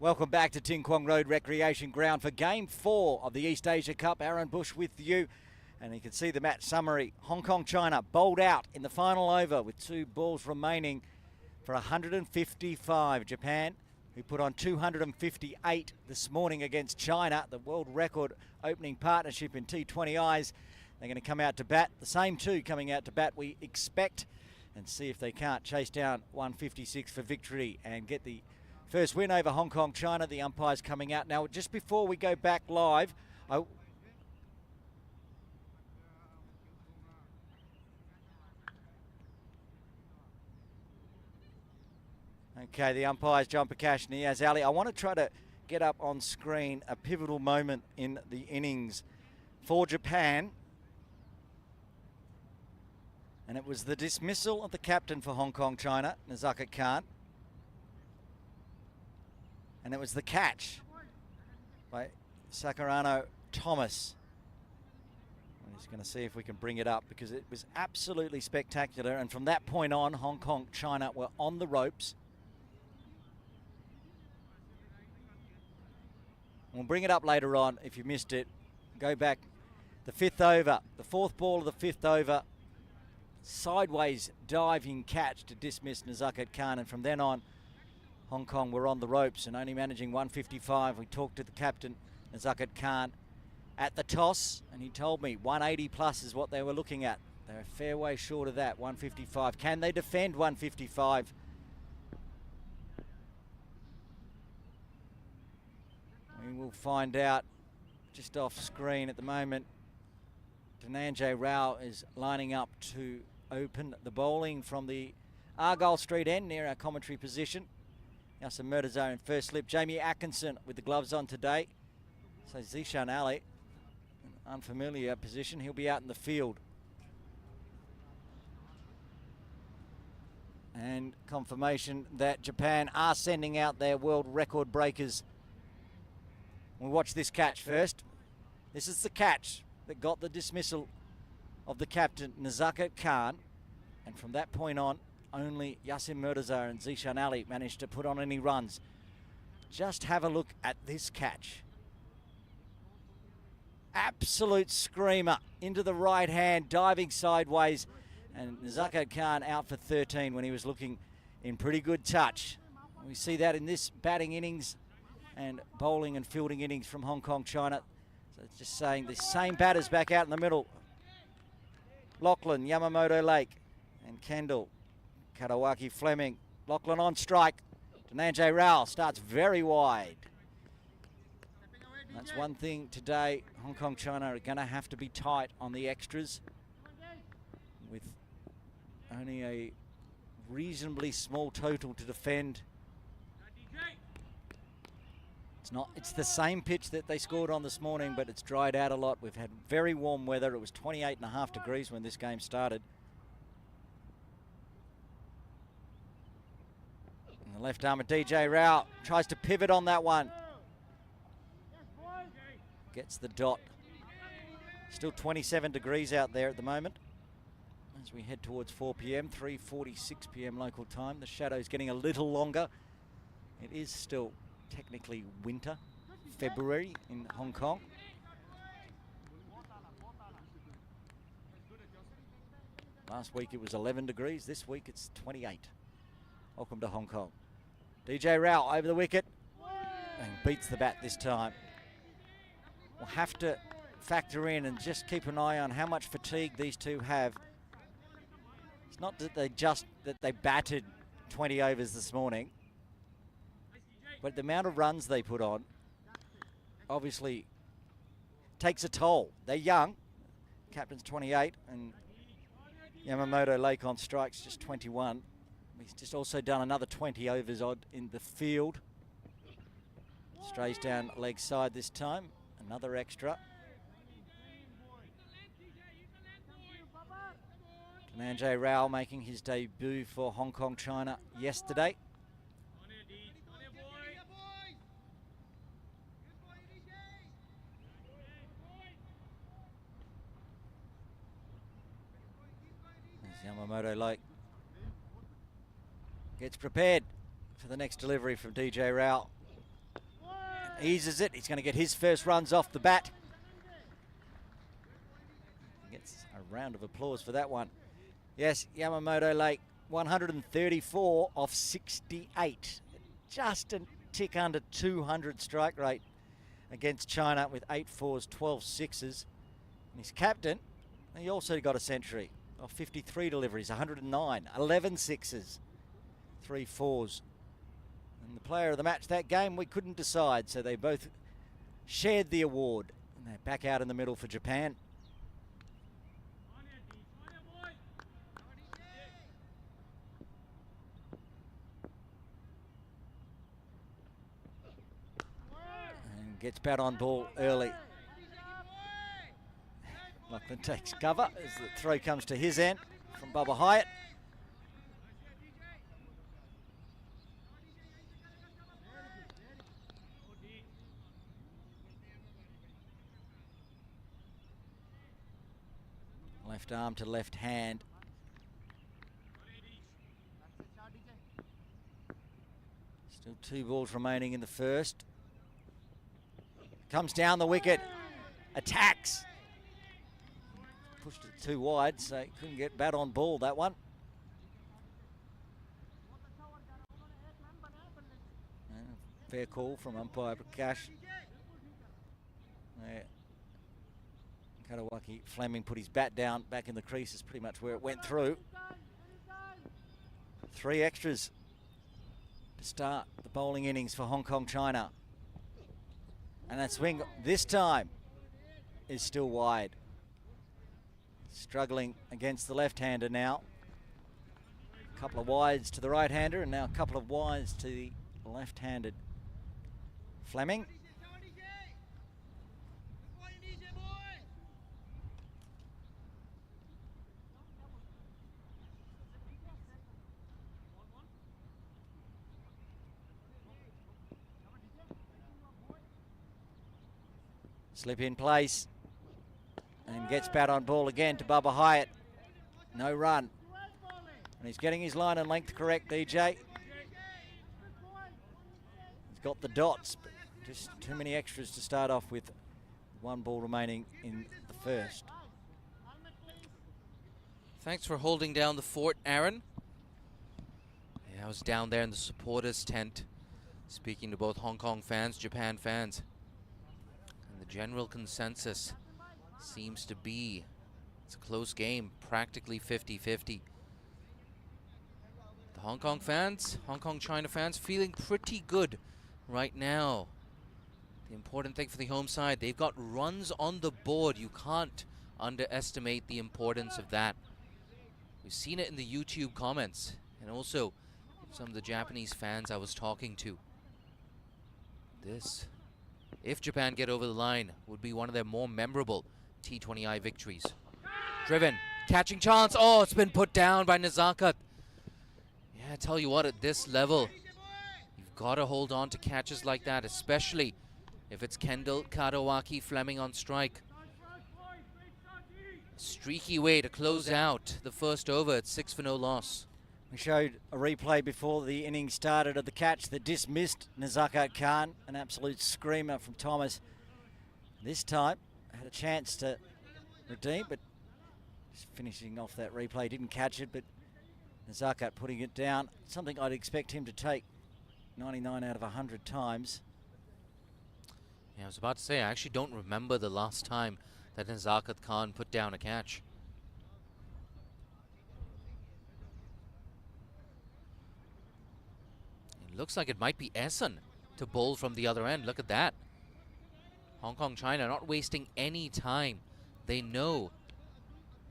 Welcome back to Ting Kwong Road Recreation Ground for Game 4 of the East Asia Cup. Aaron Bush with you. And you can see the match summary. Hong Kong, China bowled out in the final over with 2 balls remaining for 155. Japan, who put on 258 this morning against China, the world record opening partnership in T20Is. They're going to come out to bat. The same 2 coming out to bat, we expect, and see if they can't chase down 156 for victory and get the first win over Hong Kong, China. The umpires coming out. Now, just before we go back live, okay, the umpires, John Prakash and Niaz Ali. I want to try to get up on screen a pivotal moment in the innings for Japan. And it was the dismissal of the captain for Hong Kong, China, Nazaka Khan. And it was the catch by Sakarano Thomas. I'm just going to see if we can bring it up because it was absolutely spectacular. And from that point on, Hong Kong, China were on the ropes. We'll bring it up later on if you missed it. Go back. The 5th over, the 4th ball of the 5th over. Sideways diving catch to dismiss Nazaka Khan. And from then on, Hong Kong were on the ropes and only managing 155. We talked to the captain, Nazaka Khan, at the toss, and he told me 180 plus is what they were looking at. They're a fair way short of that, 155. Can they defend 155? We will find out just off screen at the moment. Dhananjay Rao is lining up to open the bowling from the Argyle Street end near our commentary position. Yasser Murtaza in first slip. Jamie Atkinson with the gloves on today. So Zishan Ali, an unfamiliar position. He'll be out in the field. And confirmation that Japan are sending out their world record breakers. We'll watch this catch first. This is the catch that got the dismissal of the captain, Nazaka Khan. And from that point on, only Yasser Murtaza and Zishan Ali managed to put on any runs. Just have a look at this catch. Absolute screamer into the right hand, diving sideways. And Nazaka Khan out for 13 when he was looking in pretty good touch. We see that in this batting innings and bowling and fielding innings from Hong Kong, China. So it's just saying the same batters back out in the middle. Lachlan, Yamamoto Lake, and Kendall, Katawaki Fleming. Lachlan on strike. Dhananjay Rao starts very wide. That's one thing today. Hong Kong, China are going to have to be tight on the extras with only a reasonably small total to defend. It's the same pitch that they scored on this morning, but it's dried out a lot. We've had very warm weather. It was 28.5 degrees when this game started. And the left arm of DJ Rao tries to pivot on that one. Gets the dot. Still 27 degrees out there at the moment. As we head towards 4 p.m, 3:46 p.m. local time. The shadow's getting a little longer. It is still technically winter, February in Hong Kong. Last week it was 11 degrees. This week it's 28. Welcome to Hong Kong. DJ Rao over the wicket and beats the bat this time. We'll have to factor in and just keep an eye on how much fatigue these two have. It's not that they batted 20 overs this morning, but the amount of runs they put on obviously takes a toll. They're young. Captain's 28 and Yamamoto Lake on strikes just 21. He's just also done another 20 overs odd in the field. Strays down leg side this time. Another extra. Dhananjay Rao making his debut for Hong Kong, China yesterday. Yamamoto Lake gets prepared for the next delivery from DJ Rao. eases it. He's going to get his first runs off the bat. Gets a round of applause for that one. Yes, Yamamoto Lake, 134 off 68. Just a tick under 200 strike rate against China with 8 fours, 12 sixes. And his captain, he also got a century of 53 deliveries, 109, 11 sixes, 3 fours. And the player of the match that game, we couldn't decide, so they both shared the award. And they're back out in the middle for Japan. And gets bat on ball early. Lachlan takes cover as the throw comes to his end from Bubba Hyatt. Left arm to left hand. Still 2 balls remaining in the first. Comes down the wicket. Attacks. Pushed it too wide, so he couldn't get bat on ball, that one. Fair call from umpire Prakash. Katawaki Fleming put his bat down back in the crease, is pretty much where it went through. 3 extras to start the bowling innings for Hong Kong China. And that swing this time is still wide. Struggling against the left-hander now. A couple of wides to the right-hander and now a couple of wides to the left-handed Fleming. Slip in place and gets bat on ball again to Bubba Hyatt. No run. And he's getting his line and length correct, DJ. He's got the dots, but just too many extras to start off with. 1 ball remaining in the first. Thanks for holding down the fort, Aaron. Yeah, I was down there in the supporters tent speaking to both Hong Kong fans, Japan fans. And the general consensus seems to be it's a close game, practically 50-50. The Hong Kong fans, Hong Kong China fans, feeling pretty good right now. The important thing for the home side, they've got runs on the board. You can't underestimate the importance of that. We've seen it in the YouTube comments and also some of the Japanese fans I was talking to. This, if Japan get over the line, would be one of their more memorable T20I victories. Driven, catching chance. Oh, it's been put down by Nazakat. Yeah, I tell you what, at this level, you've got to hold on to catches like that, especially if it's Kendall Katawaki Fleming on strike. Streaky way to close out the first over at 6 for no loss. We showed a replay before the innings started of the catch that dismissed Nazakat Khan. An absolute screamer from Thomas. This time, had a chance to redeem, but just finishing off that replay, didn't catch it, but Nazakat putting it down. Something I'd expect him to take 99 out of 100 times. Yeah, I was about to say, I actually don't remember the last time that Nazakat Khan put down a catch. It looks like it might be Essen to bowl from the other end. Look at that. Hong Kong China not wasting any time. They know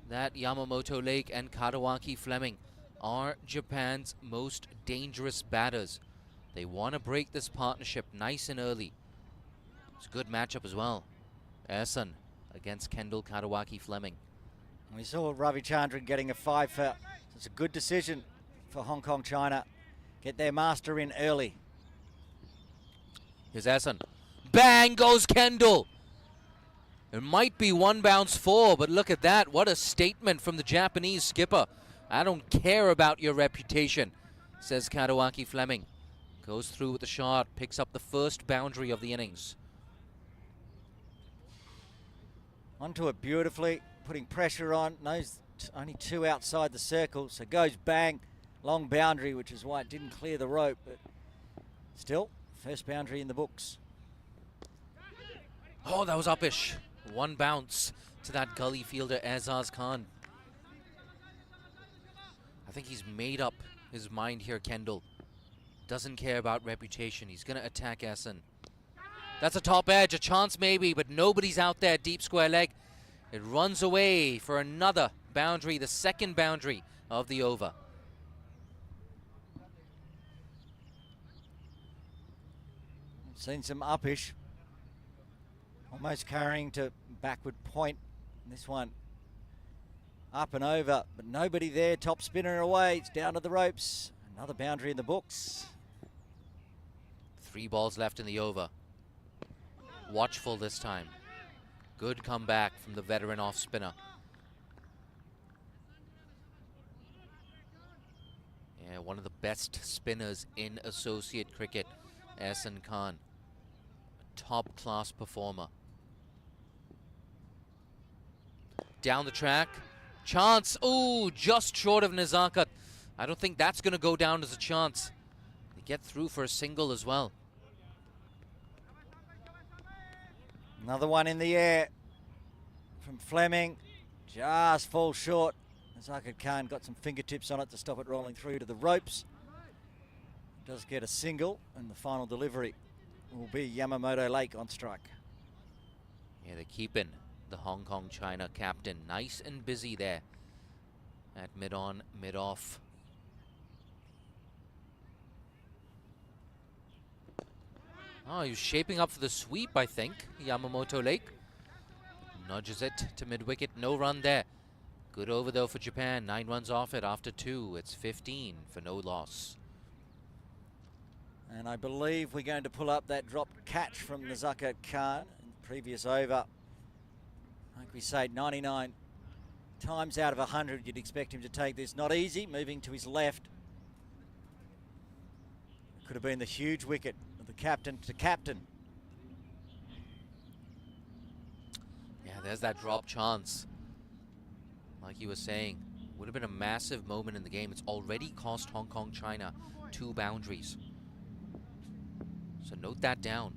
that Yamamoto Lake and Katawaki Fleming are Japan's most dangerous batters. They want to break this partnership nice and early. It's a good matchup as well. Essen against Kendall Katawaki Fleming. We saw Ravichandran getting a 5 for. It's a good decision for Hong Kong China. Get their master in early. Here's Essen. Bang goes Kendall. It might be 1 bounce 4, but look at that. What a statement from the Japanese skipper. I don't care about your reputation, says Katawaki Fleming. Goes through with the shot, picks up the first boundary of the innings. Onto it beautifully, putting pressure on. Knows only 2 outside the circle, so goes bang. Long boundary, which is why it didn't clear the rope, but still, first boundary in the books. Oh, that was uppish. One bounce to that gully fielder, Azaz Khan. I think he's made up his mind here, Kendall. Doesn't care about reputation. He's going to attack Essen. That's a top edge, a chance maybe, but nobody's out there. Deep square leg. It runs away for another boundary, the second boundary of the over. Seen some uppish. Almost carrying to backward point. This one up and over, but nobody there. Top spinner away. It's down to the ropes. Another boundary in the books. 3 balls left in the over. Watchful this time. Good comeback from the veteran off spinner. Yeah, one of the best spinners in associate cricket, Ehsan Khan. A top class performer. Down the track. Chance. Oh, just short of Nazakat. I don't think that's going to go down as a chance. They get through for a single as well. Another one in the air from Fleming. Just falls short. Nazakat Khan got some fingertips on it to stop it rolling through to the ropes. Does get a single, and the final delivery will be Yamamoto Lake on strike. Yeah, they're keeping the Hong Kong China captain nice and busy there at mid-on, mid-off. Oh, he was shaping up for the sweep, I think, Yamamoto Lake. Nudges it to mid-wicket, no run there. Good over, though, for Japan. 9 runs off it after 2. It's 15 for no loss. And I believe we're going to pull up that dropped catch from Nazakat Khan in the previous over. Like we say, 99 times out of 100 you'd expect him to take this. Not easy, moving to his left. Could have been the huge wicket of the captain to captain. Yeah, there's that drop chance. Like you were saying, would have been a massive moment in the game. It's already cost Hong Kong China 2 boundaries. So note that down.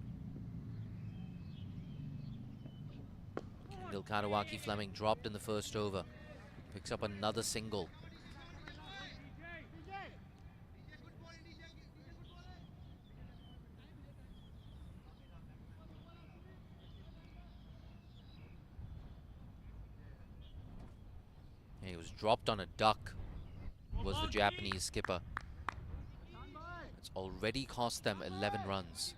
Kendall Katawaki Fleming dropped in the first over. Picks up another single. He was dropped on a duck, was the Japanese skipper. It's already cost them 11 runs.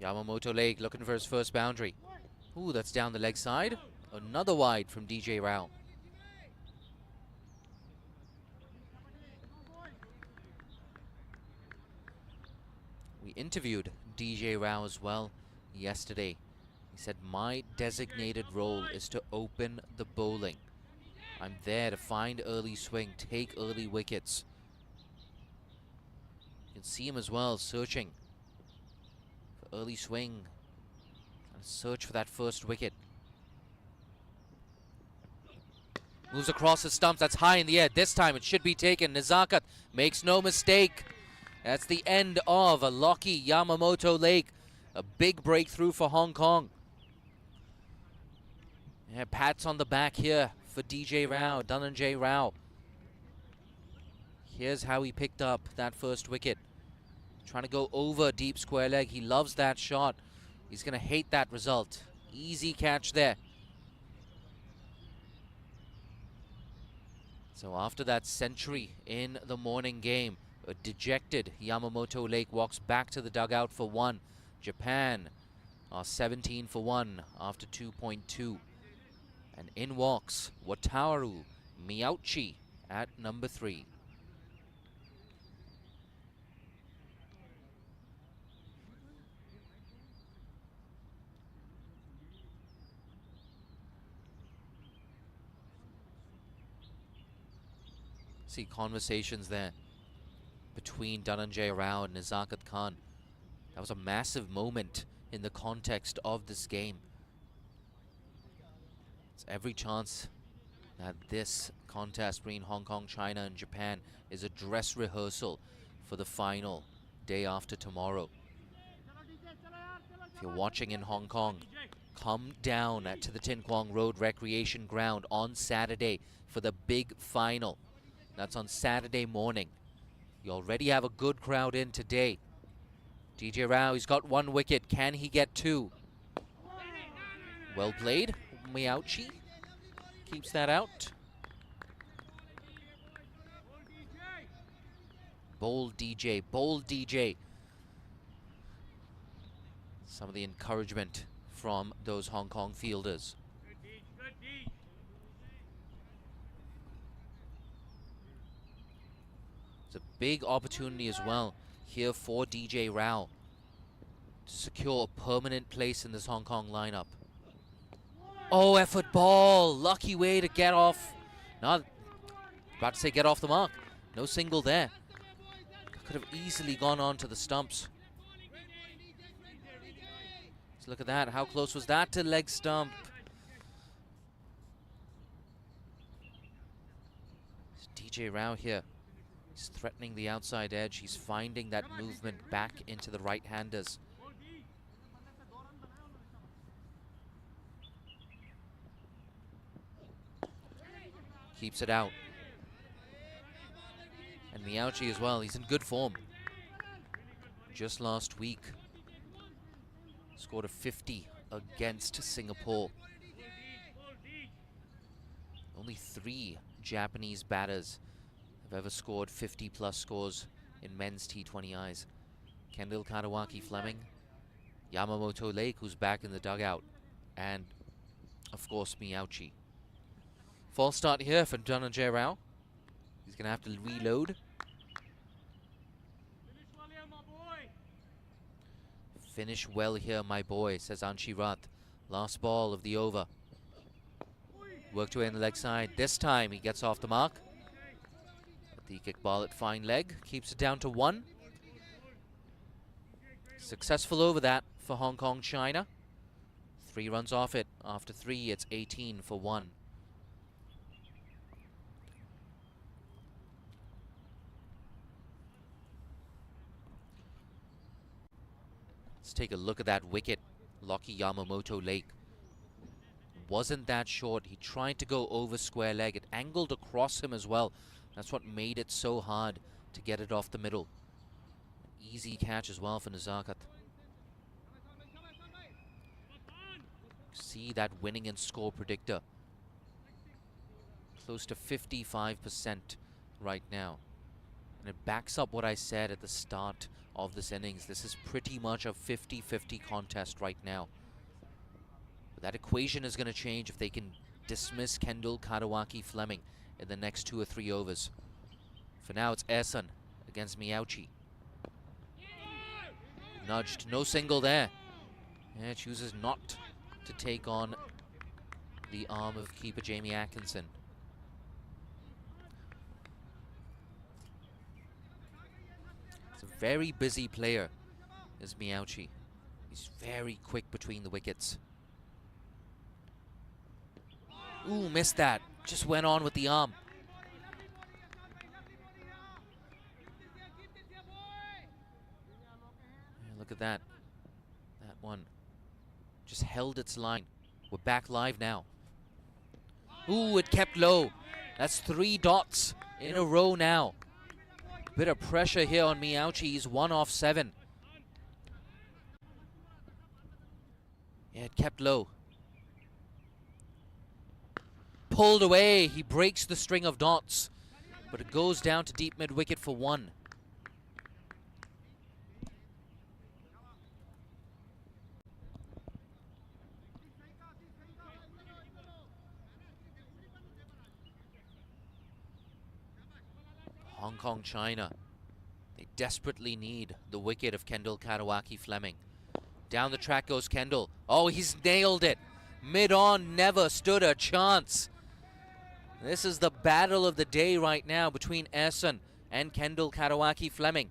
Yamamoto Lake looking for his first boundary. Ooh, that's down the leg side. Another wide from DJ Rao. We interviewed DJ Rao as well yesterday. He said, my designated role is to open the bowling. I'm there to find early swing, take early wickets. You can see him as well searching for early swing and search for that first wicket. Moves across the stumps, that's high in the air. This time it should be taken. Nazakat makes no mistake. That's the end of a Lockie Yamamoto Lake. A big breakthrough for Hong Kong. Yeah, pats on the back here for DJ Rao, Dhananjay Rao. Here's how he picked up that first wicket. Trying to go over deep square leg. He loves that shot. He's going to hate that result. Easy catch there. So after that century in the morning game, a dejected Yamamoto Lake walks back to the dugout for 1. Japan are 17 for 1 after 2.2. And in walks Wataru Miyauchi at number 3. See conversations there between Dhananjay Rao and Nazakat Khan. That was a massive moment in the context of this game. It's every chance that this contest between Hong Kong, China and Japan is a dress rehearsal for the final day after tomorrow. If you're watching in Hong Kong, come down to the Tin Kwong Road Recreation Ground on Saturday for the big final. That's on Saturday morning. You already have a good crowd in today. DJ Rao, he's got 1 wicket. Can he get 2? Well played. Miauchi keeps that out. Bold DJ, bold DJ. Some of the encouragement from those Hong Kong fielders. It's a big opportunity as well here for DJ Rao to secure a permanent place in this Hong Kong lineup. Oh, effort ball. Lucky way to get off. Not about to say get off the mark. No single there. Could have easily gone on to the stumps. Let's look at that. How close was that to leg stump? It's DJ Rao here. He's threatening the outside edge. He's finding that movement back into the right-handers. Keeps it out. And Miauchi as well, he's in good form. Just last week, scored a 50 against Singapore. Only 3 Japanese batters have ever scored 50-plus scores in men's T20Is. Kendall Katawaki Fleming, Yamamoto Lake, who's back in the dugout, and, of course, Miauchi. False start here for Dhananjay Rao. He's going to have to reload. Finish well here, my boy, says Anshi Rath. Last ball of the over. Worked away on the leg side. This time he gets off the mark. The kick ball at fine leg. Keeps it down to 1. Successful over that for Hong Kong, China. 3 runs off it. After 3, it's 18 for 1. Let's take a look at that wicket. Lockie Yamamoto Lake. Wasn't that short. He tried to go over square leg. It angled across him as well. That's what made it so hard to get it off the middle. Easy catch as well for Nazakat. See that winning and score predictor. Close to 55% right now. And it backs up what I said at the start of this innings. This is pretty much a 50-50 contest right now. But that equation is going to change if they can dismiss Kendall Katawaki Fleming in the next 2 or 3 overs. For now, it's Ehsan against Miauchi. Nudged, no single there. Yeah, chooses not to take on the arm of keeper Jamie Atkinson. It's a very busy player, is Miauchi. He's very quick between the wickets. Ooh, missed that. Just went on with the arm. Yeah, look at that. That one just held its line. We're back live now. Ooh, it kept low. That's 3 dots in a row now. Bit of pressure here on Miauchi. He's 1 off 7. Yeah, it kept low. Pulled away. He breaks the string of dots, but it goes down to deep mid wicket for 1. Hong Kong, China. They desperately need the wicket of Kendall Katawaki Fleming. Down the track goes Kendall. Oh, he's nailed it. Mid-on, never stood a chance. This is the battle of the day right now between Essen and Kendall Karawaki Fleming.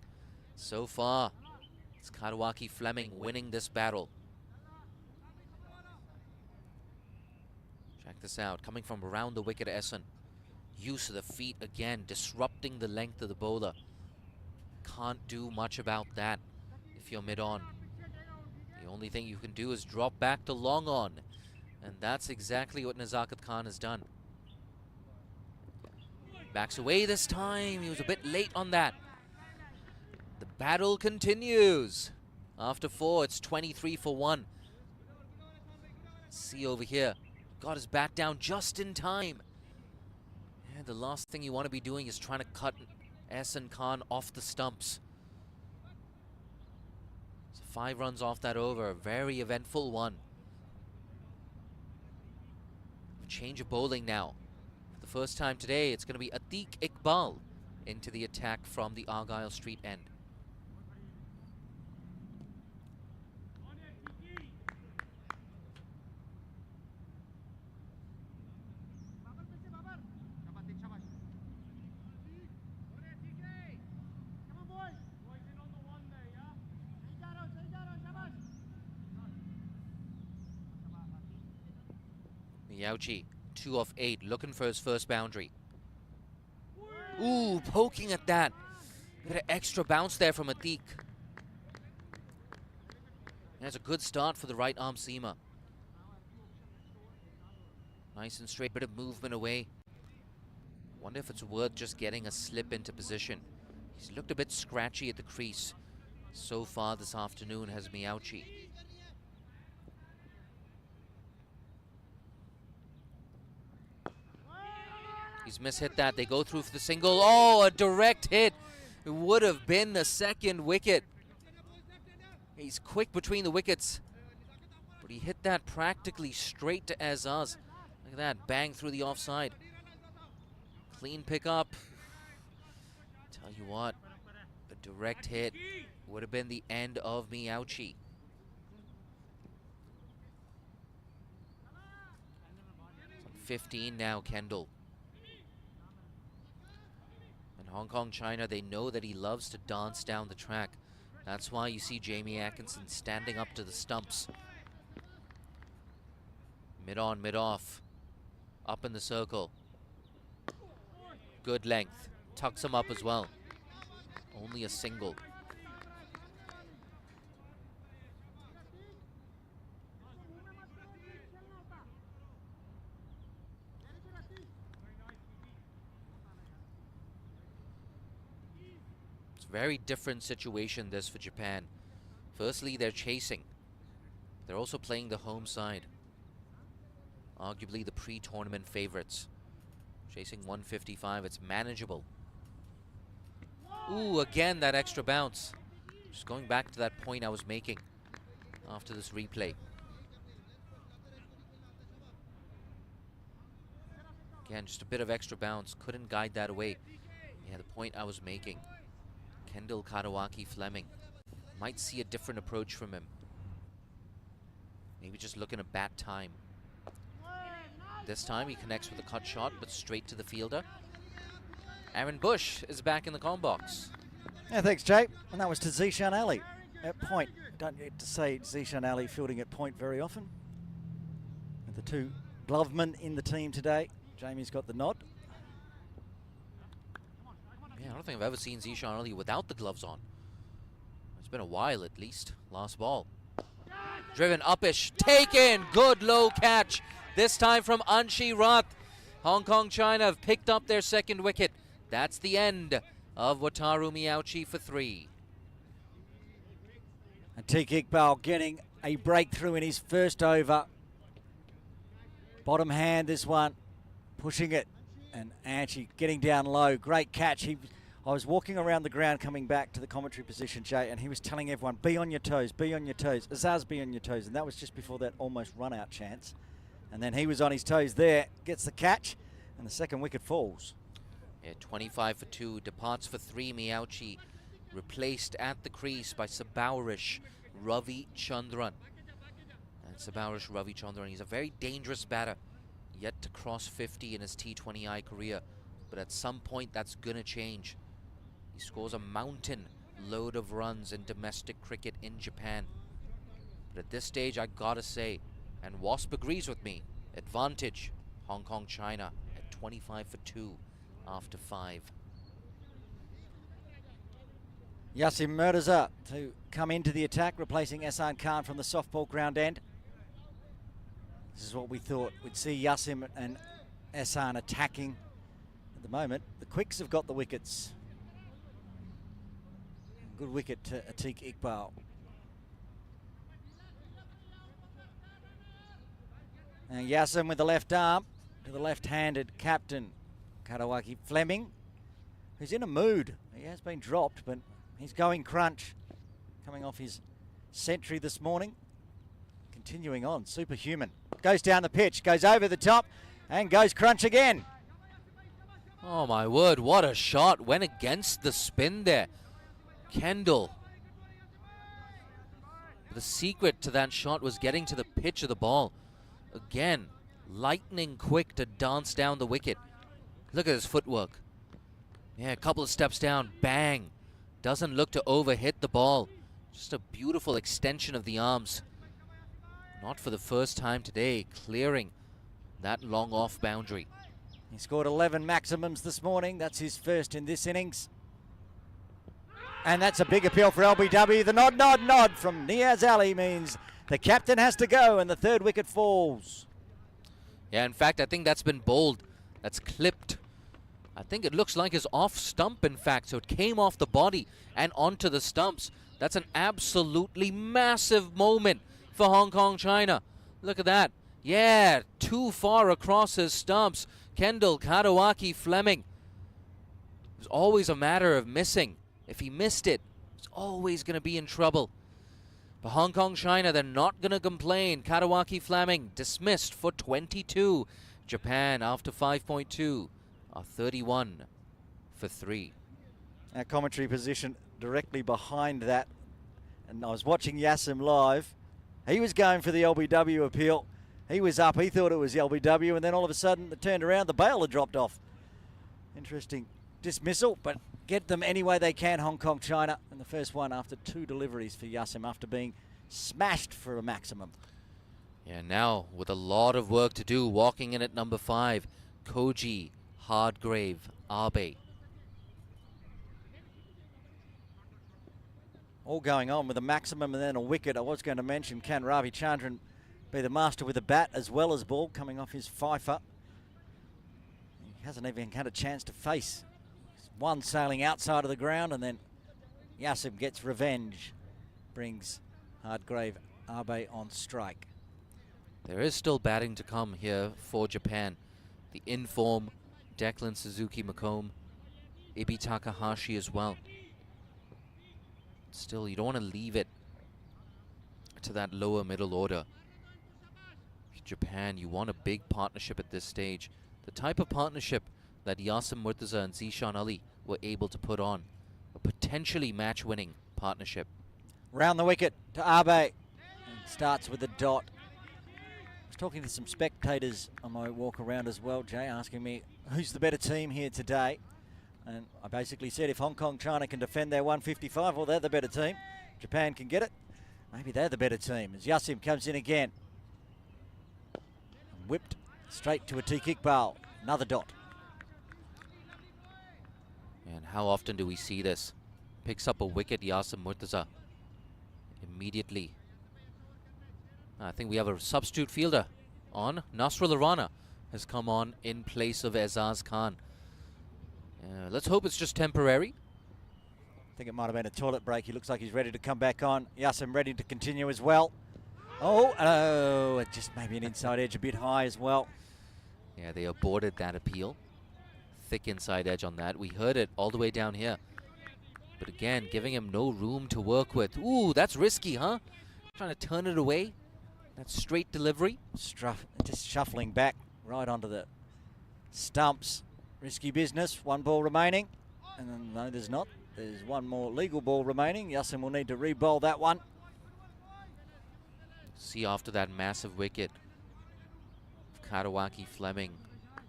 So far, it's Karawaki Fleming winning this battle. Check this out, coming from around the wicket, Essen. Use of the feet again, disrupting the length of the bowler. Can't do much about that if you're mid-on. The only thing you can do is drop back to long on. And that's exactly what Nazakat Khan has done. Backs away this time. He was a bit late on that. The battle continues. After 4, it's 23 for 1. See over here. Got his bat down just in time. And the last thing you want to be doing is trying to cut Ehsan Khan off the stumps. So 5 runs off that over. A very eventful one. A change of bowling now. For the first time today, it's going to be Atiq Iqbal into the attack from the Argyle Street end. Yauchi, 2 of 8, looking for his first boundary. Ooh, poking at that. Bit of extra bounce there from Atiq. That's a good start for the right arm seamer. Nice and straight, bit of movement away. Wonder if it's worth just getting a slip into position. He's looked a bit scratchy at the crease so far this afternoon, has Miyauchi. He's mishit that. They go through for the single. Oh, a direct hit. It would have been the second wicket. He's quick between the wickets, but he hit that practically straight to Azaz. Look at that, bang through the offside. Clean pickup. Tell you what, a direct hit would have been the end of Miyauchi. It's on 15 now, Kendall. Hong Kong, China, they know that he loves to dance down the track. That's why you see Jamie Atkinson standing up to the stumps. Mid on, mid off. Up in the circle. Good length. Tucks him up as well. Only a single. Very different situation this for Japan. Firstly, they're chasing. They're also playing the home side. Arguably the pre-tournament favorites. Chasing 155, it's manageable. Ooh, again that extra bounce. Just going back to that point I was making after this replay. Again, just a bit of extra bounce. Couldn't guide that away. Yeah, the point I was making. Kendall Karawaki Fleming. Might see a different approach from him. Maybe just looking at bat time. This time he connects with a cut shot, but straight to the fielder. Aaron Bush is back in the comm box. Yeah, thanks, Jay. And that was to Zishan Ali at point. Don't get to say Zishan Ali fielding at point very often. With the 2 glovemen in the team today. Jamie's got the nod. Yeah, I don't think I've ever seen Zishan Ali without the gloves on. It's been a while at least. Last ball. Driven upish. Taken. Good low catch. This time from Anshi Rath. Hong Kong, China have picked up their second wicket. That's the end of Wataru Miyauchi for 3. Atiq Iqbal getting a breakthrough in his first over. Bottom hand this one. Pushing it. And Anchi getting down low. Great catch. I was walking around the ground coming back to the commentary position, Jay, and he was telling everyone, be on your toes, be on your toes. Azaz, be on your toes. And that was just before that almost run-out chance. And then he was on his toes there, gets the catch, and the second wicket falls. Yeah, 25 for 2, departs for 3. Miyauchi replaced at the crease by Sabowrish Ravi Chandran. And Sabowrish Ravi Chandran, he's a very dangerous batter. yet to cross 50 in his T20I career, but at some point that's gonna change. He scores a mountain load of runs in domestic cricket in Japan. But at this stage, I gotta say, and Wasp agrees with me, advantage Hong Kong China at 25 for 2 after 5. Yassim Murtaza to come into the attack, replacing Ehsan Khan from the softball ground end. This is what we thought. We'd see Yassim and Ehsan attacking. At the moment, the Quicks have got the wickets. Good wicket to Atiq Iqbal. And Yassim with the left arm to the left-handed captain, Karawaki Fleming, who's in a mood. He has been dropped, but he's going crunch. Coming off his century this morning. Continuing on, superhuman. Goes down the pitch, goes over the top, and goes crunch again. Oh my word, what a shot. Went against the spin there. Kendall. The secret to that shot was getting to the pitch of the ball. Again, lightning quick to dance down the wicket. Look at his footwork. Yeah, a couple of steps down, bang. Doesn't look to overhit the ball. Just a beautiful extension of the arms. Not for the first time today, clearing that long off boundary. He scored 11 maximums this morning. That's his first in this innings. And that's a big appeal for LBW. The nod from Niaz Ali means the captain has to go and the third wicket falls. Yeah, in fact, I think that's been bowled. That's clipped. I think it looks like his off stump, in fact. So it came off the body and onto the stumps. That's an absolutely massive moment for Hong Kong China. Look at that. Yeah, too far across his stumps. Kendall, Karawaki, Fleming. It was always a matter of missing. If he missed it, he's always going to be in trouble. But Hong Kong China, they're not going to complain. Karawaki Fleming dismissed for 22. Japan, after 5.2, are 31 for 3. Our commentary position directly behind that. And I was watching Yassim live. He was going for the LBW appeal. He was up, he thought it was the LBW, and then all of a sudden it turned around, the bail had dropped off. Interesting dismissal, but get them any way they can, Hong Kong China. And the first one after 2 deliveries for Yassim after being smashed for a maximum. Yeah, now with a lot of work to do, walking in at number 5, Koji, Hardgrave, Abe. All going on with a maximum and then a wicket. I was going to mention, can Ravi Chandran be the master with a bat as well as ball coming off his fifer? He hasn't even had a chance to face. One sailing outside of the ground, and then Yassim gets revenge. Brings Hardgrave Abe on strike. There is still batting to come here for Japan. The in-form Declan Suzuki Macomb, Ibi Takahashi as well. Still, you don't want to leave it to that lower middle order. Japan, you want a big partnership at this stage. The type of partnership that Yassim Murtaza and Zishan Ali were able to put on. A potentially match-winning partnership. Round the wicket to Abe. And starts with a dot. I was talking to some spectators on my walk around as well, Jay, asking me who's the better team here today. And I basically said if Hong Kong China can defend their 155, well, they're the better team. Japan can get it. Maybe they're the better team. As Yassim comes in again. Whipped straight to Atiq Iqbal. Another dot. And how often do we see this? Picks up a wicket, Yassim Murtaza. Immediately. I think we have a substitute fielder on. Nasrullah Rana has come on in place of Ezaz Khan. Let's hope it's just temporary. I think it might have been a toilet break. He looks like he's ready to come back on. Yassim ready to continue as well. Oh, it just maybe an inside edge a bit high as well. Yeah, they aborted that appeal. Thick inside edge on that. We heard it all the way down here. But again, giving him no room to work with. Ooh, that's risky, huh? Trying to turn it away. That straight delivery. Just shuffling back right onto the stumps. Risky business. 1 ball remaining. And then, no, there's not. There's 1 more legal ball remaining. Yassim will need to re-bowl that one. See after that massive wicket. Karawaki Fleming.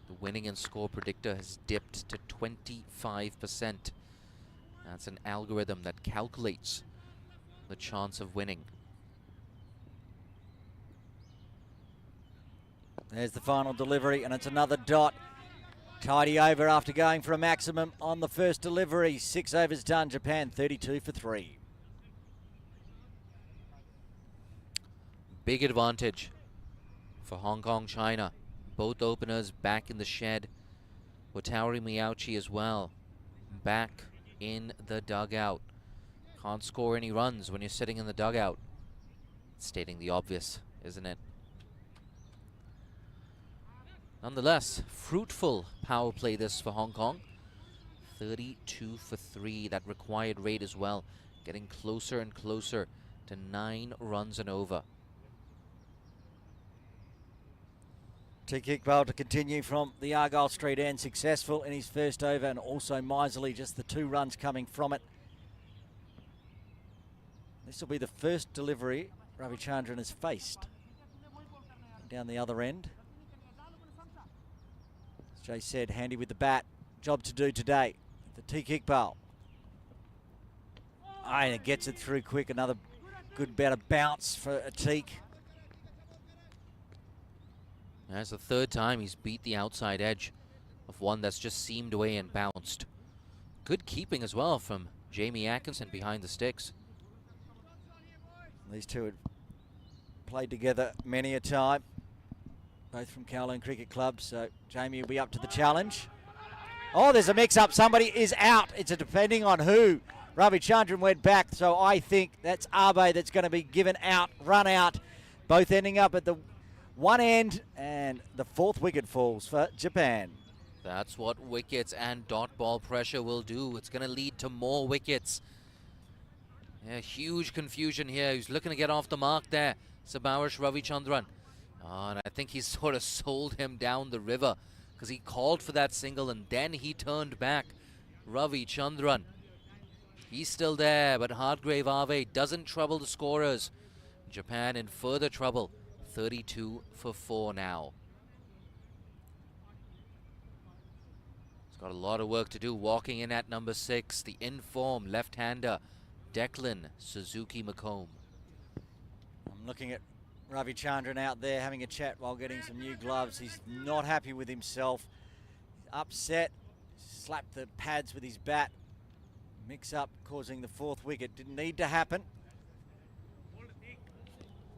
The winning and score predictor has dipped to 25%. That's an algorithm that calculates the chance of winning. There's the final delivery, and it's another dot. Tidy over after going for a maximum on the first delivery. 6 overs done. Japan 32 for 3. Big advantage for Hong Kong, China. Both openers back in the shed. Wataori Miyauchi as well, back in the dugout. Can't score any runs when you're sitting in the dugout. Stating the obvious, isn't it? Nonetheless, fruitful power play this for Hong Kong. 32 for 3, that required rate as well. Getting closer and closer to 9 runs and over. Iqbal to continue from the Argyle Street end. Successful in his first over and also miserly, just the 2 runs coming from it. This will be the first delivery Ravichandran has faced. Down the other end. As Jay said, handy with the bat. Job to do today. The Iqbal. And it gets it through quick. Another good bout of bounce for Atik. That's the 3rd time he's beat the outside edge of one that's just seamed away and bounced. Good keeping as well from Jamie Atkinson behind the sticks. These two had played together many a time, both from Kowloon Cricket Club, so Jamie will be up to the challenge. Oh, there's a mix-up. Somebody is out. It's a depending on who. Ravichandran went back, so I think that's Abe that's going to be given out, run out, both ending up at the one end, and the 4th wicket falls for Japan. That's what wickets and dot ball pressure will do. It's going to lead to more wickets. Yeah, huge confusion here. He's looking to get off the mark there, Sabarish Ravichandran. Oh, and I think he sort of sold him down the river because he called for that single and then he turned back. Ravichandran, he's still there, but Hardgrave Ave doesn't trouble the scorers. Japan in further trouble. 32 for 4 now. He's got a lot of work to do walking in at number 6, the in-form left-hander, Declan Suzuki McComb. I'm looking at Ravichandran out there having a chat while getting some new gloves. He's not happy with himself. Upset, slapped the pads with his bat. Mix-up causing the 4th wicket. Didn't need to happen.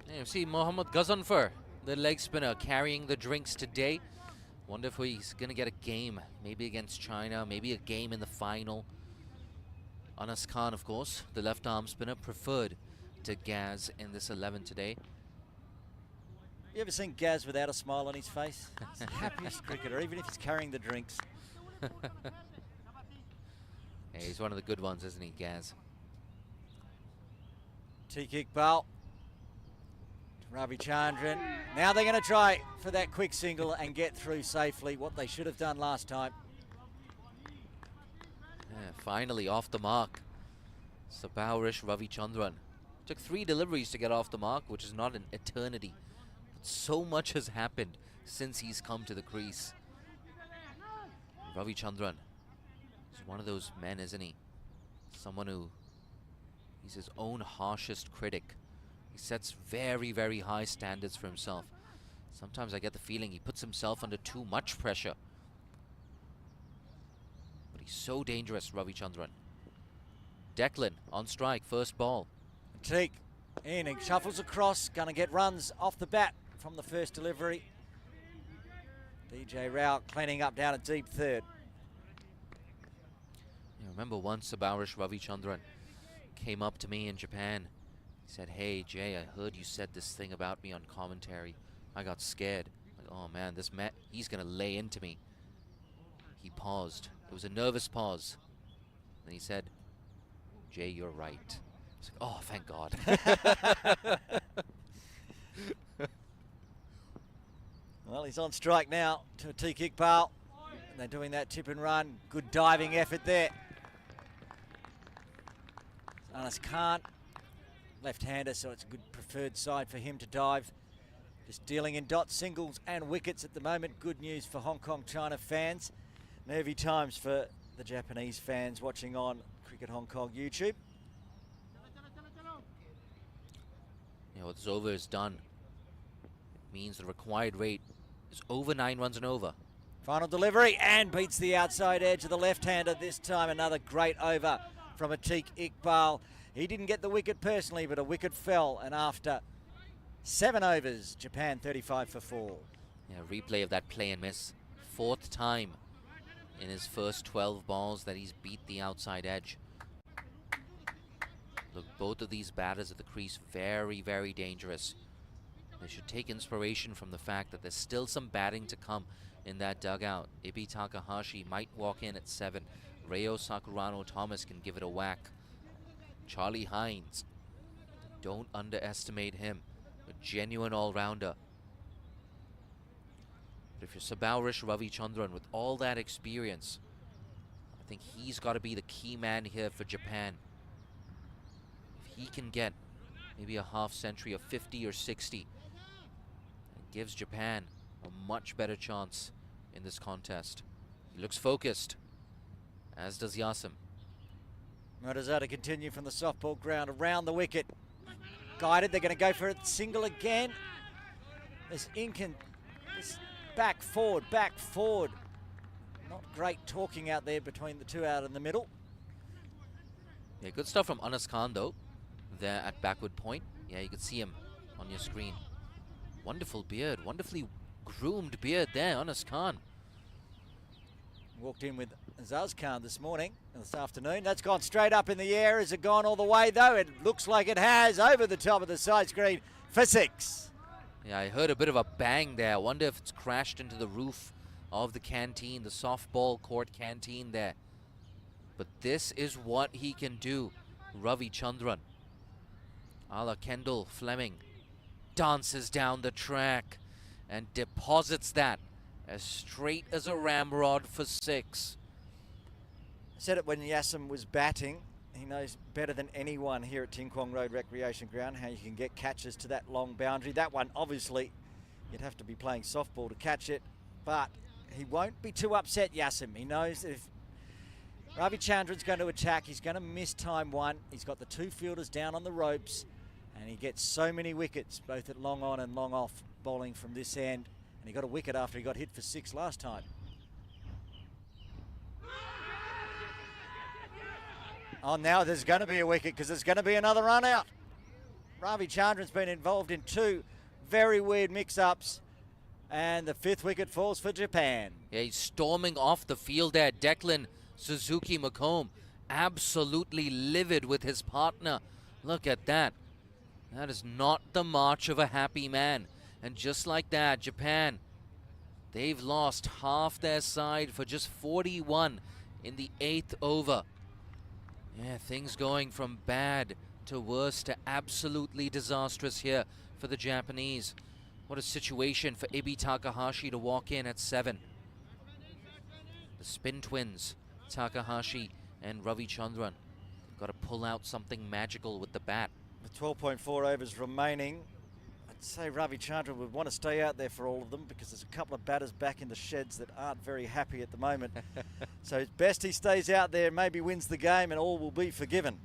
Yeah, you see Mohammad Ghazanfar, the leg spinner, carrying the drinks today. Wonder if he's going to get a game, maybe against China, maybe a game in the final. Anas Khan, of course, the left arm spinner, preferred to Gaz in this 11 today. You ever seen Gaz without a smile on his face? He's the happiest cricketer, even if he's carrying the drinks. Yeah, he's one of the good ones, isn't he, Gaz? Iqbal. Ravichandran. Now they're going to try for that quick single and get through safely, what they should have done last time. Yeah, finally off the mark. Sabarish Ravichandran. Took 3 deliveries to get off the mark, which is not an eternity. But so much has happened since he's come to the crease. Ravichandran is one of those men, isn't he? Someone who, he's his own harshest critic. He sets very, very high standards for himself. Sometimes I get the feeling he puts himself under too much pressure. But he's so dangerous, Ravichandran. Declan on strike, first ball. Teague in and shuffles across, going to get runs off the bat from the first delivery. DJ Rao cleaning up down a deep 3rd. I remember once Sabarish Ravichandran came up to me in Japan. He said, "Hey Jay, I heard you said this thing about me on commentary. I got scared. Like, oh man, this man, he's gonna lay into me." He paused. It was a nervous pause. Then he said, "Jay, you're right." I was like, oh, thank God. Well, he's on strike now to Iqbal. And they're doing that tip and run. Good diving effort there. Anas Khan, left-hander, so it's a good preferred side for him to dive. Just dealing in dot singles and wickets at the moment. Good news for Hong Kong China fans. Nervy times for the Japanese fans watching on Cricket Hong Kong YouTube. You know, this over is done. It means the required rate is over 9 runs and over. Final delivery and beats the outside edge of the left-hander this time. Another great over from Atiq Iqbal. He didn't get the wicket personally, but a wicket fell, and after 7 overs, Japan 35 for 4. Yeah, replay of that play and miss. 4th time in his first 12 balls that he's beat the outside edge. Look, both of these batters at the crease, very, very dangerous. They should take inspiration from the fact that there's still some batting to come in that dugout. Ibi Takahashi might walk in at 7. Reo Sakurano Thomas can give it a whack. Charlie Hines, don't underestimate him. A genuine all-rounder. But if you're Sabaurish Ravichandran with all that experience, I think he's got to be the key man here for Japan. If he can get maybe a half century of 50 or 60, it gives Japan a much better chance in this contest. He looks focused, as does Yasim. Murtaza to continue from the softball ground around the wicket. Guided, they're going to go for a single again. This back forward. Not great talking out there between the two out in the middle. Yeah, good stuff from Anas Khan though, there at backward point. Yeah, you can see him on your screen. Wonderful beard, wonderfully groomed beard there, Anas Khan. Walked in with Azaz Khan this afternoon. That's gone straight up in the air. Has it gone all the way though? It looks like it has, over the top of the side screen for 6. Yeah, I heard a bit of a bang there. I wonder if it's crashed into the roof of the canteen, the softball court canteen there. But this is what he can do, Ravichandran. A la Kendall Fleming dances down the track and deposits that as straight as a ramrod for 6. I said it when Yasim was batting. He knows better than anyone here at Ting Kwong Road Recreation Ground how you can get catches to that long boundary. That one, obviously, you'd have to be playing softball to catch it, but he won't be too upset, Yasim. He knows that if Ravichandran's going to attack, he's going to miss time 1. He's got the 2 fielders down on the ropes, and he gets so many wickets, both at long on and long off, bowling from this end. And he got a wicket after he got hit for 6 last time. Oh, now there's going to be a wicket because there's going to be another run out. Ravichandran's been involved in 2 very weird mix-ups, and the 5th wicket falls for Japan. Yeah, he's storming off the field there. Declan Suzuki McComb, absolutely livid with his partner. Look at that. That is not the march of a happy man. And just like that, Japan, they've lost half their side for just 41 in the 8th over. Yeah, things going from bad to worse to absolutely disastrous here for the Japanese. What a situation for Ibi Takahashi to walk in at 7. The spin twins, Takahashi and Ravichandran, got to pull out something magical with the bat. With 12.4 overs remaining, I'd say Ravichandran would want to stay out there for all of them because there's a couple of batters back in the sheds that aren't very happy at the moment. So it's best he stays out there, maybe wins the game, and all will be forgiven.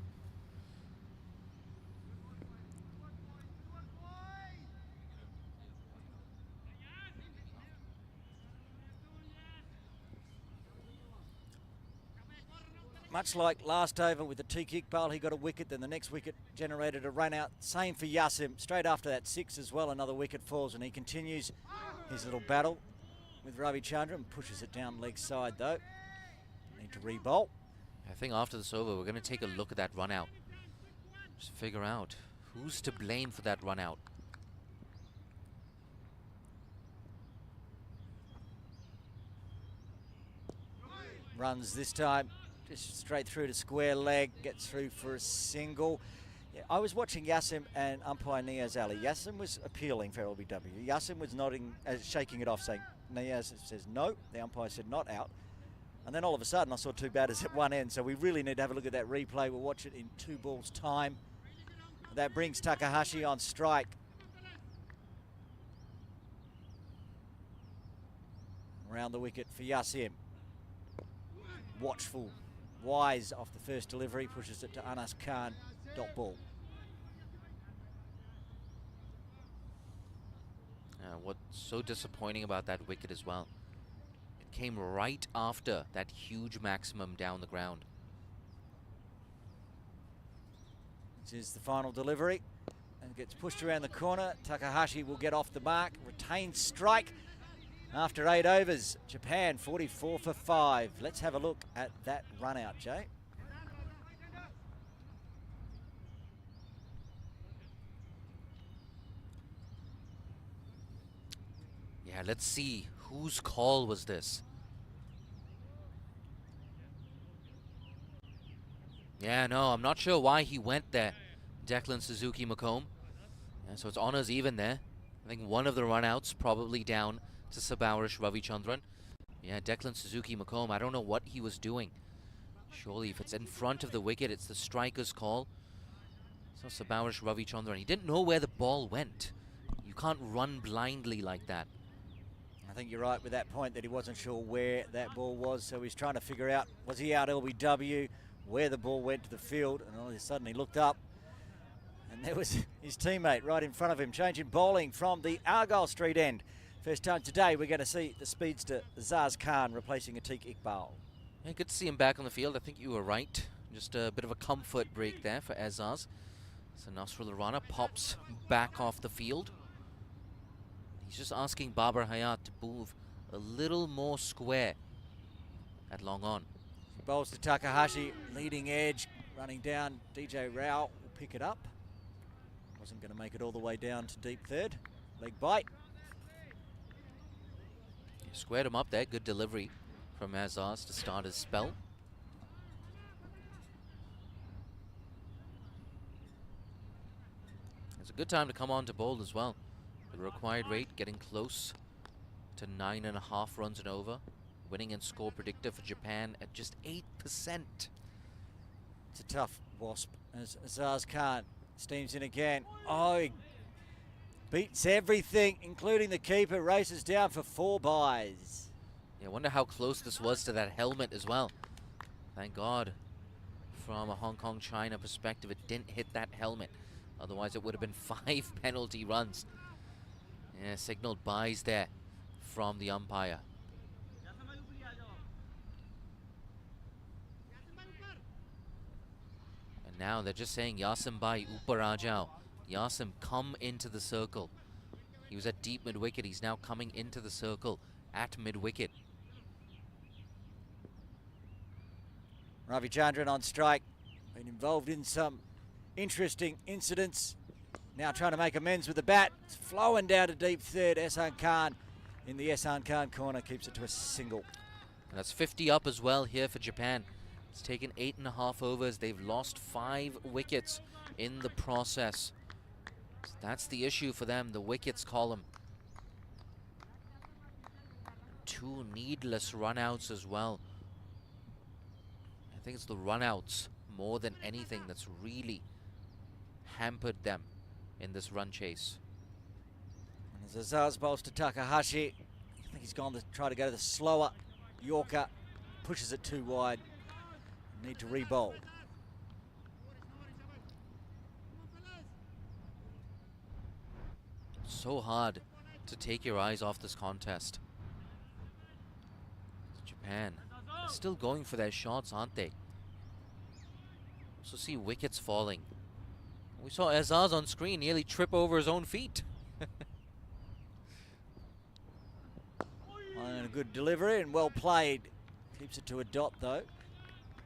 Much like last over with the Atiq Iqbal, he got a wicket, then the next wicket generated a run out. Same for Yasim. Straight after that 6 as well, another wicket falls, and he continues his little battle with Ravichandran. Pushes it down leg side though. Need to re-bowl. I think after this over, we're going to take a look at that run out. Just figure out who's to blame for that run out. Runs this time. Just straight through to square leg, gets through for a single. Yeah, I was watching Yasim and umpire Niaz Ali. Yasim was appealing for LBW. Yasim was nodding, shaking it off, saying, Niaz says no. The umpire said not out. And then all of a sudden I saw 2 batters at one end, so we really need to have a look at that replay. We'll watch it in 2 balls time. That brings Takahashi on strike. around the wicket for Yasim. Watchful, wise off the first delivery, pushes it to Anas Khan. Dot ball. What's so disappointing about that wicket as well, it came right after that huge maximum down the ground. This is the final delivery and gets pushed around the corner. Takahashi will get off the mark, retains strike after 8 overs. Japan 44 for 5. Let's have a look at that run out, Jay. Yeah, let's see whose call was this. Yeah, no, I'm not sure why he went there, Declan Suzuki Macomb. Yeah, so it's honours even there. I think one of the run-outs probably down to Sabarish Ravichandran. Yeah, Declan Suzuki Macomb, I don't know what he was doing. Surely if it's in front of the wicket, it's the striker's call. So Sabarish Ravichandran, he didn't know where the ball went. You can't run blindly like that. I think you're right with that point that he wasn't sure where that ball was, so he's trying to figure out, was he out LBW, where the ball went to the field, and all of a sudden he looked up and there was his teammate right in front of him, changing bowling from the Argyle Street end. First time today we're going to see the speedster Zaz Khan replacing Atiq Iqbal. Yeah, good to see him back on the field. I think you were right. Just a bit of a comfort break there for Azaz. So Nasrul Rana pops back off the field. He's just asking Babar Hayat to move a little more square at long on. He bowls to Takahashi, leading edge, running down. DJ Rao will pick it up. Wasn't going to make it all the way down to deep third. Leg bite. He squared him up there. Good delivery from Azaz to start his spell. It's a good time to come on to bowl as well. The required rate getting close to 9.5 runs and over. Winning and score predictor for Japan at just 8%. It's a tough wasp as Azaz Khan steams in again. Oh, he beats everything, including the keeper. Races down for 4 byes. Yeah, I wonder how close this was to that helmet as well. Thank God, from a Hong Kong China perspective, it didn't hit that helmet. Otherwise, it would have been 5 penalty runs. Yeah, signaled byes there from the umpire. And now they're just saying, Yasim bhai, upar aa jao. Yasim, come into the circle. He was at deep mid-wicket. He's now coming into the circle at mid-wicket. Ravichandran on strike. Been involved in some interesting incidents. Now trying to make amends with the bat. It's flowing down to deep third. Ehsan Khan in the Ehsan Khan corner keeps it to a single. And that's 50 up as well here for Japan. It's taken 8.5 overs. They've lost 5 wickets in the process. So that's the issue for them, the wickets column. 2 needless runouts as well. I think it's the runouts more than anything that's really hampered them in this run chase. And as Azaz bowls to Takahashi, I think he's gone to try to go to the slower Yorker, pushes it too wide. Need to re-bowl. So hard to take your eyes off this contest. Japan still going for their shots, aren't they? Also see wickets falling. We saw Azaz on screen nearly trip over his own feet. And a good delivery and well played. Keeps it to a dot though.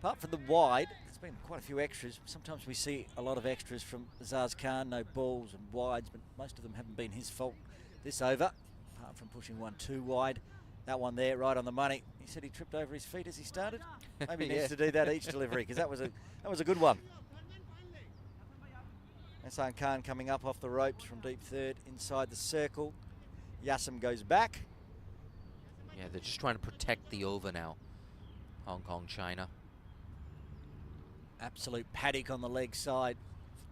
Apart from the wide, there's been quite a few extras. Sometimes we see a lot of extras from Azaz Khan, no balls and wides, but most of them haven't been his fault this over, apart from pushing one too wide. That one there, right on the money. He said he tripped over his feet as he started. Maybe he needs to do that each delivery, because that was a good one. Ehsan Khan coming up off the ropes from deep third inside the circle. Yasim goes back. Yeah, they're just trying to protect the over now. Hong Kong, China. Absolute paddock on the leg side.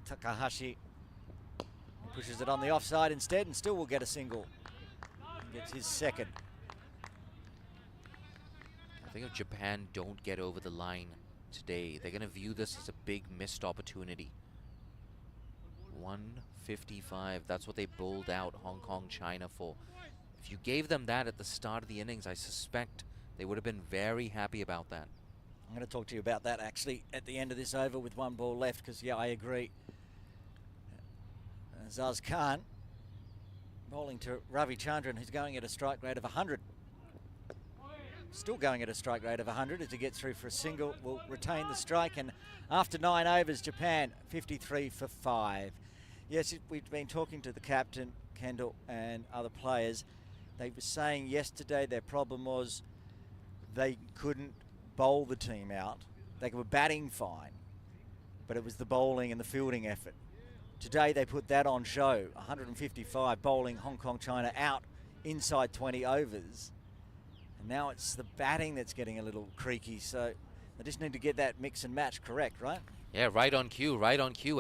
Takahashi pushes it on the offside instead and still will get a single. Gets his second. I think if Japan don't get over the line today, they're going to view this as a big missed opportunity. 155, that's what they bowled out Hong Kong, China for. If you gave them that at the start of the innings, I suspect they would have been very happy about that. I'm going to talk to you about that actually at the end of this over with one ball left, because yeah, I agree. Zaz Khan bowling to Ravi Chandran, who's going at a strike rate of 100. Still going at a strike rate of 100 as he gets through for a single, will retain the strike, and after 9 overs, Japan 53 for 5. Yes, we've been talking to the captain, Kendall, and other players. They were saying yesterday their problem was they couldn't bowl the team out. They were batting fine, but it was the bowling and the fielding effort. Today they put that on show, 155 bowling Hong Kong, China out inside 20 overs. And now it's the batting that's getting a little creaky, so they just need to get that mix and match correct, right? Yeah, right on cue,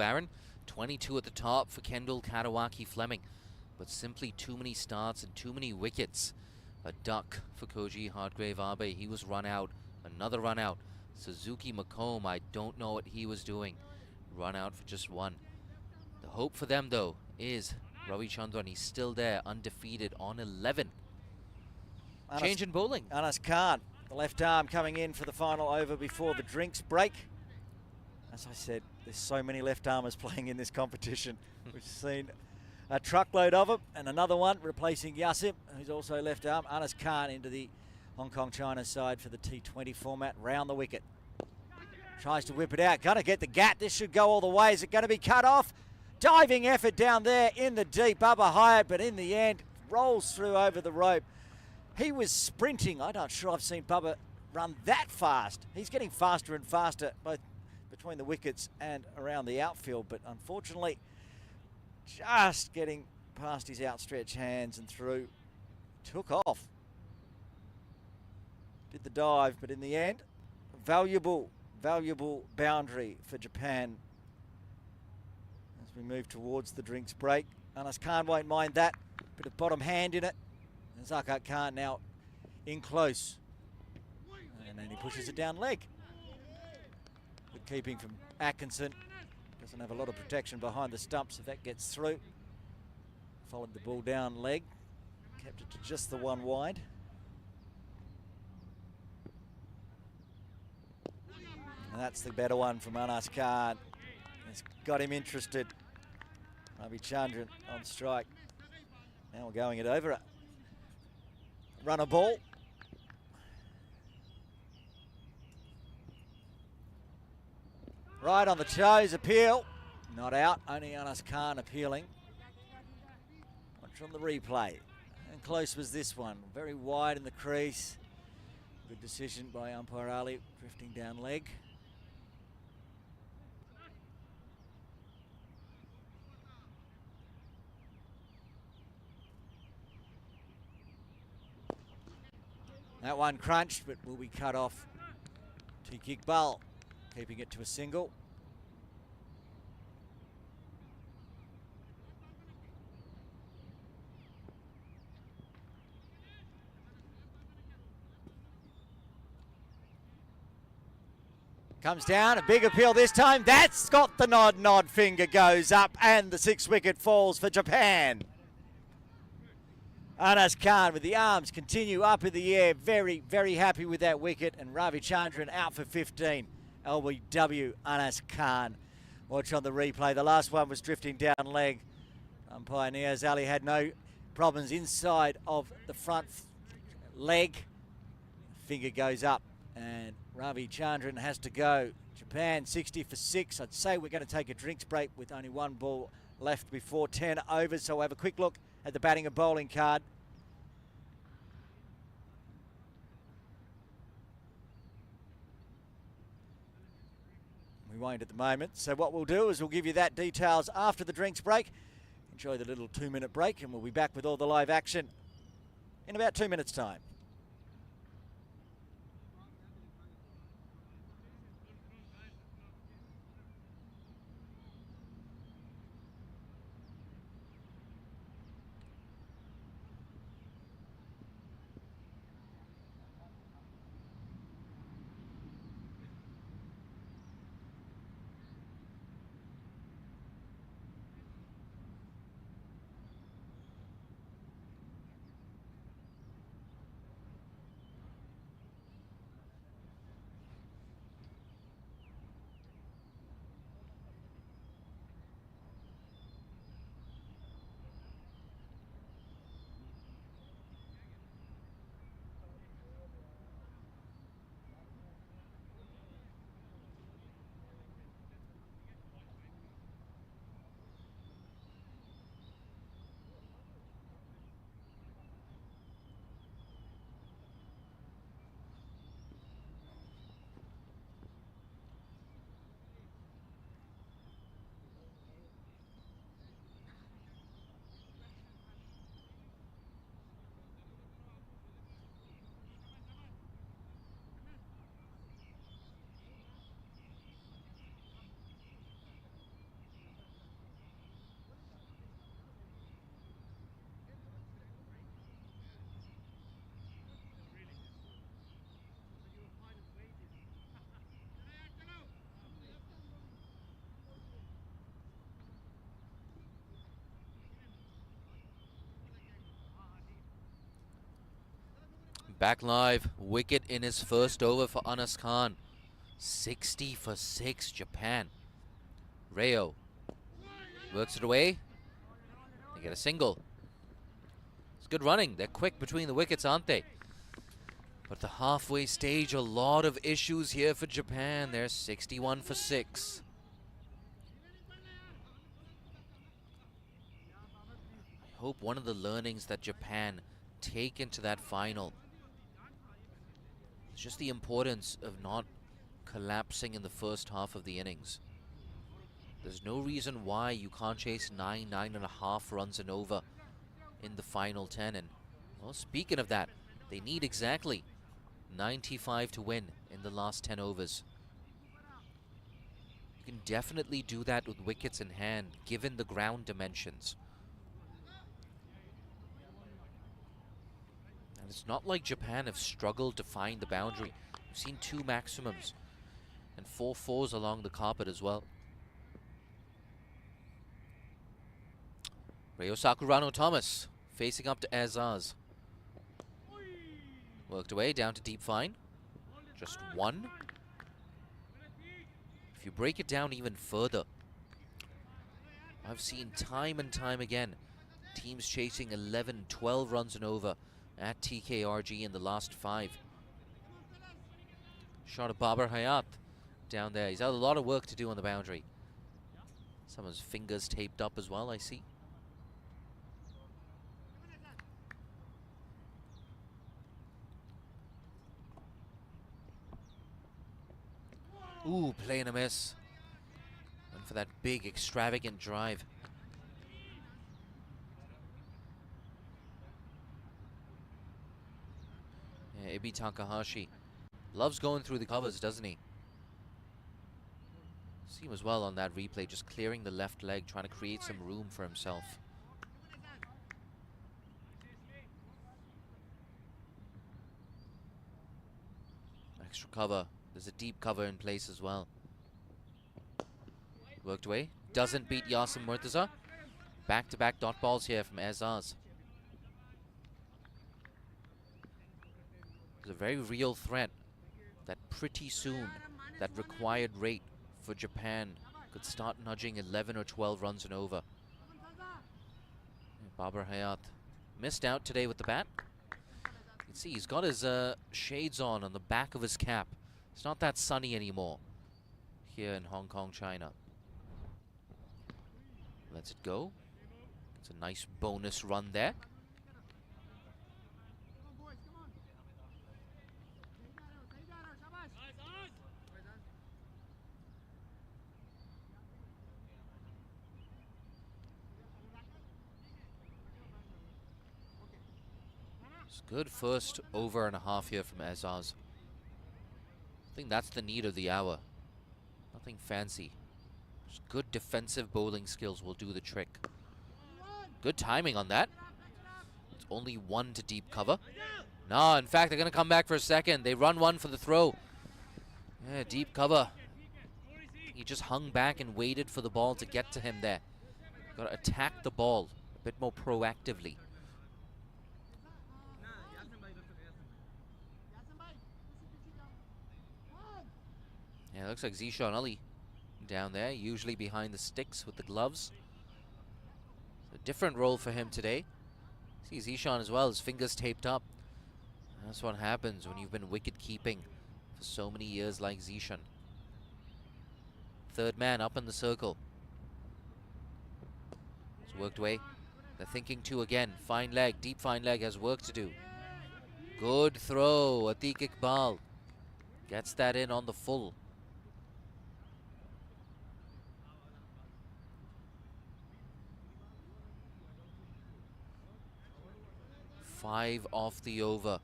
Aaron. 22 at the top for Kendall, Katawaki, Fleming. But simply too many starts and too many wickets. A duck for Koji Hargrave Abe. He was run out. Another run out. Suzuki McComb, I don't know what he was doing. Run out for just one. The hope for them, though, is Ravi Chandran. He's still there, undefeated on 11. Change in bowling. Anas Khan, the left arm coming in for the final over before the drinks break. As I said, there's so many left armers playing in this competition. We've seen a truckload of them, and another one replacing Yasim, who's also left arm. Anas Khan into the Hong Kong China side for the T20 format, round the wicket. Tries to whip it out, gonna get the gap. This should go all the way. Is it gonna be cut off? Diving effort down there in the deep, Bubba Hyatt, but in the end, rolls through over the rope. He was sprinting. I'm not sure I've seen Bubba run that fast. He's getting faster and faster, both between the wickets and around the outfield, but unfortunately, just getting past his outstretched hands and through, took off. Did the dive, but in the end, valuable boundary for Japan as we move towards the drinks break. Anas Khan won't mind that. Bit of bottom hand in it. And Zakat Khan now in close. And then he pushes it down leg. Good keeping from Atkinson. Doesn't have a lot of protection behind the stumps if that gets through. Followed the ball down leg. Kept it to just the one wide. And that's the better one from Anas Khan. It's got him interested. Ravi Chandran on strike. Now we're going it over. Run a ball. Right on the toes, appeal. Not out, only Anas Khan appealing. Watch on the replay. And close was this one. Very wide in the crease. Good decision by umpire Ali, drifting down leg. That one crunched, but will be cut off. Tiki Iqbal keeping it to a single. Comes down, a big appeal this time. That's got the nod, finger goes up, and the 6th wicket falls for Japan. Anas Khan with the arms continue up in the air. Very happy with that wicket. And Ravi Chandran out for 15. LBW Anas Khan. Watch on the replay. The last one was drifting down leg. Umpire Niaz Ali had no problems inside of the front leg. Finger goes up and Ravi Chandran has to go. Japan 60 for 6. I'd say we're going to take a drinks break with only one ball left before 10 overs. So we'll have a quick look at the batting and bowling card. We won't at the moment. So what we'll do is we'll give you that details after the drinks break. Enjoy the little 2-minute break and we'll be back with all the live action in about 2 minutes' time. Back live, wicket in his first over for Anas Khan. 60 for 6, Japan. Rayo works it away. They get a single. It's good running. They're quick between the wickets, aren't they? But the halfway stage, a lot of issues here for Japan. They're 61 for 6. I hope one of the learnings that Japan take into that final is just the importance of not collapsing in the first half of the innings. There's no reason why you can't chase 9.5 runs and over in the final 10. And, well, speaking of that, they need exactly 95 to win in the last 10 overs. You can definitely do that with wickets in hand, given the ground dimensions. And it's not like Japan have struggled to find the boundary. We've seen 2 maximums and 4 fours along the carpet as well. Rayo Sakurano Thomas facing up to Azaz. Worked away down to deep fine. Just 1. If you break it down even further, I've seen time and time again teams chasing 11, 12 runs and over at TKRG in the last 5. Shot of Babar Hayat down there. He's had a lot of work to do on the boundary. Someone's fingers taped up as well, I see. Ooh, playing a miss. And for that big, extravagant drive. Yeah, Ibi Takahashi loves going through the covers, doesn't he? See him as well on that replay, just clearing the left leg, trying to create some room for himself. Extra cover. There's a deep cover in place as well. Worked away. Doesn't beat Yasim Murtaza. Back-to-back dot balls here from Azaz. There's a very real threat that pretty soon that required rate for Japan could start nudging 11 or 12 runs and over. Babar Hayat missed out today with the bat. You can see he's got his shades on the back of his cap. It's not that sunny anymore here in Hong Kong, China. Lets it go. It's a nice bonus run there. It's good first over and a half here from Azaz. I think that's the need of the hour. Nothing fancy. Just good defensive bowling skills will do the trick. Good timing on that. It's only 1 to deep cover. No, in fact, they're going to come back for a second. They run 1 for the throw. Yeah, deep cover. He just hung back and waited for the ball to get to him there. Got to attack the ball a bit more proactively. Yeah, it looks like Zishan Ali down there, usually behind the sticks with the gloves. It's a different role for him today. See Zishan as well, his fingers taped up. That's what happens when you've been wicket keeping for so many years like Zishan. Third man up in the circle. It's worked away. They're thinking 2 again. Fine leg, deep fine leg has work to do. Good throw, Atiq Iqbal gets that in on the full. Five off the over.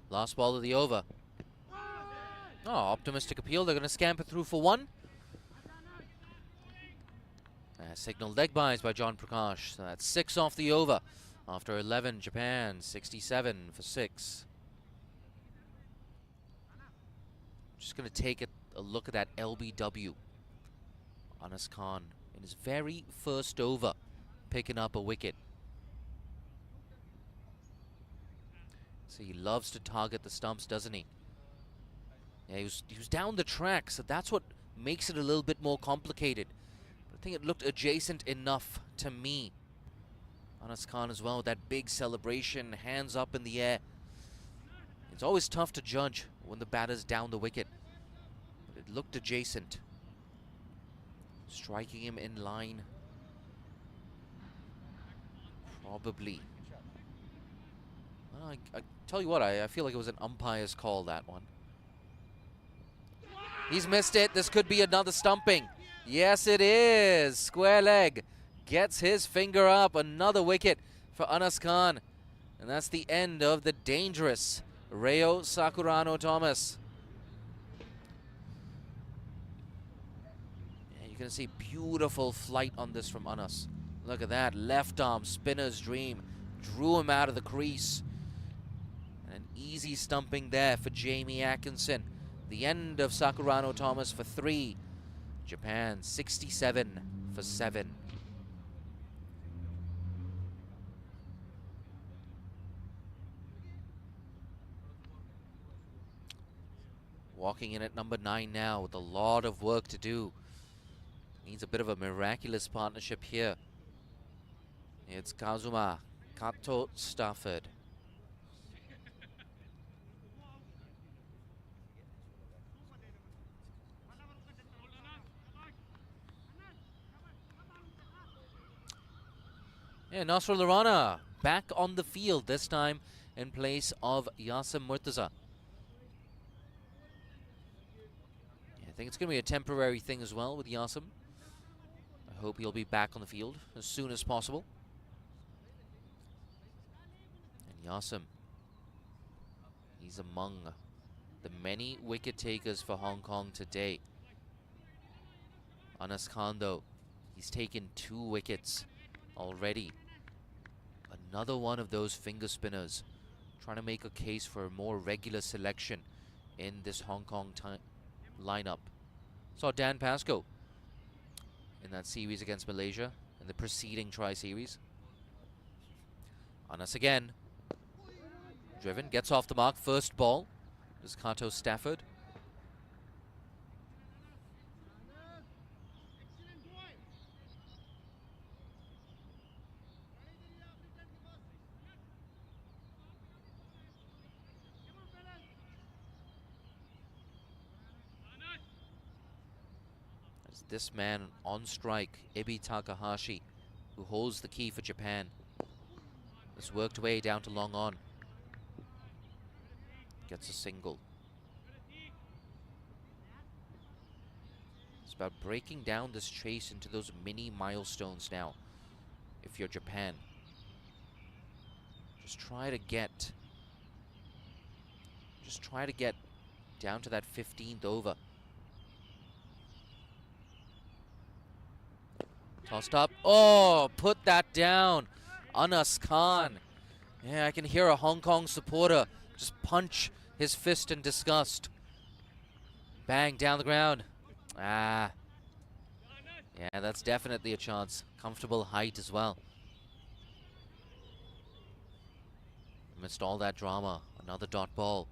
Last ball of the over. Oh, optimistic appeal. They're going to scamper through for 1. Signal leg buys by John Prakash. So that's 6 off the over. After 11, Japan 67 for 6. It's good first over and a half here from Azaz. It's only 1 to deep cover. Worked away. Doesn't beat Yasim Murtaza. Back-to-back dot balls here from Azaz. Just going to take a look at that LBW. Anas Khan in his very first over, picking up a wicket. So he loves to target the stumps, doesn't he? Yeah, he was down the track, so that's what makes it a little bit more complicated. But I think it looked adjacent enough to me. Anas Khan as well, with that big celebration, hands up in the air. It's always tough to judge when the batter's down the wicket. But it looked adjacent. Striking him in line. Probably. Well, I tell you what, I feel like it was an umpire's call, that one. He's missed it. This could be another stumping. Yes, it is. Square leg. Gets his finger up. Another wicket for Anas Khan. And that's the end of the dangerous Reo Sakurano Thomas. Yeah, you can see beautiful flight on this from Anas. Look at that. Left arm, spinner's dream. Drew him out of the crease. And an easy stumping there for Jamie Atkinson. The end of Sakurano Thomas for 3. Japan 67 for 7. Walking in at number 9 now with a lot of work to do. Needs a bit of a miraculous partnership here. It's Kazuma, Kato, Stafford. Yeah, Nasrul Rana back on the field, this time in place of Yasim Murtaza. Yeah, I think it's going to be a temporary thing as well with Yasim. I hope he'll be back on the field as soon as possible. And Yasim, he's among the many wicket takers for Hong Kong today. Anas Khan, though, he's taken 2 wickets already. Another one of those finger spinners, trying to make a case for a more regular selection in this Hong Kong lineup. Saw Dan Pascoe in that series against Malaysia in the preceding tri-series. Anas again. Driven, gets off the mark. First ball is Kato Stafford. This man on strike, Ibi Takahashi, who holds the key for Japan, has worked way down to long on. Gets a single. It's about breaking down this chase into those mini milestones now. If you're Japan, just try to get down to that 15th over. Tossed up. Oh, put that down. Anas Khan. Yeah, I can hear a Hong Kong supporter just punch his fist in disgust. Bang, down the ground. Ah. Yeah, that's definitely a chance. Comfortable height as well. Amidst all that drama, another dot ball.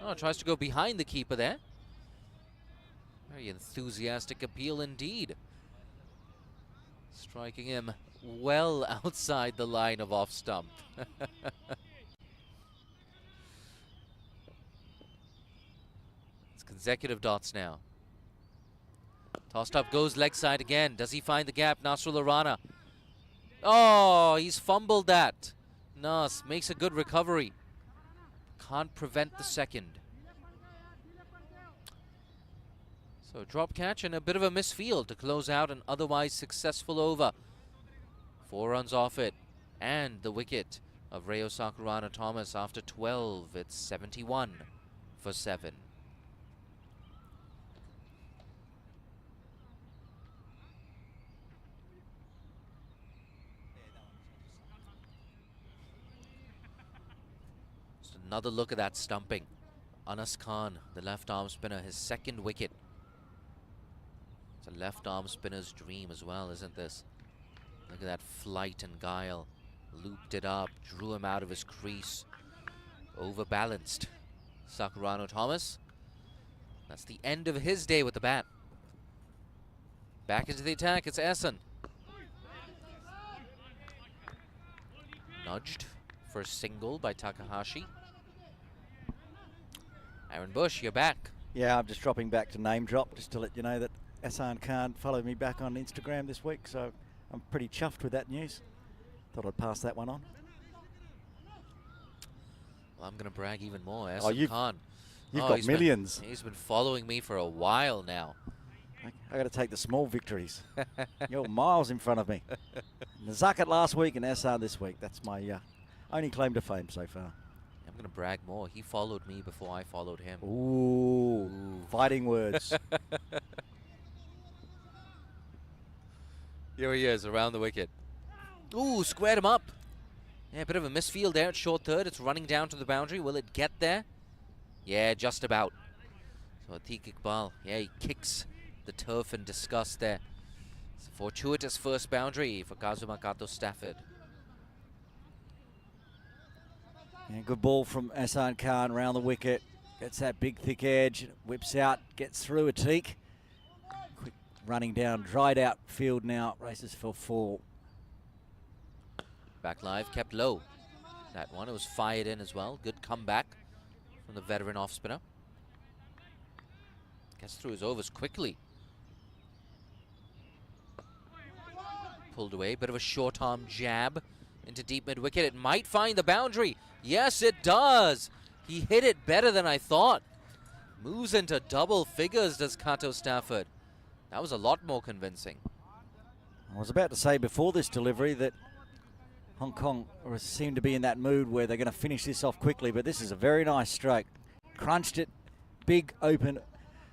Oh, tries to go behind the keeper there. Very enthusiastic appeal indeed. Striking him well outside the line of off stump. It's consecutive dots now. Tossed up, goes leg side again. Does he find the gap? Nasrul Rana. Oh, he's fumbled that. Nas makes a good recovery. Can't prevent the second. So drop catch and a bit of a misfield to close out an otherwise successful over. 4 runs off it. And the wicket of Reo Sakurana Thomas after 12. It's 71 for 7. Just another look at that stumping. Anas Khan, the left arm spinner, his second wicket. It's a left arm spinner's dream as well, isn't this? Look at that flight and guile. Looped it up, drew him out of his crease. Overbalanced. Sakurano Thomas. That's the end of his day with the bat. Back into the attack, it's Essen. Nudged for a single by Takahashi. Aaron Bush, you're back. Yeah, I'm just dropping back to name drop just to let you know that Ahsan Khan followed me back on Instagram this week, so I'm pretty chuffed with that news. Thought I'd pass that one on. Well, I'm going to brag even more. Oh, Ahsan Khan. You've got millions. He's been following me for a while now. I got to take the small victories. You're miles in front of me. Nazakat last week and Ahsan this week. That's my only claim to fame so far. I'm going to brag more. He followed me before I followed him. Ooh. Fighting words. Here he is around the wicket. Ooh, squared him up. Yeah, a bit of a misfield there at short third. It's running down to the boundary. Will it get there? Yeah, just about. So Atiq Iqbal, yeah, he kicks the turf in disgust there. It's a fortuitous first boundary for Kazuma Kato Stafford. Yeah, good ball from Ahsan Khan around the wicket. Gets that big thick edge, whips out, gets through Atiq. Quick running down, dried out field now, races for 4. Back live, kept low. That one, it was fired in as well. Good comeback from the veteran off spinner. Gets through his overs quickly. Pulled away, bit of a short arm jab into deep mid wicket. It might find the boundary. Yes, it does. He hit it better than I thought. Moves into double figures, does Kato Stafford. That was a lot more convincing. I was about to say before this delivery that Hong Kong seem to be in that mood where they're going to finish this off quickly, but this is a very nice stroke. Crunched it, big open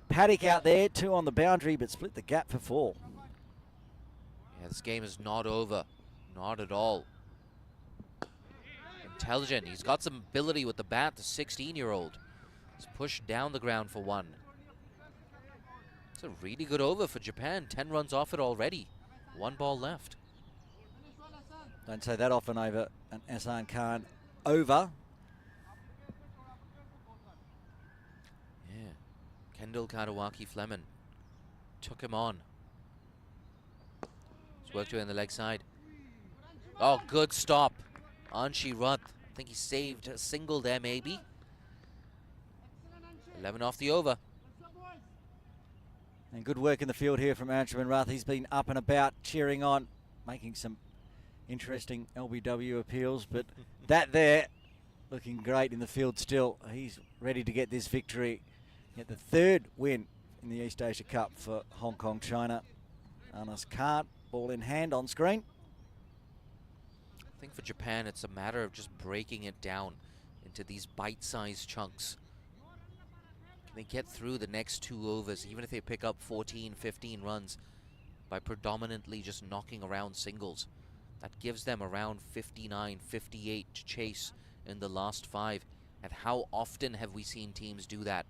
paddock out there, 2 on the boundary, but split the gap for 4. Yeah, this game is not over. Not at all. Intelligent. He's got some ability with the bat, the 16-year-old. He's pushed down the ground for 1. It's a really good over for Japan. 10 runs off it already. 1 ball left. Don't say that often over an Ahsan Khan over. Yeah. Kendall Kadawaki Fleming took him on. He's worked away on the leg side. Oh, good stop. Anshi Rudd. I think he saved a single there, maybe. 11 off the over. And good work in the field here from Anshuman Rath. He's been up and about, cheering on, making some interesting LBW appeals, but that there looking great in the field still. He's ready to get this victory, get the 3rd win in the East Asia Cup for Hong Kong, China. Anas Khan, ball in hand on screen. I think for Japan, it's a matter of just breaking it down into these bite-sized chunks. Can they get through the next 2 overs, even if they pick up 14, 15 runs, by predominantly just knocking around singles? That gives them around 59, 58 to chase in the last 5. And how often have we seen teams do that?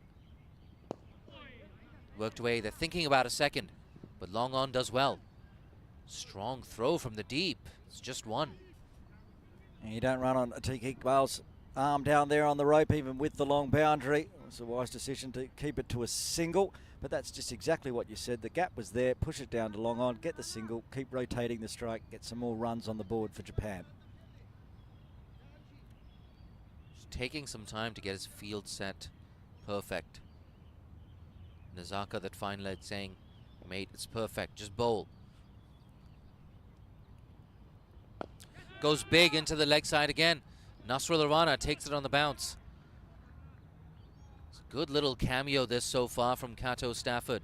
Worked away, they're thinking about a second, but Long On does well. Strong throw from the deep, it's just 1. And you don't run on Atiq Iqbal's arm down there on the rope, even with the long boundary. It's a wise decision to keep it to a single, but that's just exactly what you said. The gap was there, push it down to Long On, get the single, keep rotating the strike, get some more runs on the board for Japan. Just taking some time to get his field set perfect. Nazaka, that fine lead, saying, mate, it's perfect, just bowl. Goes big into the leg side again. Nasrullah Rana takes it on the bounce. It's a good little cameo this so far from Kato Stafford.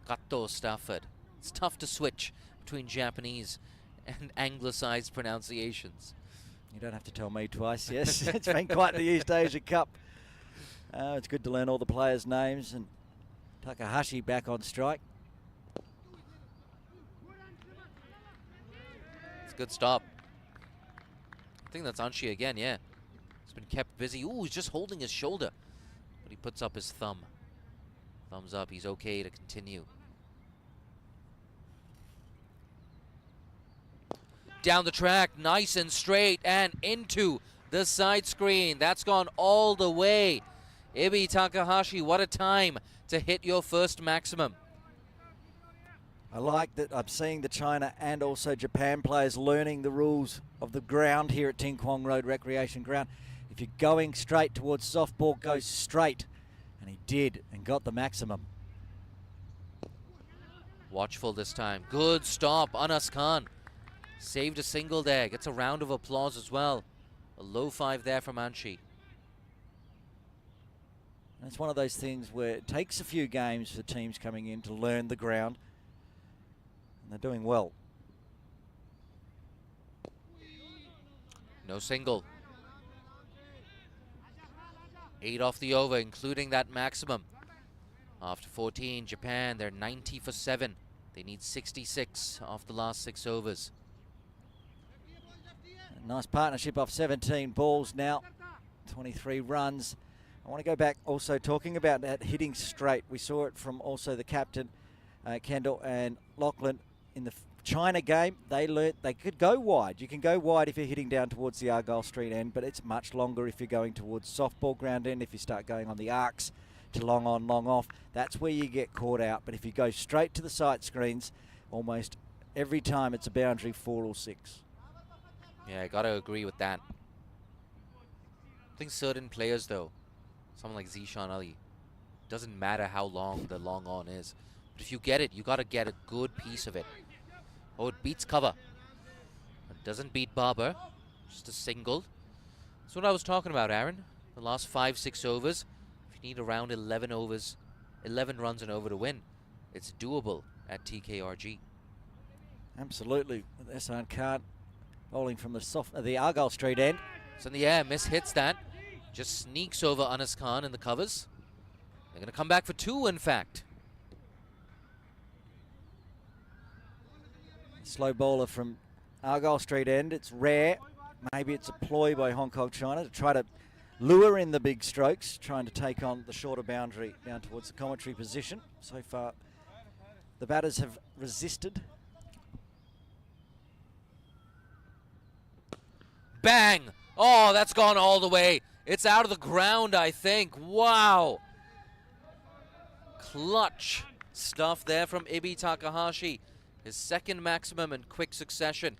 Kato Stafford. It's tough to switch between Japanese and anglicized pronunciations. You don't have to tell me twice, yes. It's been quite the East Asia Cup. It's good to learn all the players' names, and Takahashi back on strike. It's a good stop. I think that's Anshi again, yeah. He's been kept busy. Ooh, he's just holding his shoulder. But he puts up his thumb. Thumbs up, he's okay to continue. Down the track, nice and straight, and into the side screen. That's gone all the way. Ibi Takahashi, what a time to hit your first maximum. I like that I'm seeing the China and also Japan players learning the rules of the ground here at Ting Kwong Road Recreation Ground. If you're going straight towards softball, go straight. And he did and got the maximum. Watchful this time. Good stop, Anas Khan. Saved a single there. Gets a round of applause as well. A low 5 there from Anshi. And it's one of those things where it takes a few games for teams coming in to learn the ground. And they're doing well. No single. 8 off the over, including that maximum. After 14, Japan, they're 90 for 7. They need 66 off the last 6 overs. A nice partnership off 17 balls now. 23 runs. I want to go back also talking about that hitting straight. We saw it from also the captain, Kendall and Lachlan. In the China game, they learnt they could go wide. You can go wide if you're hitting down towards the Argyle Street end, but it's much longer if you're going towards softball ground end. If you start going on the arcs to long on, long off, that's where you get caught out. But if you go straight to the sight screens, almost every time it's a boundary 4 or 6. Yeah, I gotta agree with that. I think certain players though, someone like Zishan Ali, doesn't matter how long the long on is. But if you get it, you gotta get a good piece of it. Oh, it beats cover. It doesn't beat Barber. Just a single. That's what I was talking about, Aaron. The last 5-6 overs. If you need around 11 overs, 11 runs and over to win, it's doable at TKRG. Absolutely. With Ehsan Khan bowling from the Argyle Street end. It's in the air, hits that. Just sneaks over Anas Khan in the covers. They're gonna come back for 2, in fact. Slow bowler from Argyle Street end. It's rare. Maybe it's a ploy by Hong Kong China to try to lure in the big strokes, trying to take on the shorter boundary down towards the commentary position. So far, the batters have resisted. Bang! Oh, that's gone all the way. It's out of the ground, I think. Wow. Clutch stuff there from Ibi Takahashi. His second maximum in quick succession.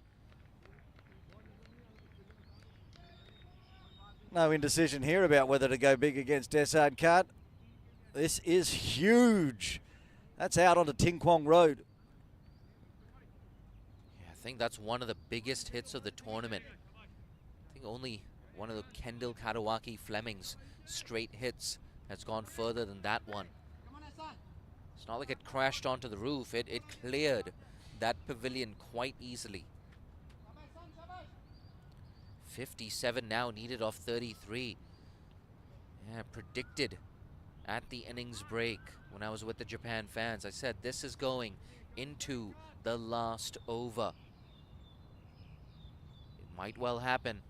No indecision here about whether to go big against Ehsan Khan. This is huge. That's out onto Ting Kwong Road. Yeah, I think that's one of the biggest hits of the tournament. I think only one of the Kendall Katawaki Fleming's straight hits has gone further than that one. It's not like it crashed onto the roof. It cleared that pavilion quite easily. 57 now needed off 33. Yeah, predicted at the innings break when I was with the Japan fans. I said this is going into the last over. It might well happen.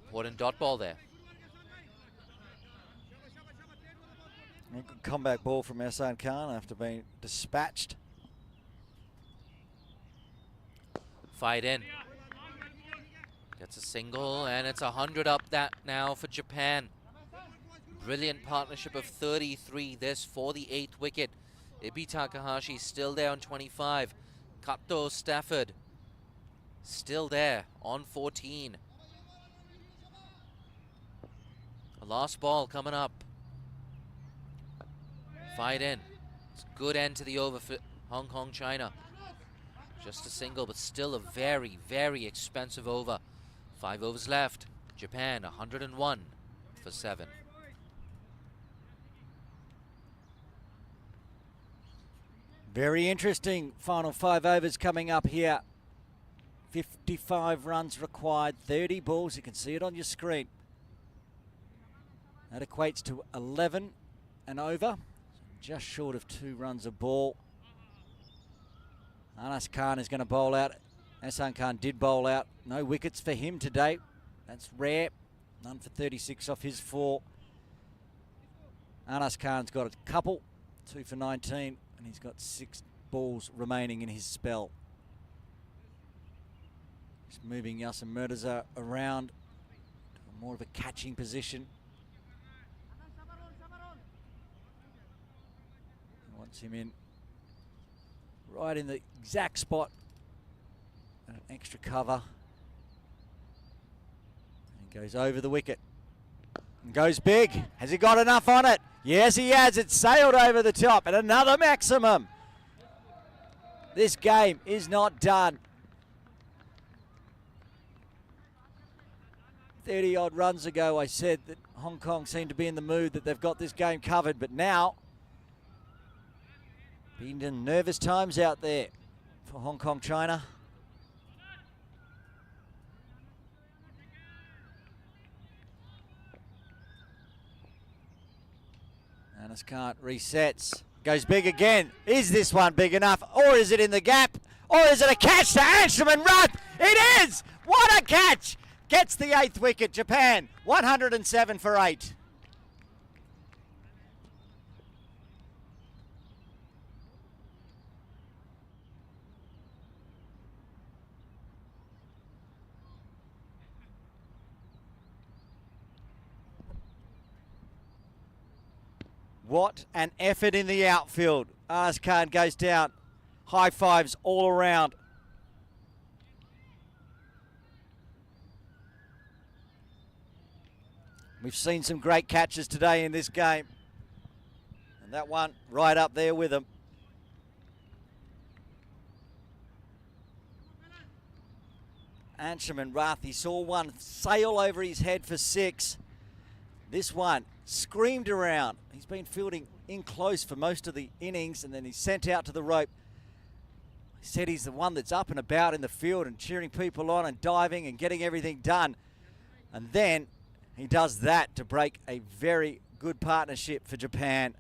Important dot ball there. A good comeback ball from Ehsan Khan after being dispatched. Fight in. Gets a single, and it's 100 up that now for Japan. Brilliant partnership of 33 this for the 8th wicket. Ibi Takahashi still there on 25. Kato Stafford still there on 14. The last ball coming up. Fight in. It's a good end to the over for Hong Kong China. Just a single, but still a very, very expensive over. 5 overs left. Japan 101 for 7. Very interesting final 5 overs coming up here. 55 runs required, 30 balls. You can see it on your screen. That equates to 11 and over. Just short of 2 runs a ball. Anas Khan is going to bowl out. Ehsan Khan did bowl out. No wickets for him today. That's rare. None for 36 off his 4. Anas Khan's got a couple, 2 for 19, and he's got 6 balls remaining in his spell. He's moving Yasin Murtaza around to more of a catching position. He wants him in right in the exact spot. And an extra cover. And goes over the wicket. And goes big. Has he got enough on it? Yes, he has. It's sailed over the top. And another maximum. This game is not done. 30 odd runs ago I said that Hong Kong seemed to be in the mood that they've got this game covered, but now been in nervous times out there for Hong Kong China. Anas Khan resets, goes big again. Is this one big enough, or is it in the gap, or is it a catch to Ashram and Rudd? It is! What a catch! Gets the 8th wicket, Japan, 107 for 8. What an effort in the outfield. Anas Khan goes down. High fives all around. We've seen some great catches today in this game. And that one right up there with them. Anshuman Rath, he saw one sail over his head for 6. This one screamed around. He's been fielding in close for most of the innings, and then he's sent out to the rope. He said he's the one that's up and about in the field and cheering people on and diving and getting everything done. And then he does that to break a very good partnership for Japan.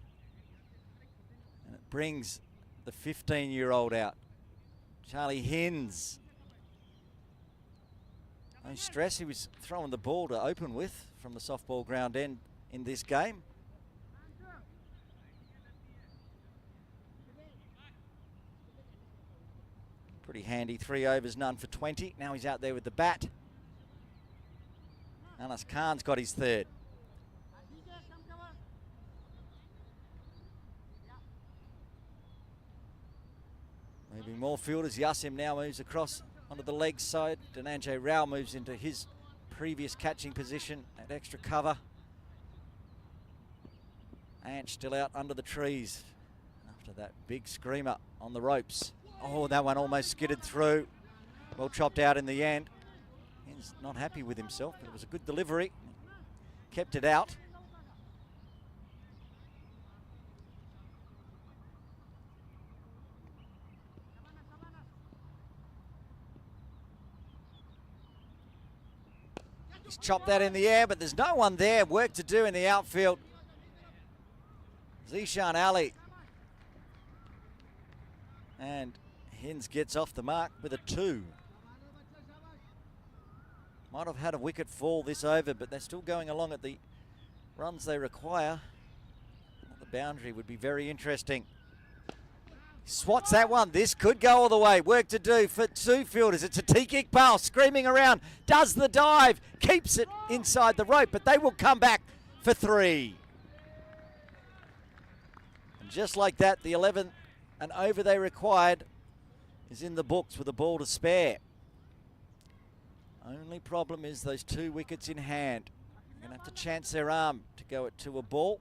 And it brings the 15-year-old out. Charlie Hinds. No stress, he was throwing the ball to open with from the softball ground end in this game. Pretty handy, 3 overs, none for 20. Now he's out there with the bat. Anas Khan's got his 3rd. Maybe more fielders. Yasim now moves across onto the leg side. Dhananjay Rao moves into his previous catching position at extra cover. Anch still out under the trees after that big screamer on the ropes. Oh, that one almost skidded through. Well chopped out in the end. He's not happy with himself, but it was a good delivery. Kept it out. He's chopped that in the air, but there's no one there. Work to do in the outfield. Zishan Ali. And Hinds gets off the mark with a 2. Might have had a wicket fall this over, but they're still going along at the runs they require. The boundary would be very interesting. Swats that one. This could go all the way. Work to do for 2 fielders. It's Atiq Iqbal screaming around. Does the dive. Keeps it inside the rope, but they will come back for 3. And just like that, the 11 and over they required is in the books with a ball to spare. Only problem is those 2 wickets in hand. They're going to have to chance their arm to go it to a ball.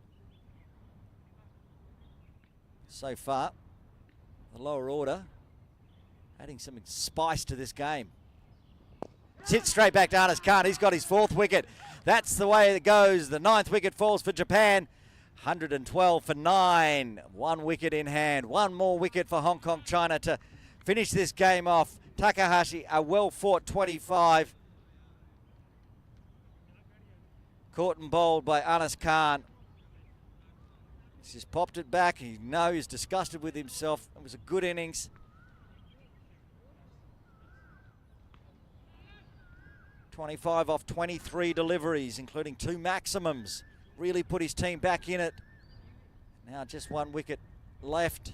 So far, the lower order adding some spice to this game. It's hit straight back to Anas Khan. He's got his 4th wicket. That's the way it goes. The 9th wicket falls for Japan. 112 for 9. 1 wicket in hand. 1 more wicket for Hong Kong China to finish this game off. Takahashi, a well-fought 25. Caught and bowled by Anas Khan. He's just popped it back. He knows he's disgusted with himself. It was a good innings. 25 off 23 deliveries, including 2 maximums. Really put his team back in it. Now just 1 wicket left.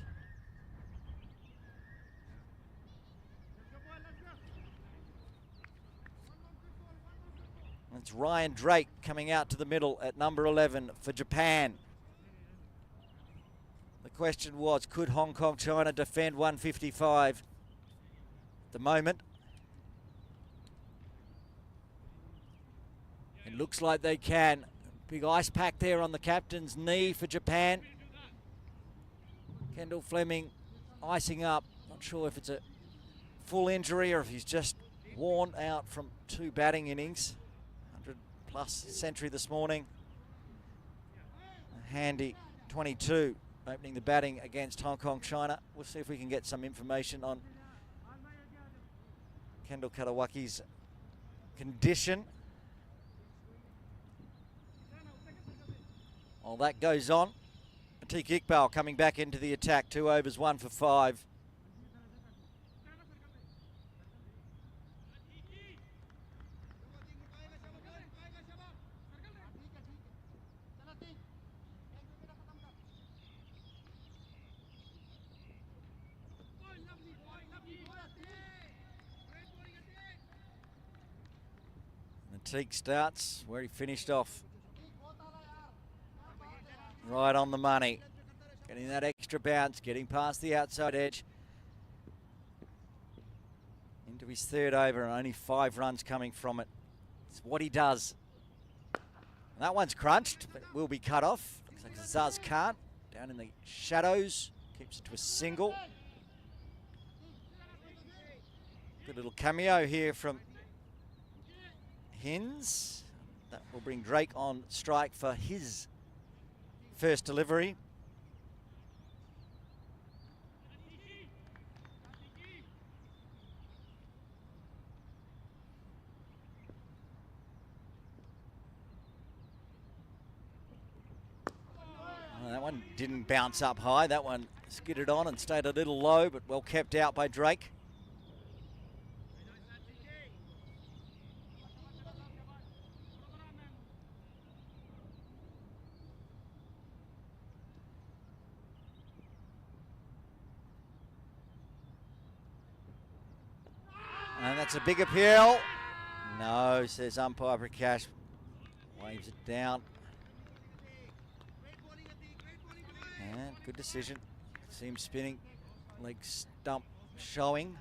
It's Ryan Drake coming out to the middle at number 11 for Japan. The question was, could Hong Kong China defend 155? At the moment, it looks like they can. Big ice pack there on the captain's knee for Japan. Kendall Fleming icing up. Not sure if it's a full injury or if he's just worn out from 2 batting innings. 100+ century this morning. A handy 22 opening the batting against Hong Kong China. We'll see if we can get some information on Kendall Karawaki's condition. While that goes on, Atiq Iqbal coming back into the attack. 2 overs, 1 for 5. Atiq starts where he finished off. Right on the money. Getting that extra bounce, getting past the outside edge. Into his 3rd over and only 5 runs coming from it. It's what he does. And that one's crunched, but it will be cut off. Looks like Zaz Khan down in the shadows. Keeps it to a single. Good little cameo here from Hins. That will bring Drake on strike for his first delivery. Oh, that one didn't bounce up high. That one skidded on and stayed a little low, but well kept out by Drake. And that's a big appeal. No, says umpire Prakash. Waves it down. And good decision. See him spinning. Leg stump showing.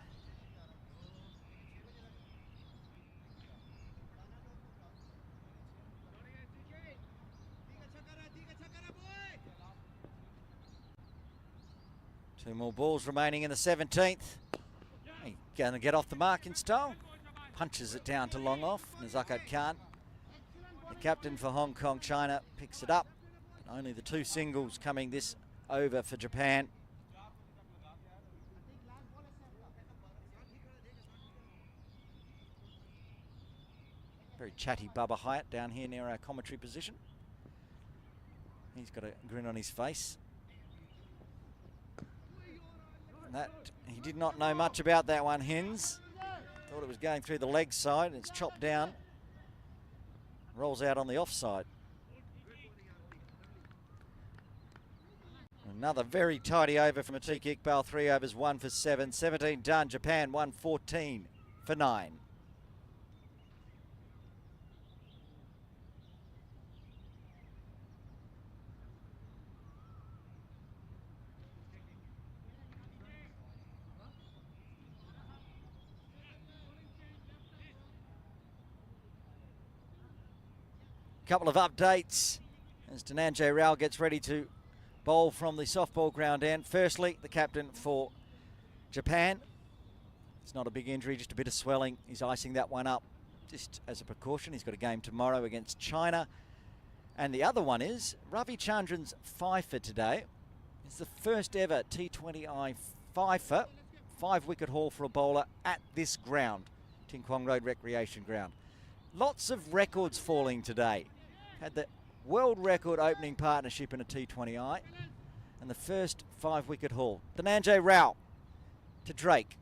Two more balls remaining in the 17th. He's going to get off the mark in style. Punches it down to long off. Nazakat Khan, the captain for Hong Kong China, picks it up. Only the 2 singles coming this over for Japan. Very chatty Bubba Hyatt down here near our commentary position. He's got a grin on his face. That he did not know much about that one, Hins. Thought it was going through the leg side. It's chopped down. Rolls out on the offside. Another very tidy over from Atiq Iqbal. 3 overs, 1 for 7. 17 done. Japan 114 for 9. Couple of updates as Dhananjay Rao gets ready to bowl from the softball ground end. Firstly, the captain for Japan. It's not a big injury, just a bit of swelling. He's icing that one up just as a precaution. He's got a game tomorrow against China. And the other one is Ravi Chandran's fifer today. It's the first ever T20I fifer, 5-wicket haul for a bowler at this ground, Ting Kwong Road Recreation Ground. Lots of records falling today. Had the world record opening partnership in a T20I and the first 5-wicket haul. Dhananjay Rao to Drake.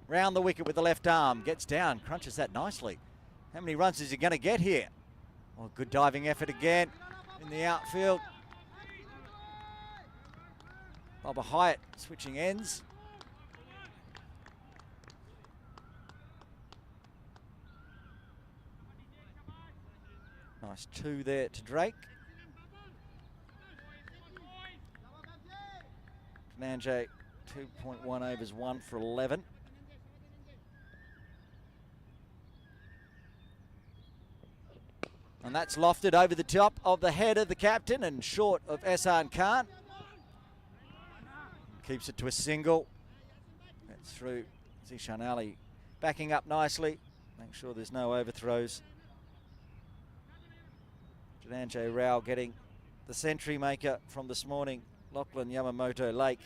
Round the wicket with the left arm. Gets down, crunches that nicely. How many runs is he going to get here? Well, good diving effort again in the outfield. Bobber Hyatt switching ends. Nice 2 there to Drake. Nanjay 2.1 overs, 1 for 11. And that's lofted over the top of the head of the captain and short of Ehsan Khan. Keeps it to a single. That's through Zishan Ali. Backing up nicely. Make sure there's no overthrows. Jananjay Rao getting the century maker from this morning. Lachlan Yamamoto Lake.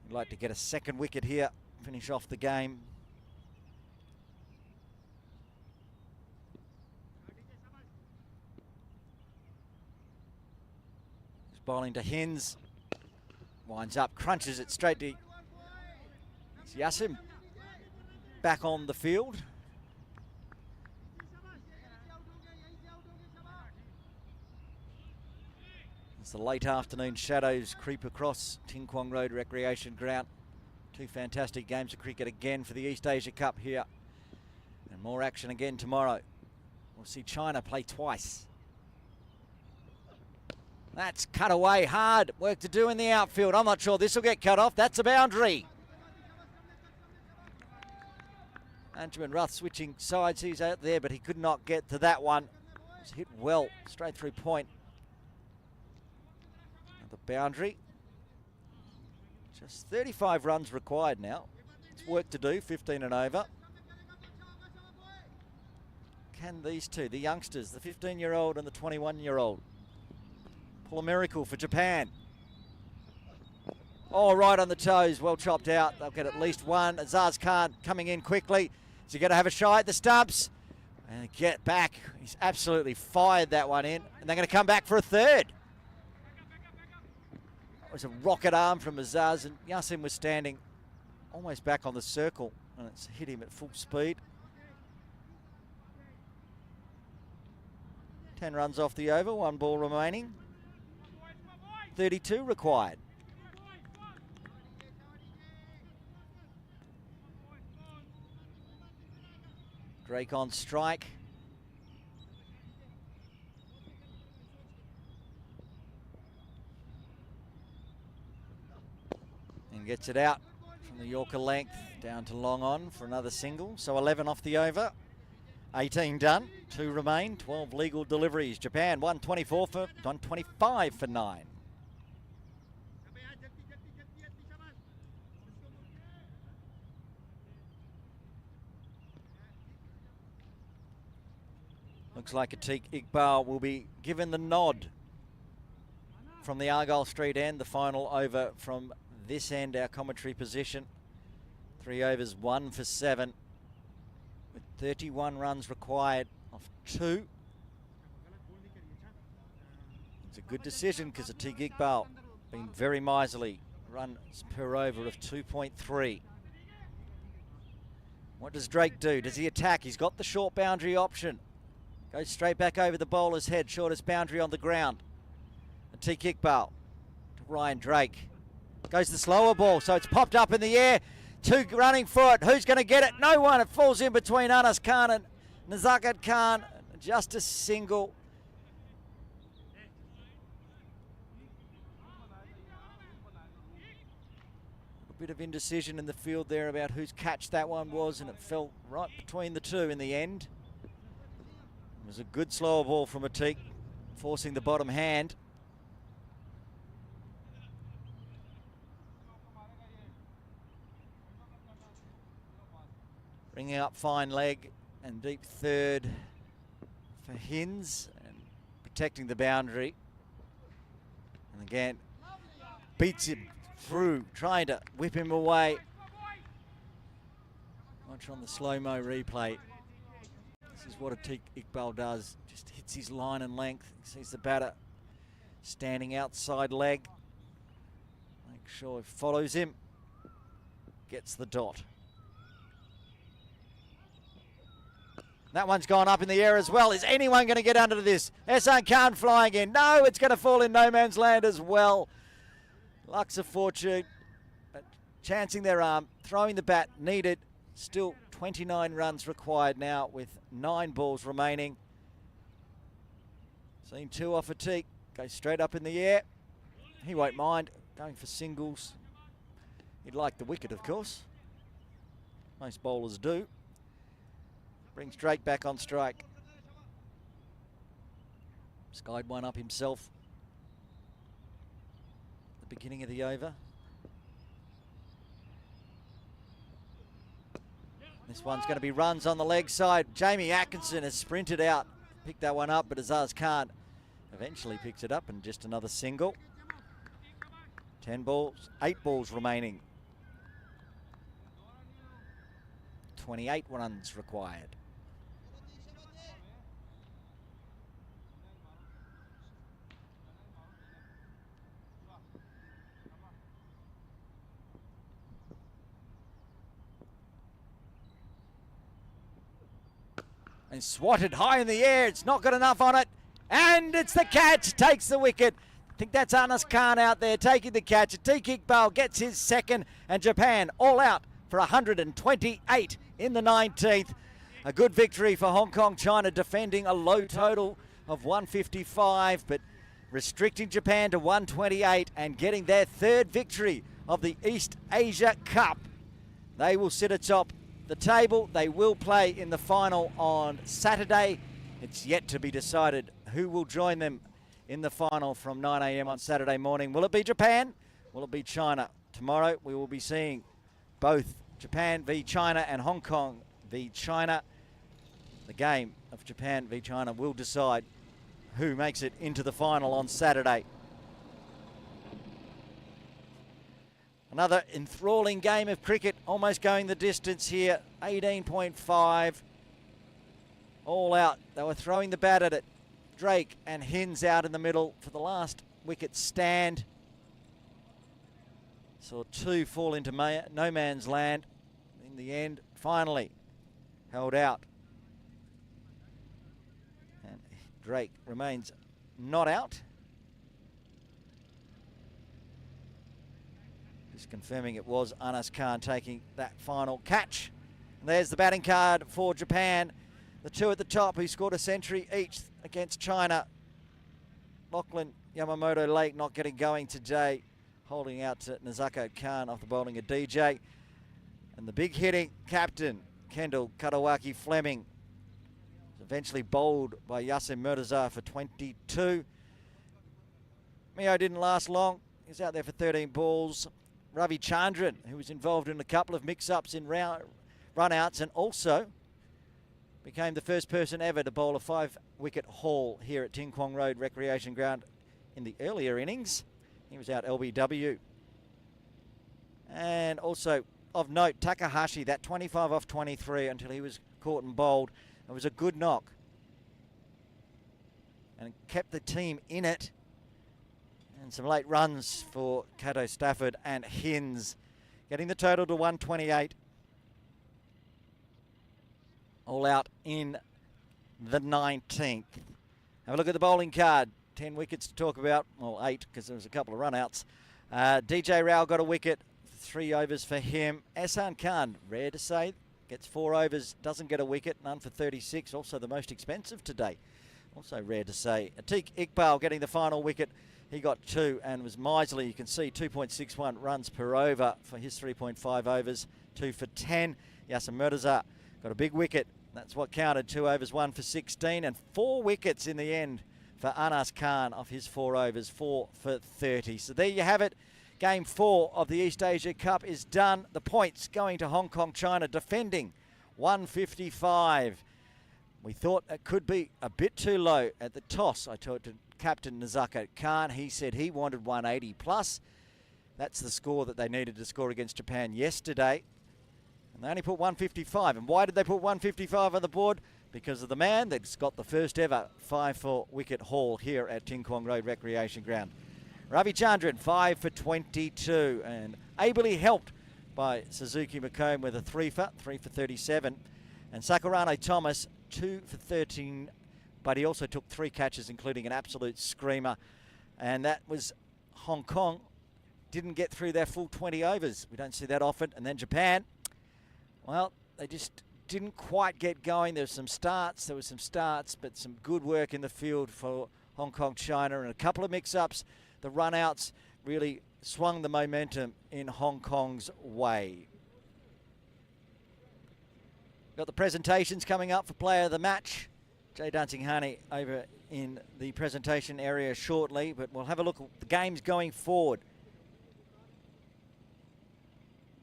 He'd like to get a second wicket here, finish off the game. He's bowling to Hins. Winds up, crunches it straight to Yasim. Back on the field. As the late afternoon shadows creep across Ting Kwong Road Recreation Ground. 2 fantastic games of cricket again for the East Asia Cup here. And more action again tomorrow. We'll see China play twice. That's cut away hard. Work to do in the outfield. I'm not sure this will get cut off. That's a boundary. Anjuman Ruth switching sides. He's out there, but he could not get to that one. It was hit well, straight through point. The boundary. Just 35 runs required now. It's work to do, 15 and over. Can these two, the youngsters, the 15-year-old and the 21-year-old, pull a miracle for Japan? Oh, right on the toes, well chopped out. They'll get at least one. Azaz Khan coming in quickly. Is he going to have a shy at the stumps? And get back. He's absolutely fired that one in. And they're going to come back for a third. It was a rocket arm from Azaz, and Yasin was standing almost back on the circle, and it's hit him at full speed. 10 runs off the over, 1 ball remaining. 32 required. Drake on strike. And gets it out from the Yorker length down to long on for another single. So 11 off the over. 18 done. 2 remain. 12 legal deliveries. Japan 125 for 9. Looks like Atiq Iqbal will be given the nod from the Argyle Street end. The final over from this end, our commentary position. 3 overs, 1 for 7. With 31 runs required off 2. It's a good decision because Atiq Iqbal been very miserly. Runs per over of 2.3. What does Drake do? Does he attack? He's got the short boundary option. Goes straight back over the bowler's head. Shortest boundary on the ground. Atiq Iqbal to Ryan Drake. Goes the slower ball, so it's popped up in the air. 2 running for it. Who's going to get it? No one. It falls in between Anas Khan and Nazakat Khan. Just a single. A bit of indecision in the field there about whose catch that one was, and it fell right between the two in the end. It was a good slower ball from Atiq, forcing the bottom hand. Bringing up fine leg and deep third for Hins and protecting the boundary. And again, beats him through, trying to whip him away. Watch on the slow-mo replay. This is what Atiq Iqbal does. Just hits his line and length. He sees the batter standing outside leg. Make sure he follows him. Gets the dot. That one's gone up in the air as well. Is anyone going to get under this? Ehsan Khan flying in. No, it's going to fall in no man's land as well. Lucks of fortune, but chancing their arm, throwing the bat needed. Still 29 runs required now with 9 balls remaining. Seen 2 off a tee. Goes straight up in the air. He won't mind going for singles. He'd like the wicket, of course. Most bowlers do. Brings Drake back on strike. Skied one up himself at the beginning of the over. This one's going to be runs on the leg side. Jamie Atkinson has sprinted out. Picked that one up, but Azaz Khan eventually picks it up and just another single. 10 balls, 8 balls remaining. 28 runs required. And swatted high in the air. It's not got enough on it. And it's the catch. Takes the wicket. I think that's Anas Khan out there taking the catch. Atiq Iqbal gets his second. And Japan all out for 128 in the 19th. A good victory for Hong Kong. China defending a low total of 155. But restricting Japan to 128 and getting their 3rd victory of the East Asia Cup. They will sit atop the table. They will play in the final on Saturday. It's yet to be decided who will join them in the final from 9 a.m. on Saturday morning. Will it be Japan? Will it be China? Tomorrow we will be seeing both Japan v China and Hong Kong v China. The game of Japan v China will decide who makes it into the final on Saturday. Another enthralling game of cricket, almost going the distance here. 18.5. All out. They were throwing the bat at it. Drake and Hinds out in the middle for the last wicket stand. Saw 2 fall into no man's land. In the end, finally held out. And Drake remains not out. Just confirming it was Anas Khan taking that final catch. And there's the batting card for Japan. The 2 at the top who scored a century each against China. Lachlan Yamamoto late, not getting going today. Holding out to Nazako Khan off the bowling of DJ. And the big hitting captain, Kendall Kadawaki Fleming, was eventually bowled by Yasin Murtaza for 22. Mio didn't last long. He was out there for 13 balls. Ravi Chandran, who was involved in a couple of mix-ups in run-outs and also became the first person ever to bowl a 5-wicket haul here at Ting Kwong Road Recreation Ground in the earlier innings. He was out LBW. And also of note, Takahashi, that 25 off 23 until he was caught and bowled. It was a good knock and kept the team in it. And some late runs for Cato Stafford and Hinds, getting the total to 128. All out in the 19th. Have a look at the bowling card. 10 wickets to talk about. Well, 8 because there was a couple of run-outs. DJ Rao got a wicket. 3 overs for him. Ehsan Khan, rare to say, gets 4 overs, doesn't get a wicket. None for 36. Also the most expensive today. Also rare to say. Atiq Iqbal getting the final wicket. He got 2 and was miserly. You can see 2.61 runs per over for his 3.5 overs. 2 for 10. Yasin Murtaza got a big wicket. That's what counted. 2 overs, 1 for 16. And 4 wickets in the end for Anas Khan off his 4 overs. 4 for 30. So there you have it. Game 4 of the East Asia Cup is done. The points going to Hong Kong, China, defending 155. We thought it could be a bit too low at the toss. I talked to Captain Nazako Khan. He said he wanted 180 plus. That's the score that they needed to score against Japan yesterday. And they only put 155. And why did they put 155 on the board? Because of the man that's got the first ever 5-4 wicket haul here at Ting Kwong Road Recreation Ground. Ravichandran, 5 for 22, and ably helped by Suzuki McComb with a 3 for 37. And Sakurane Thomas, 2 for 13, but he also took 3 catches, including an absolute screamer. And that was Hong Kong. Didn't get through their full 20 overs. We don't see that often. And then Japan, well, they just didn't quite get going. There were some starts, but some good work in the field for Hong Kong, China, and a couple of mix-ups. The run-outs really swung the momentum in Hong Kong's way. Got the presentations coming up for player of the match. Jay Dancing-Hani over in the presentation area shortly, but we'll have a look at the games going forward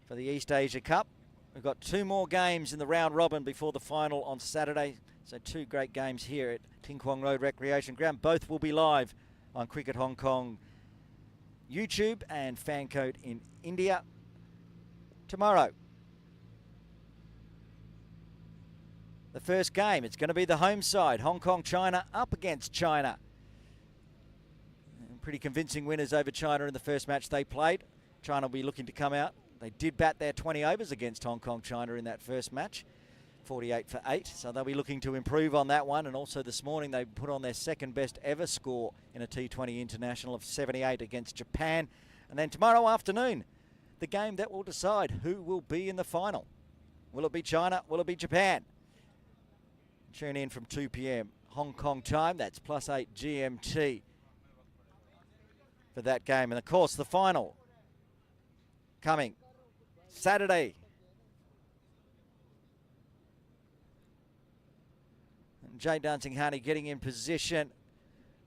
for the East Asia Cup. We've got 2 more games in the round robin before the final on Saturday. So 2 great games here at Ting Kwong Road Recreation Ground. Both will be live on Cricket Hong Kong YouTube and Fancode in India tomorrow. The first game, it's going to be the home side. Hong Kong, China up against China. And pretty convincing winners over China in the first match they played. China will be looking to come out. They did bat their 20 overs against Hong Kong, China in that first match. 48 for 8, so they'll be looking to improve on that one. And also this morning they put on their second best ever score in a T20 international of 78 against Japan. And then tomorrow afternoon, the game that will decide who will be in the final. Will it be China? Will it be Japan? Tune in from 2 p.m. Hong Kong time. That's +8 GMT for that game. And of course, the final coming Saturday. And Jay Dancing-Hani getting in position.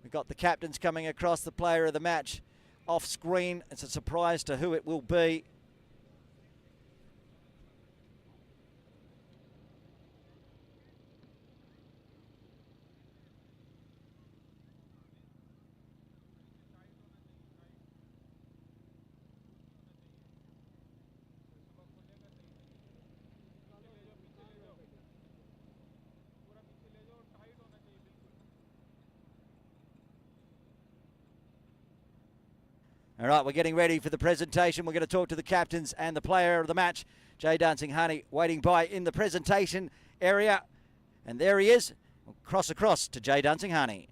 We've got the captains coming across, the player of the match off screen. It's a surprise to who it will be. All right, we're getting ready for the presentation. We're going to talk to the captains and the player of the match. Jay Dancing-Hani waiting by in the presentation area. And there he is. We'll cross across to Jay Dancing-Hani.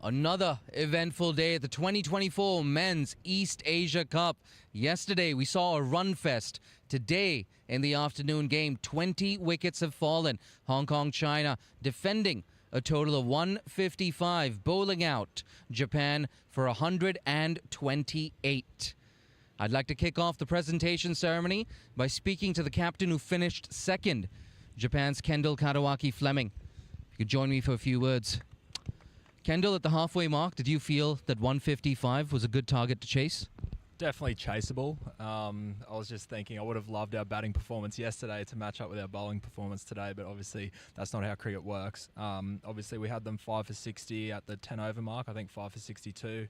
Another eventful day at the 2024 Men's East Asia Cup. Yesterday, we saw a run fest. Today, in the afternoon game, 20 wickets have fallen. Hong Kong, China defending a total of 155, bowling out Japan for 128. I'd like to kick off the presentation ceremony by speaking to the captain who finished second, Japan's Kendall Kadawaki Fleming. If you could join me for a few words. Kendall, at the halfway mark, did you feel that 155 was a good target to chase? Definitely chaseable. I was just thinking I would have loved our batting performance yesterday to match up with our bowling performance today, but obviously that's not how cricket works. Obviously we had them 5 for 60 at the 10 over mark, I think 5 for 62.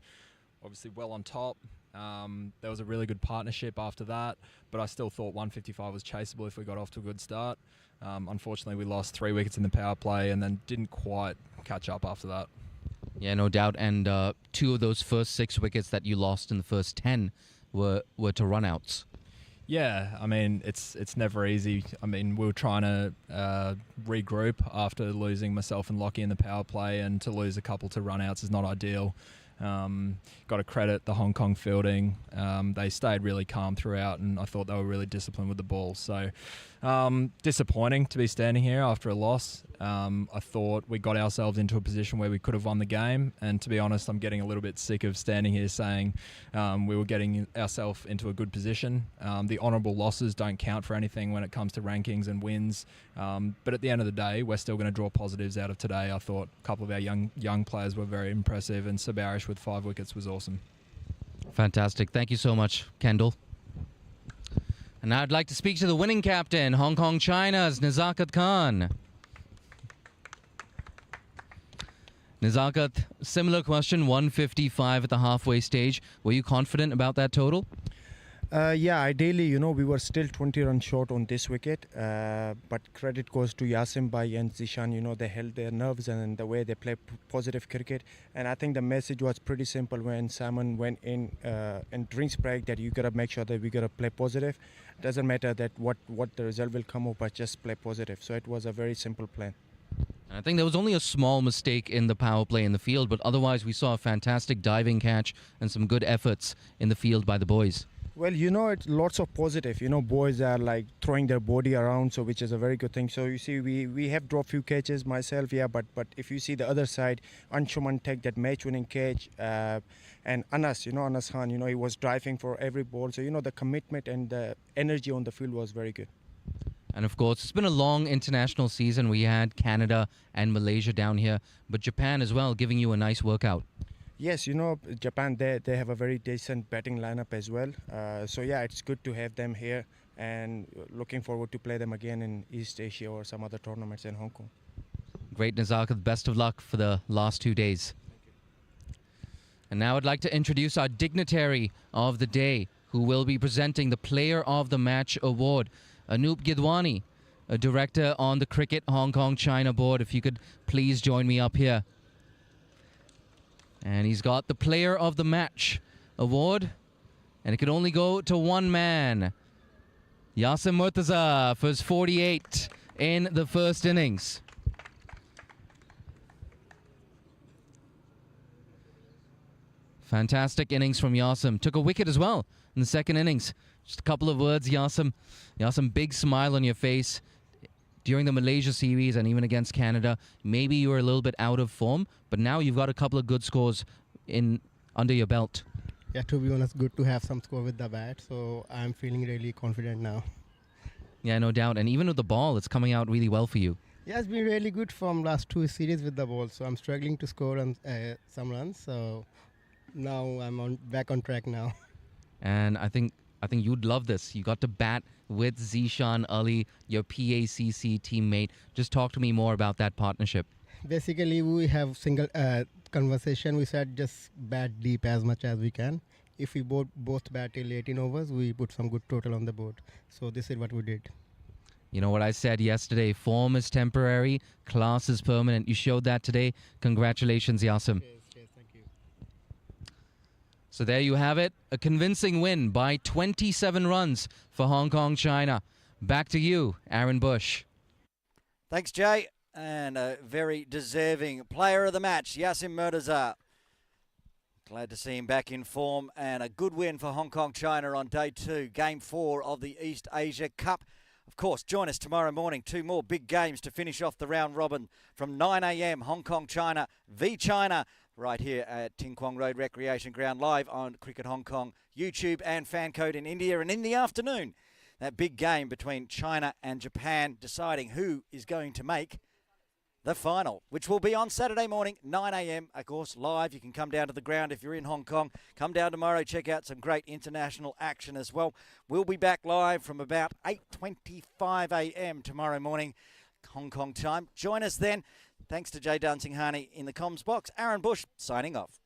Obviously well on top. There was a really good partnership after that, but I still thought 155 was chaseable if we got off to a good start. Unfortunately we lost 3 wickets in the power play and then didn't quite catch up after that. Yeah, no doubt. And 2 of those first 6 wickets that you lost in the first 10 were to run-outs. Yeah, I mean, it's never easy. I mean, we were trying to regroup after losing myself and Lockie in the power play, and to lose a couple to run-outs is not ideal. Got to credit the Hong Kong fielding. They stayed really calm throughout, and I thought they were really disciplined with the ball. So disappointing to be standing here after a loss. I thought we got ourselves into a position where we could have won the game, and to be honest, I'm getting a little bit sick of standing here saying we were getting ourselves into a good position. The honourable losses don't count for anything when it comes to rankings and wins, but at the end of the day, we're still going to draw positives out of today. I thought a couple of our young players were very impressive, and Sabarish with 5 wickets was awesome. Fantastic. Thank you so much, Kendall. And now I'd like to speak to the winning captain, Hong Kong China's Nazakat Khan. Nazakat, similar question, 155 at the halfway stage. Were you confident about that total? Yeah, ideally, we were still 20 runs short on this wicket, but credit goes to Yasim Bhai and Zishan. They held their nerves and the way they play positive cricket. And I think the message was pretty simple when Simon went in drinks break, that you gotta make sure that we gotta play positive. Doesn't matter that what the result will come up, but just play positive. So it was a very simple plan. I think there was only a small mistake in the power play in the field, but otherwise we saw a fantastic diving catch and some good efforts in the field by the boys. Well, it's lots of positive. Boys are like throwing their body around, so which is a very good thing. So you see, we have dropped few catches myself, yeah. But if you see the other side, Anshuman take that match-winning catch, and Anas, Anas Khan, he was driving for every ball. So the commitment and the energy on the field was very good. And of course, it's been a long international season. We had Canada and Malaysia down here, but Japan as well, giving you a nice workout. Yes, Japan, they have a very decent batting lineup as well. So yeah, it's good to have them here, and looking forward to play them again in East Asia or some other tournaments in Hong Kong. Great, Nazakat. Best of luck for the last 2 days. And now I'd like to introduce our dignitary of the day, who will be presenting the Player of the Match award. Anoop Gidwani, a director on the Cricket Hong Kong China board. If you could please join me up here. And he's got the Player of the Match award, and it could only go to one man, Yasim Murtaza, for his 48 in the first innings. Fantastic innings from Yasim. Took a wicket as well in the second innings. Just a couple of words, Yasim. Yasim, big smile on your face during the Malaysia series and even against Canada. Maybe you were a little bit out of form, but now you've got a couple of good scores under your belt. Yeah, to be honest, good to have some score with the bat. So I'm feeling really confident now. Yeah, no doubt. And even with the ball, it's coming out really well for you. Yeah, it's been really good from last 2 series with the ball. So I'm struggling to score some runs. So now I'm back on track now. And I think you'd love this. You got to bat with Zishan Ali, your PACC teammate. Just talk to me more about that partnership. Basically, we have single conversation. We said just bat deep as much as we can. If we both bat till 18 overs, we put some good total on the board. So this is what we did. You know what I said yesterday, form is temporary, class is permanent. You showed that today. Congratulations, Yasim. Yes, thank you. So there you have it, a convincing win by 27 runs for Hong Kong China. Back to you, Aaron Bush. Thanks, Jay. And a very deserving player of the match, Yasim Murtaza. Glad to see him back in form, and a good win for Hong Kong China on day 2, Game 4 of the East Asia Cup. Of course, join us tomorrow morning. 2 more big games to finish off the round robin from 9 a.m. Hong Kong China v China, right here at Ting Kwong Road Recreation Ground, live on Cricket Hong Kong YouTube and Fan Code in India. And in the afternoon, that big game between China and Japan, deciding who is going to make the final, which will be on Saturday morning, 9 a.m. Of course, live. You can come down to the ground if you're in Hong Kong. Come down tomorrow, check out some great international action as well. We'll be back live from about 8:25 a.m. tomorrow morning, Hong Kong time. Join us then. Thanks to Jay Dunsinghani in the comms box. Aaron Bush signing off.